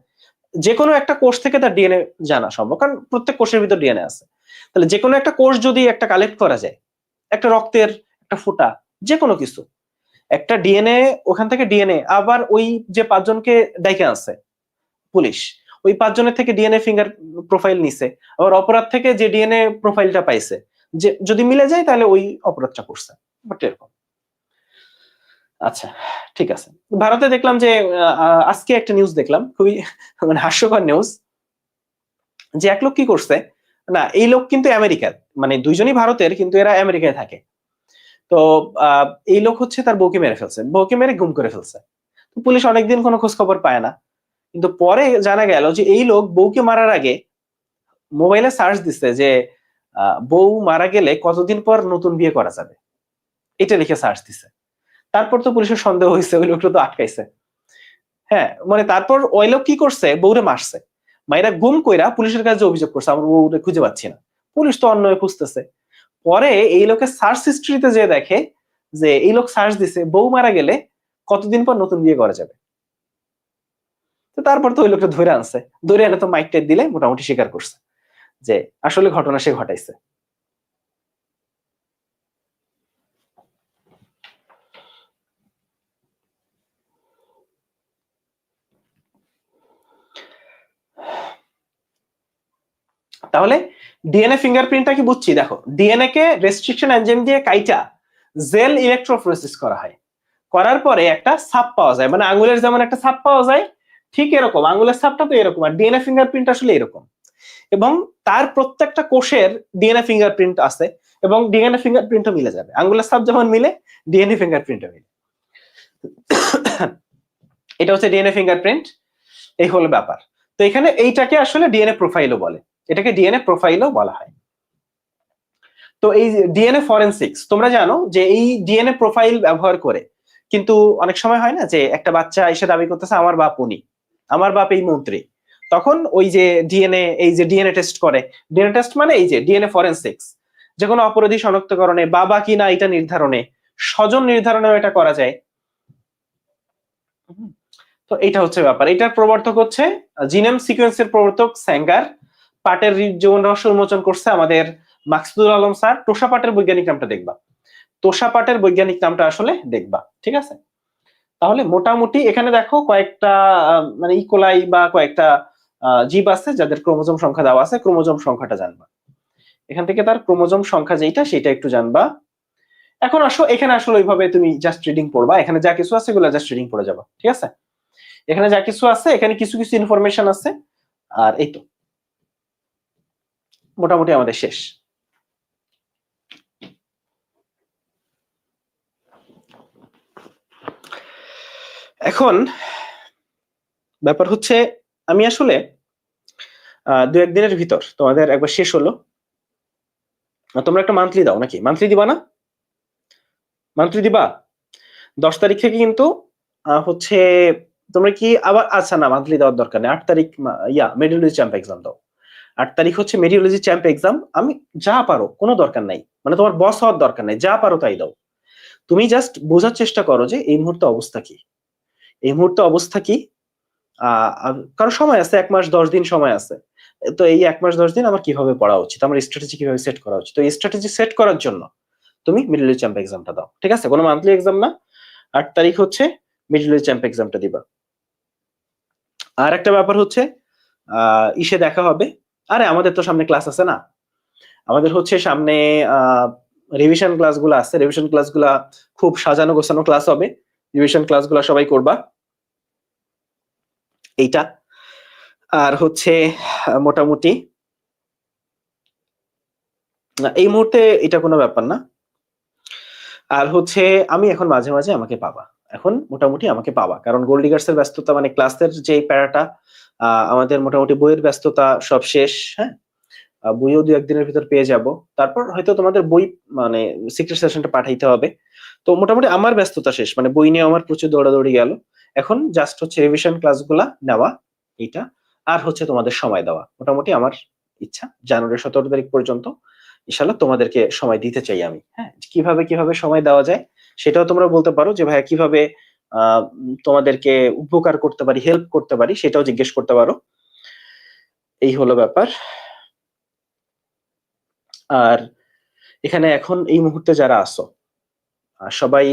যে কোনো একটা কোষ থেকে তার ডিএনএ জানা সম্ভব, কারণ প্রত্যেক কোষের ভিতর ডিএনএ আছে। তাহলে যে কোনো একটা কোষ যদি একটা কালেক্ট করা যায়, একটা রক্তের একটা ফোঁটা, যে কোনো কিছু, একটা ডিএনএ, ওখান থেকে ডিএনএ আবার ওই যে 5 জনকে ডাইকে আছে পুলিশ, ওই 5 জনের থেকে ডিএনএ ফিঙ্গার প্রোফাইল নিছে, আবার অপরাধ থেকে যে ডিএনএ প্রোফাইলটা পাইছে, যে যদি মিলে যায় তাহলে ওই অপরাধটা করছে, বাট এরকম। আচ্ছা, ঠিক আছে। ভারতে দেখলাম যে আজকে একটা নিউজ দেখলাম, খুবই মানে হাস্যকর নিউজ, যে এক লোক কি করছে, না এই লোক কিন্তু আমেরিকার, মানে দুইজনই ভারতের কিন্তু এরা আমেরিকায় থাকে। তো এই লোক হচ্ছে তার বউকে মেরে ফেলছে, বউকে মেরে গুম করে ফেলছে। তো পুলিশ অনেকদিন কোনো খোঁজ খবর পায় না, কিন্তু পরে জানা গেল যে এই লোক বউকে মারার আগে মোবাইলে সার্চ দিচ্ছে যে বউ মারা গেলে কতদিন পর নতুন বিয়ে করা যাবে, এটা লিখে সার্চ দিছে। তারপর তো পুলিশের সন্দেহ হয়েছে, ওই লোকটা তো আটকাইছে। হ্যাঁ, মানে তারপর ওই লোক কি করছে, বউরে মারছে, মাইরা গুম কইরা পুলিশের কাছে অভিযোগ করছে আমার বউরে খুঁজে পাচ্ছি না। পুলিশ তো অন্য খুঁজতেছে। পরে এই লোকের সার্চ হিস্ট্রিতে যে দেখে যে এই লোক সার্চ দিছে বউ মারা গেলে কতদিন পর নতুন বিয়ে করা যাবে। তো তারপর তো ওই লোকটা ধরে আনছে, ধরে এনে তো মাইক টাইট দিলে মোটামুটি স্বীকার করছে যে আসলে ঘটনা সে ঘটাইছে। তাহলে ডিএনএ ফিঙ্গারপ্রিন্টটা কি বুঝছি, দেখো ডিএনএ কে রেস্ট্রিকশন এনজাইম দিয়ে কাইটা জেল ইলেকট্রোফোরেসিস করা হয়, করার পরে একটা ছাপ পাওয়া যায়, মানে আঙ্গুলের যেমন একটা ছাপ পাওয়া যায় ঠিক এরকম আঙ্গুলের ছাপটা তো এরকম, আর ডিএনএ ফিঙ্গারপ্রিন্ট আসলে এরকম, এবং তার প্রত্যেকটা কোষের ডিএনএ ফিঙ্গারপ্রিন্ট আছে, এবং ডিএনএ ফিঙ্গারপ্রিন্টও মিলে যাবে, আঙ্গুলের ছাপ যেমন মিলে ডিএনএ ফিঙ্গারপ্রিন্টও মিলে। এটা হচ্ছে ডিএনএ ফিঙ্গারপ্রিন্ট, এই হলো ব্যাপার। তো এখানে এইটাকে আসলে ডিএনএ প্রোফাইলও বলে, এটাকে ডিএনএ প্রোফাইলও বলা হয়। তো এই ডিএনএ ফরেনসিক্স তোমরা জানো যে এই ডিএনএ প্রোফাইল ব্যবহার করে কিন্তু অনেক সময় হয় না যে একটা বাচ্চা এসে দাবি করতেছে আমার বাপ উনি, আমার বাপ এই মন্ত্রী, তখন ওই যে ডিএনএ, এই যে ডিএনএ টেস্ট করে, ডিএনএ টেস্ট মানে এই যে ডিএনএ ফরেনসিক্স, যে কোনো অপরাধী শনাক্তকরণে, বাবা কিনা এটা নির্ধারণে, স্বজন নির্ধারণেও এটা করা যায়। তো এটা হচ্ছে ব্যাপার, এটার প্রবর্তক হচ্ছে জিনোম সিকোয়েন্সের প্রবর্তক স্যাঙ্গার, পাটের জীবন রহস্য উন্মোচন করছে আমাদের মাকসুদুল আলম স্যার। তোষা পাটের বৈজ্ঞানিক নামটা দেখবা, তোষা পাটের বৈজ্ঞানিক নামটা আসলে দেখবা, ঠিক আছে? তাহলে মোটামুটি এখানে দেখো কয়েকটা মানে ইকোলাই বা কয়েকটা জীব আছে যাদের ক্রোমোজোম সংখ্যা দেওয়া আছে, ক্রোমোজোম সংখ্যাটা জানবা, এখান থেকে তার ক্রোমোজোম সংখ্যা যেটা সেটা একটু জানবা। এখন আসো এখানে আসলে ওইভাবে তুমি জাস্ট রিডিং পড়বা, এখানে যা কিছু আছে এগুলো জাস্ট রিডিং পড়ে যাবা, ঠিক আছে? এখানে যা কিছু আছে, এখানে কিছু কিছু ইনফরমেশন আছে, আর এই তো মোটামুটি আমাদের শেষ। এখন ব্যাপার হচ্ছে আমি আসলে দু একদিনের ভিতর তোমাদের একবার শেষ হলো, তোমরা একটা মান্থলি দাও নাকি? মান্থলি দিবা না? মান্থলি দিবা? 10 তারিখ থেকে কিন্তু হচ্ছে তোমরা কি আবার, আচ্ছা না মান্থলি দেওয়ার দরকার নেই, 8 তারিখ মেডিওলজি চ্যাম্প এক্সাম দাও। 8 তারিখ হচ্ছে মেডিওলজি চ্যাম্প এক্সাম, আমি যা পারো কোনো দরকার নাই, মানে তোমার বস হওয়ার দরকার নাই, যা পারো তাই দাও। তুমি জাস্ট বোঝার চেষ্টা করো যে এই মুহূর্তে অবস্থা কি, এই মুহূর্তে অবস্থা কি, কারণ সময় আছে 1 মাস 10 দিন সময় আছে। তো এই 1 মাস 10 দিন আমার কিভাবে পড়া উচিত, আমার স্ট্র্যাটেজি কিভাবে সেট করা উচিত, তো এই স্ট্র্যাটেজি সেট করার জন্য তুমি মিডল চ্যাম্প এক্সামটা দাও, ঠিক আছে? কোনো মান্থলি এক্সাম না, 8 তারিখ হচ্ছে মিডল চ্যাম্প এক্সামটা দিবা। আর একটা ব্যাপার হচ্ছে ইসে দেখা হবে, আরে আমাদের তো সামনে ক্লাস আছে না, আমাদের হচ্ছে সামনে রিভিশন ক্লাসগুলো আছে, রিভিশন ক্লাসগুলা খুব সাজানো গোছানো ক্লাস হবে, রিভিশন ক্লাসগুলো সবাই করবা এইটা। আর হচ্ছে মোটামুটি এই মুহূর্তে এটা কোনো ব্যাপার না। আর হচ্ছে আমি এখন মাঝে মাঝে আমাকে পাবা, এখন মোটামুটি আমাকে পাবা, কারণ গোল্ড ডিগার্স এর ব্যস্ততা, মানে ক্লাসের যে প্যারাটা, আমাদের মোটামুটি বইয়ের ব্যস্ততা সব শেষ, হ্যাঁ বইও 2-1 দিনের ভিতর পেয়ে যাব, তারপর হয়তো তোমাদের বই মানে সিক্রেট সেশনটা পাঠাইতে হবে। তো মোটামুটি আমার ব্যস্ততা শেষ, মানে বই নিয়ে আমার প্রচুর দৌড়াদৌড়ি গেল, এখন জাস্ট হচ্ছে রিভিশন ক্লাসগুলা নেওয়া এইটা, আর হচ্ছে তোমাদের সময় দেওয়া। মোটামুটি আমার ইচ্ছা জানুয়ারি 17 তারিখ পর্যন্ত ইনশাল্লাহ তোমাদেরকে সময় দিতে চাই আমি, হ্যাঁ কিভাবে কিভাবে সময় দেওয়া যায় সেটাও তোমরা বলতে পারো, যে ভাইয়া কিভাবে তোমাদেরকে উপকার করতে পারি, হেল্প করতে পারি, সেটাও জিজ্ঞেস করতে পারো। এই হলো ব্যাপার। আর এখানে এখন এই মুহূর্তে যারা আছো সবাই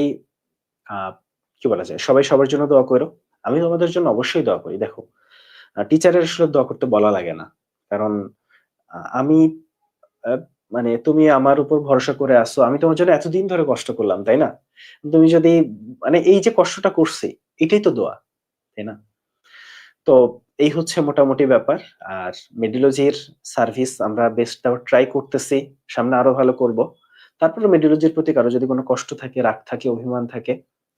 কি বলা যায়, সবাই সবার জন্য দোয়া করো। আমি তোমাদের জন্য অবশ্যই দোয়া করি। দেখো, টিচারের আসলে দোয়া করতে বলা লাগে না, কারণ আমি মানে তুমি আমার উপর ভরসা করে আসছো, আমি তোমার জন্য এতদিন ধরে কষ্ট করলাম, তাই না? তুমি যদি মানে এই যে কষ্টটা করছি, এটাই তো দোয়া, তাই না? তো এই হচ্ছে মোটামুটি ব্যাপার। আর মেডিলোজির সার্ভিস আমরা বেস্ট দেওয়ার ট্রাই করতেছি, সামনে আরো ভালো করব। তারপরে মেডিলোজির প্রতি কারো যদি কোনো কষ্ট থাকে, রাগ থাকে, অভিমান থাকে,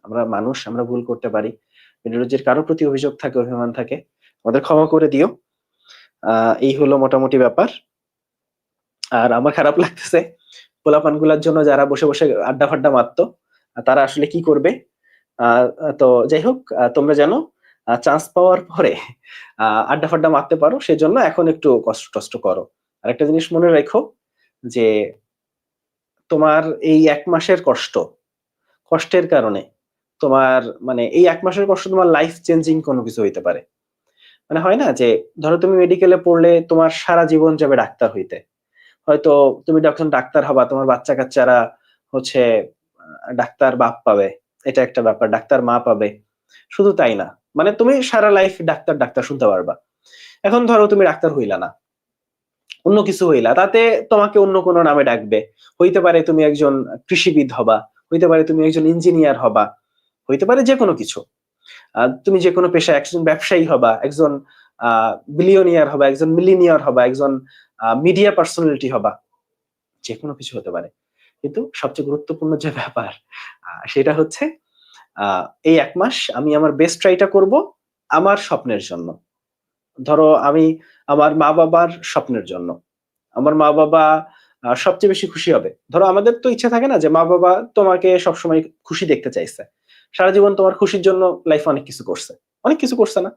আমরা মানুষ, আমরা ভুল করতে পারি। মেডিলোজির কারো প্রতি অভিযোগ থাকে, অভিমান থাকে, আমাদের ক্ষমা করে দিও। এই হলো মোটামুটি ব্যাপার। আর আমার খারাপ লাগতেছে পোলাপানগুলার জন্য, যারা বসে বসে আড্ডা ফাড্ডা মারতো, তারা আসলে কি করবে। তো যাই হোক, তোমরা জানো চান্স পাওয়ার পরে আড্ডা ফাড্ডা মারতে পারো, সেজন্য এখন একটু কষ্ট টষ্ট করো। আর একটা জিনিস মনে রেখো, যে তোমার এই 1 মাসের কষ্টের কারণে তোমার মানে এই 1 মাসের কষ্ট তোমার লাইফ চেঞ্জিং কোনো কিছু হইতে পারে। মানে হয় না যে, ধরো তুমি মেডিকেলে পড়লে তোমার সারা জীবন যাবে ডাক্তার হইতে, হয়তো তুমি যখন ডাক্তার হবা তোমার বাচ্চা কাচ্চারা হচ্ছে ডাক্তার বাপ পাবে, এটা একটা ব্যাপার, ডাক্তার মা পাবে। শুধু তাই না, মানে তুমি সারা লাইফ ডাক্তার ডাক্তার শুনতে পারবা। এখন ধরো তুমি ডাক্তার হইলা না, অন্য কিছু হইলা, তাতে তোমাকে অন্য কোনো নামে ডাকবে। হইতে পারে তুমি একজন কৃষিবিদ হবা, হইতে পারে তুমি একজন ইঞ্জিনিয়ার হবা, হইতে পারে যে কোনো কিছু। তুমি যে কোনো পেশায় একজন ব্যবসায়ী হবা, একজন বিলিয়নিয়ার হবা, একজন মিলিনিয়ার হবা, একজন মিডিয়া পার্সোনালিটি হবা, যে কোনো কিছু হতে পারে। কিন্তু সবচেয়ে গুরুত্বপূর্ণ যে ব্যাপার, সেটা হচ্ছে এই 1 মাস আমি আমার বেস্ট ট্রাইটা করব আমার স্বপ্নের জন্য। ধরো আমি আমার মা বাবার স্বপ্নের জন্য, আমার মা বাবা সবচেয়ে বেশি খুশি হবে। ধরো আমাদের তো ইচ্ছা থাকে না যে মা বাবা তোমাকে সবসময় খুশি দেখতে চাইছে, সারা জীবন তোমার খুশির জন্য লাইফ অনেক কিছু করছে, অনেক কিছু করছে না?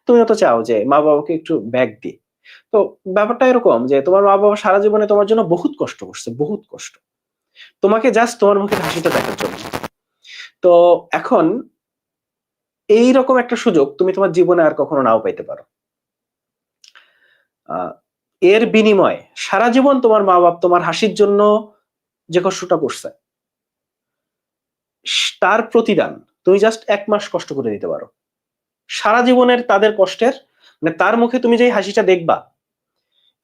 তুমিও তো চাও যে মা বাবাকে একটু ব্যাক দি। তো ব্যাপারটা এরকম যে তোমার মা বাবা সারা জীবনে তোমার জন্য বহুত কষ্ট করছে, বহুত কষ্ট, তোমাকে জাস্ট তোমার মুখের হাসিটা দেখার জন্য। তো এখন এইরকম একটা সুযোগ তুমি তোমার জীবনে আর কখনো নাও পাইতে পারো। এর বিনিময়ে সারা জীবন তোমার মা বাপ তোমার হাসির জন্য যে কষ্টটা করছে, তার প্রতিদান তুমি জাস্ট 1 মাস কষ্ট করে দিতে পারো। সারা জীবনের তাদের কষ্টের মানে তার মুখে তুমি যে হাসিটা দেখবা,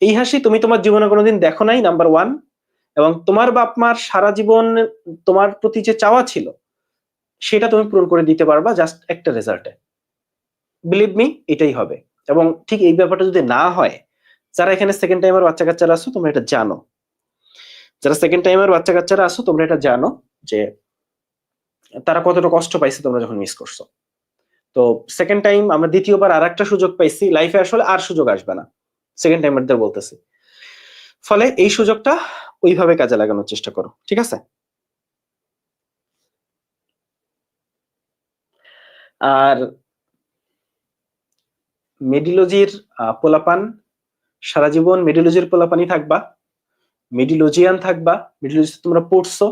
এই হাসি তুমি তোমার জীবনে কোনোদিন দেখো নাই, নাম্বার 1। এবং তোমার বাপ মার সারা জীবন তোমার প্রতি যে চাওয়া ছিল, সেটা তুমি পূরণ করে দিতে পারবা জাস্ট একটা রেজাল্টে। বিলিভ মি, এটাই হবে। এবং ঠিক এই ব্যাপারটা যদি না হয়, যারা এখানে সেকেন্ড টাইমের বাচ্চা কাচ্চারা আসো তোমরা এটা জানো, যারা সেকেন্ড টাইমের বাচ্চা কাচ্চারা আসো তোমরা এটা জানো যে তারা কতটা কষ্ট পাইছে তোমরা যখন মিস করছো। তো সেকেন্ড টাইম আমরা দ্বিতীয়বার আর একটা সুযোগ পাইছি লাইফে, আসলে আর সুযোগ আসবে না, সেকেন্ড টাইমারদের বলতেছি। ফলে এই সুযোগটা ওইভাবে কাজে লাগানোর চেষ্টা করো, ঠিক আছে? আর মেডিলজির পোলাপান সারা জীবন মেডিলজির পোলাপানই থাকবা, মেডিলজিয়ান থাকবা, মেডিলজি তোমরা পড়ছো।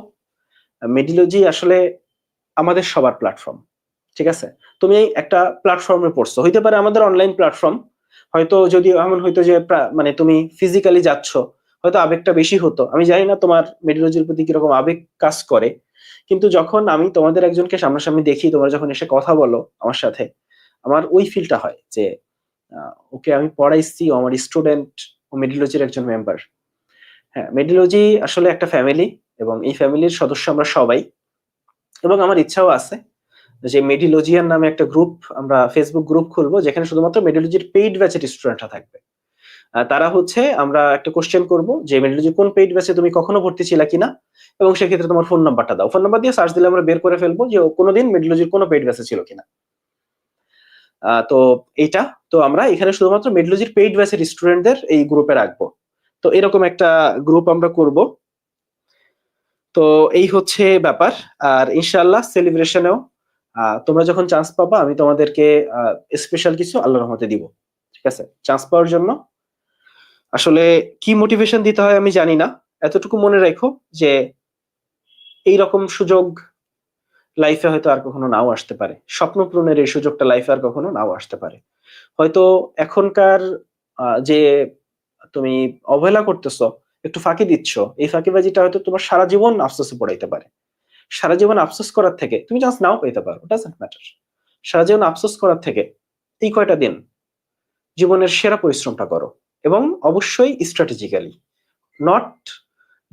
মেডিলজি আসলে আমাদের সবার প্ল্যাটফর্ম, ঠিক আছে? তুমি একটা প্ল্যাটফর্মে পড়ছো, হইতে পারে আমাদের অনলাইন প্ল্যাটফর্ম, হয়তো যদি এমন হইতো যে মানে তুমি ফিজিক্যালি যাচ্ছ, হয়তো আবেগটা বেশি হতো। আমি জানি না তোমার মেডিলজির প্রতি কিরকম আবেগ কাজ করে, কিন্তু যখন আমি তোমাদের একজনকে সামনাসামনি দেখি, তোমরা যখন এসে কথা বলো আমার সাথে, আমার ওই ফিলটা হয় যে ওকে আমি পড়াইছি, ও আমার স্টুডেন্ট, ও মেডিলজির একজন মেম্বার। হ্যাঁ, মেডিলজি আসলে একটা ফ্যামিলি, এবং এই ফ্যামিলির সদস্য আমরা সবাই। এবং আমার ইচ্ছাও আছে যে মেডিলজিয়ান নামে একটা গ্রুপ, আমরা ফেসবুক গ্রুপ খুলবো, যেখানে শুধুমাত্র মেডিলজির পেইড ব্যাচের স্টুডেন্টরা থাকবে। তারা হচ্ছে আমরা একটা কোশ্চেন করব যে মেডিলজি কোন পেইড ব্যাচে তুমি কখনো ভর্তি ছিলা কিনা, এবং সেক্ষেত্রে তোমার ফোন নাম্বারটা দাও। ফোন নাম্বার দিয়ে সার্চ দিলে আমরা বের করে ফেলবো যে ও কোনোদিন মেডিলজির কোনো পেইড ব্যাচে ছিল কিনা। তো এইটা, তো আমরা এখানে শুধুমাত্র মেডিলজির পেইড ব্যাচের স্টুডেন্টদের এই গ্রুপে রাখবো। তো এরকম একটা গ্রুপ আমরা করব। তো এই হচ্ছে ব্যাপার। আর ইনশাআল্লাহ সেলিব্রেশনেও তোমরা যখন চান্স পাবা, আমি তোমাদেরকে স্পেশাল কিছু আল্লাহর রহমতে দিব, ঠিক আছে? চান্স পাওয়ার জন্য আসলে কি মোটিভেশন দিতে হয় আমি জানি না, এতটুকু মনে রেখো যে এইরকম সুযোগ লাইফে হয়তো আর কখনো নাও আসতে পারে। স্বপ্ন পূরণের এই সুযোগটা লাইফে আর কখনো নাও আসতে পারে। হয়তো এখনকার যে তুমি অবহেলা করতেছো, একটু ফাঁকি দিচ্ছ, এই ফাঁকিবাজিটা হয়তো তোমার সারা জীবন আফসোসে পড়াইতে পারে। সারা জীবন আফসোস করার থেকে তুমি চান্স নাও পেতে পারো, ডাজন্ট ম্যাটার। সারা জীবন আফসোস করার থেকে এই কয়টা দিন জীবনের সেরা পরিশ্রমটা করো, এবং অবশ্যই স্ট্র্যাটেজিক্যালি, নট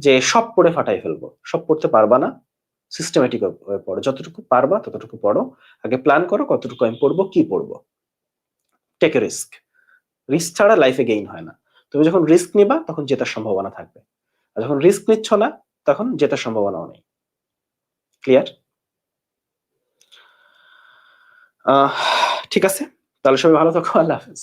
যে সব পড়ে ফাটাই ফেলবো, সব পড়তে পারবা না, সিস্টেমেটিক পড়ো, যতটুকু পারবা ততটুকু পড়ো। আগে প্ল্যান করো কতটুকু আমি পড়বো, কি পড়বো। টেক এ রিস্ক, রিস্ক ছাড়া লাইফে গেইন হয় না। তুমি যখন রিস্ক নিবা তখন জেতার সম্ভাবনা থাকবে, আর যখন রিস্ক নিচ্ছ না তখন জেতার সম্ভাবনাও নেই। ক্লিয়ার? ঠিক আছে, তাহলে সবাই ভালো থাকো, আল্লাহ হাফেজ।